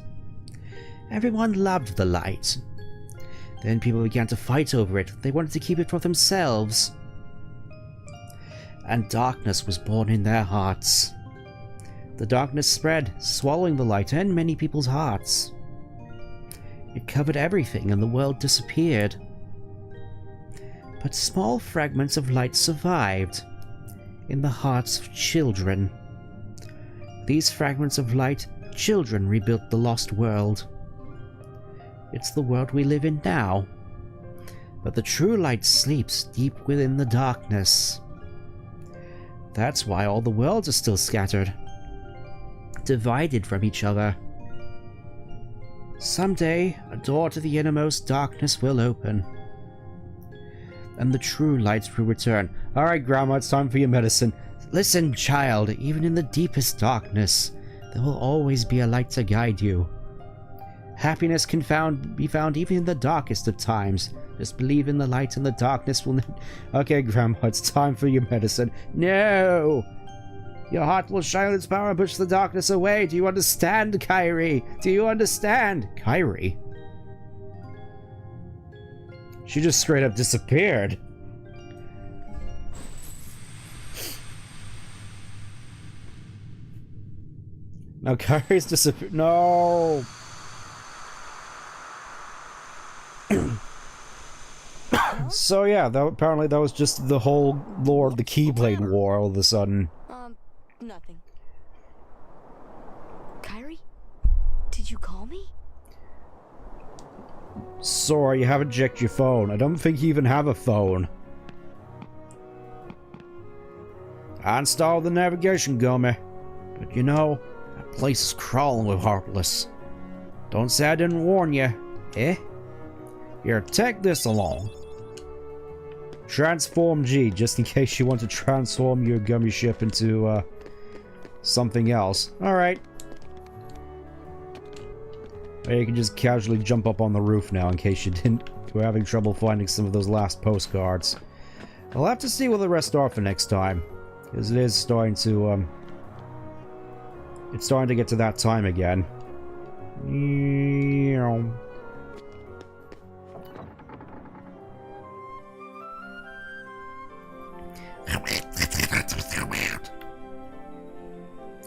Everyone loved the light. Then people began to fight over it. They wanted to keep it for themselves. And darkness was born in their hearts. The darkness spread, swallowing the light and many people's hearts. It covered everything and the world disappeared. But small fragments of light survived in the hearts of children. These fragments of light, children rebuilt the lost world. It's the world we live in now. But the true light sleeps deep within the darkness. That's why all the worlds are still scattered, divided from each other. Someday, a door to the innermost darkness will open, and the true light will return. Alright, Grandma, it's time for your medicine. Listen, child, even in the deepest darkness, there will always be a light to guide you. Happiness can be found even in the darkest of times. Just believe in the light and the darkness will... Okay, Grandma, it's time for your medicine. No! Your heart will shine with its power and push the darkness away. Do you understand, Kyrie? Do you understand? Kyrie? She just straight up disappeared. Now Kyrie's disappeared. No! So yeah, apparently that was just the whole lore of the Keyblade War all of a sudden. Nothing. Kyrie? Did you call me? Sorry, you haven't checked your phone. I don't think you even have a phone. I installed the navigation gummy. But you know, that place is crawling with Heartless. Don't say I didn't warn you. Eh? Here, take this along. Transform G, just in case you want to transform your gummy ship into, something else. Alright. You can just casually jump up on the roof now, in case you were having trouble finding some of those last postcards. I'll have to see what the rest are for next time. Because it is starting to, it's starting to get to that time again.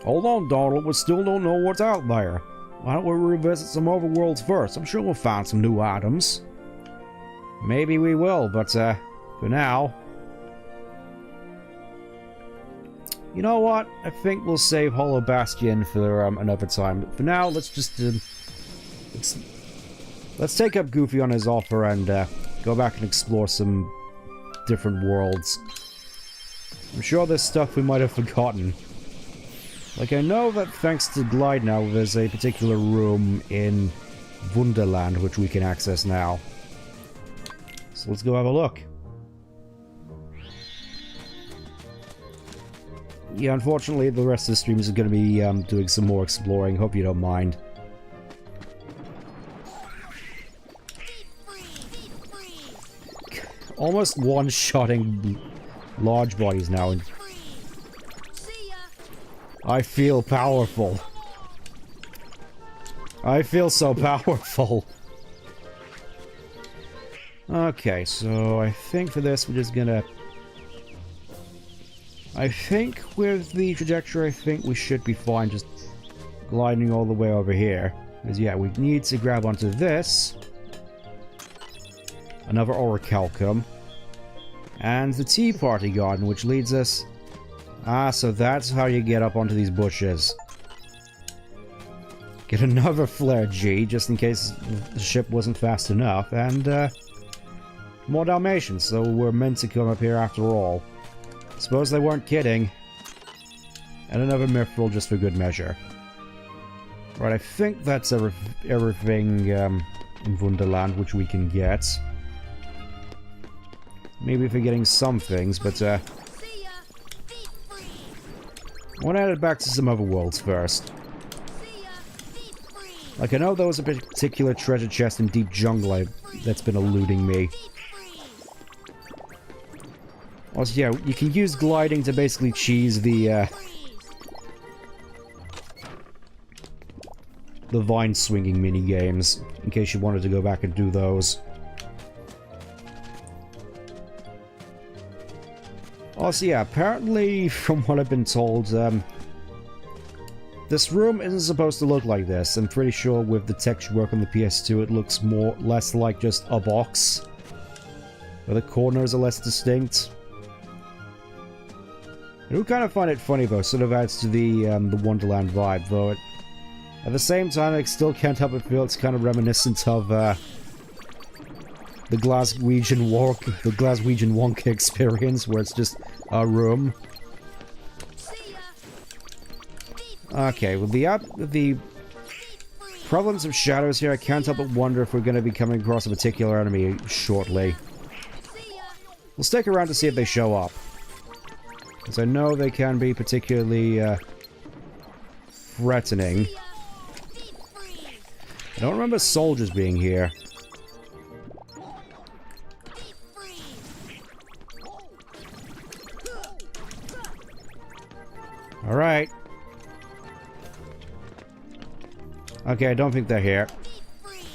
Hold on, Donald. We still don't know what's out there. Why don't we revisit some other worlds first? I'm sure we'll find some new items. Maybe we will, but, for now... You know what? I think we'll save Hollow Bastion for, another time. For now, let's just, let's take up Goofy on his offer and, go back and explore some different worlds. I'm sure there's stuff we might have forgotten. Like, I know that thanks to Glide now, there's a particular room in Wonderland which we can access now. So let's go have a look. yeah, unfortunately, the rest of the stream is going to be doing some more exploring. Hope you don't mind. Almost one-shotting large bodies now. I feel powerful. I feel so powerful. Okay, so I think for this we're just gonna... I think with the trajectory, I think we should be fine just gliding all the way over here. Because yeah, we need to grab onto this. Another orichalcum. And the Tea Party Garden, which leads us... Ah, so that's how you get up onto these bushes. Get another flare G, just in case the ship wasn't fast enough, and, more Dalmatians, so we're meant to come up here after all. Suppose they weren't kidding. And another Mithril just for good measure. Right, I think that's everything, in Wonderland which we can get. Maybe forgetting some things, but, I want to head back to some other worlds first. Like, I know there was a particular treasure chest in Deep Jungle that's been eluding me. Also, yeah, you can use gliding to basically cheese the vine swinging mini games, in case you wanted to go back and do those. Also, yeah, apparently, from what I've been told, this room isn't supposed to look like this. I'm pretty sure with the texture work on the PS2, it looks less like just a box, where the corners are less distinct. I do kind of find it funny, though, sort of adds to the Wonderland vibe, though. At the same time, I still can't help but feel it's kind of reminiscent of, the Glaswegian Wonka experience, where it's just a room. Okay, with the problems of shadows here, I can't help but wonder if we're going to be coming across a particular enemy shortly. We'll stick around to see if they show up, because I know they can be particularly threatening. I don't remember soldiers being here. Alright. Okay, I don't think they're here.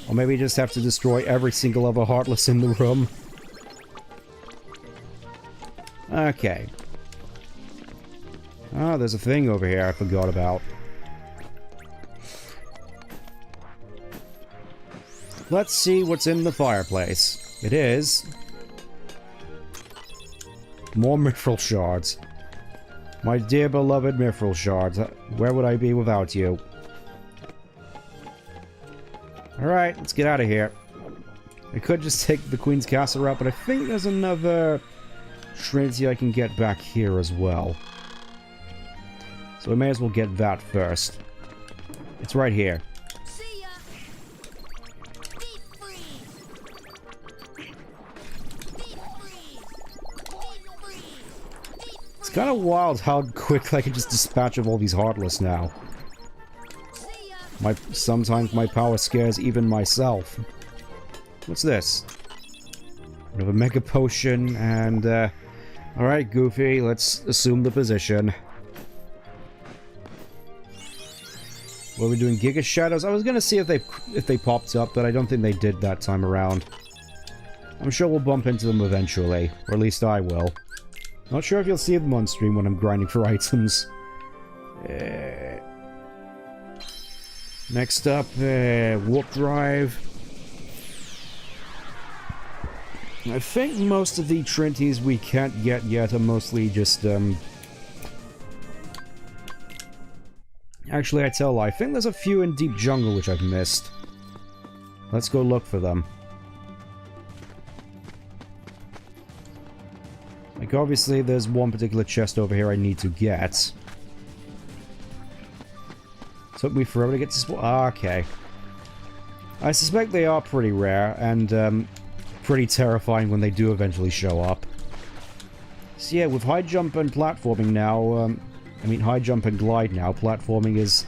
Or maybe you just have to destroy every single other Heartless in the room. Okay. Oh, there's a thing over here I forgot about. Let's see what's in the fireplace. It is... more Mithril shards. My dear beloved Mithril shards. Where would I be without you? Alright, let's get out of here. I could just take the Queen's Castle route, but I think there's another Trinity I can get back here as well. So we may as well get that first. It's right here. It's kind of wild how quick I can just dispatch of all these Heartless now. Sometimes my power scares even myself. What's this? Another Mega Potion, and, alright, Goofy, let's assume the position. What are we doing? Giga Shadows? I was gonna see if they popped up, but I don't think they did that time around. I'm sure we'll bump into them eventually, or at least I will. Not sure if you'll see them on stream when I'm grinding for items. Next up, Warp Drive. I think most of the Trinities we can't get yet are mostly just, Actually, I tell a lie. I think there's a few in Deep Jungle which I've missed. Let's go look for them. Like, obviously, there's one particular chest over here I need to get. Took me forever to get to spawn. Okay. I suspect they are pretty rare, and, pretty terrifying when they do eventually show up. So yeah, with high jump and platforming now, I mean, high jump and glide now. Platforming is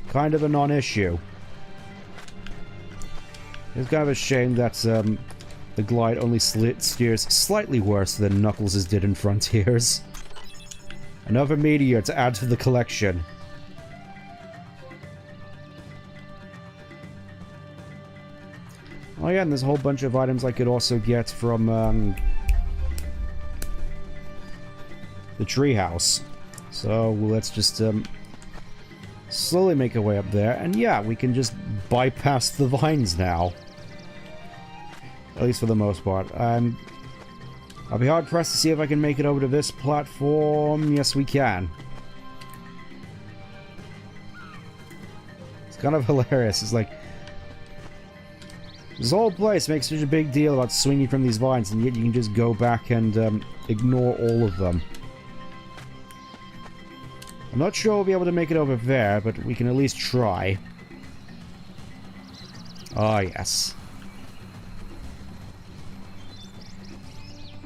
kind of a non-issue. It's kind of a shame that the glide only steers slightly worse than Knuckles' did in Frontiers. Another meteor to add to the collection. Oh yeah, and there's a whole bunch of items I could also get from the treehouse. So let's just slowly make our way up there, and yeah, we can just bypass the vines now. At least for the most part. I'll be hard pressed to see if I can make it over to this platform. Yes, we can. It's kind of hilarious. It's like this whole place makes such a big deal about swinging from these vines, and yet you can just go back and ignore all of them. I'm not sure we'll be able to make it over there, but we can at least try. Ah, yes.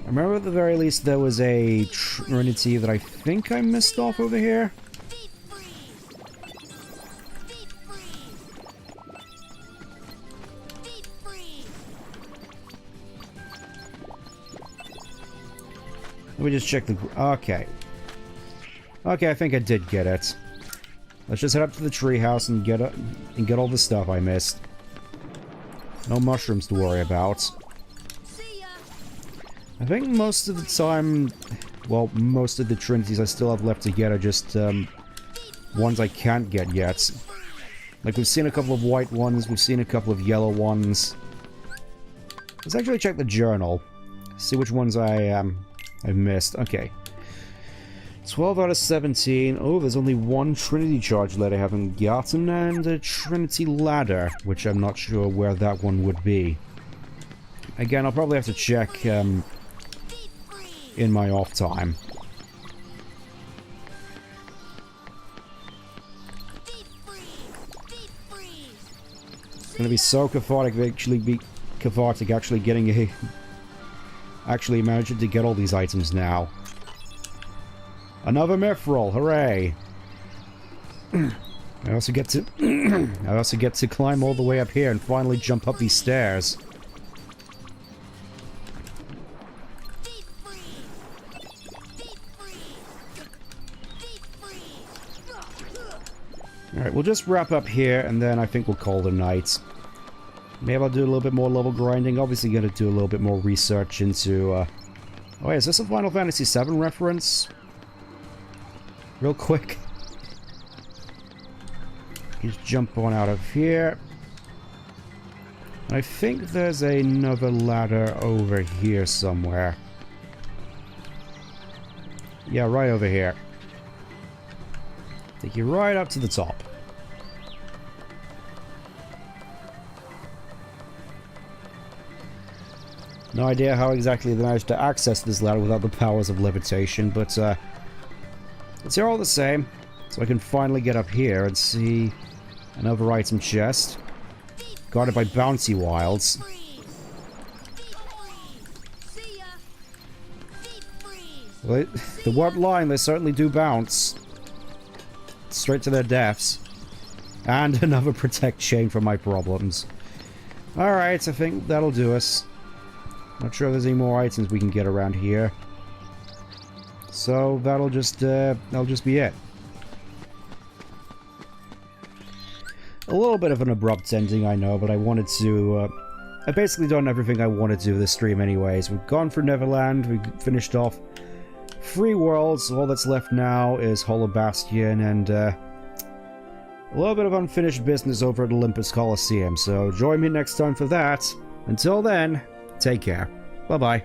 I remember at the very least there was a Trinity that I think I missed off over here. Let me just check the... Okay. Okay, I think I did get it. Let's just head up to the treehouse and get all the stuff I missed. No mushrooms to worry about. I think most of the time... Well, most of the Trinities I still have left to get are just ones I can't get yet. Like, we've seen a couple of white ones, we've seen a couple of yellow ones. Let's actually check the journal. See which ones I've missed. Okay. 12 out of 17. Oh, there's only one Trinity charge that I haven't gotten, and a Trinity ladder, which I'm not sure where that one would be. Again, I'll probably have to check in my off time. It's gonna be so cathartic actually getting a... Actually managing to get all these items now. Another Mithril, hooray! I also get to climb all the way up here and finally jump up these stairs. Alright, we'll just wrap up here and then I think we'll call it a night. Maybe I'll do a little bit more level grinding. Obviously gonna do a little bit more research into Oh wait, is this a Final Fantasy VII reference? Real quick. Just jump on out of here. I think there's another ladder over here somewhere. Yeah, right over here. Take you right up to the top. No idea how exactly they managed to access this ladder without the powers of levitation, but it's here all the same. So I can finally get up here and see another item chest. Guarded by bouncy wilds. Well, the word line, they certainly do bounce. Straight to their deaths. And another protect chain for my problems. Alright, I think that'll do us. Not sure if there's any more items we can get around here. So that'll just be it. A little bit of an abrupt ending, I know, but I wanted to... I basically done everything I wanted to this stream anyways. We've gone for Neverland, we finished off Free Worlds, all that's left now is Hollow Bastion, and a little bit of unfinished business over at Olympus Coliseum, so join me next time for that. Until then, take care. Bye-bye.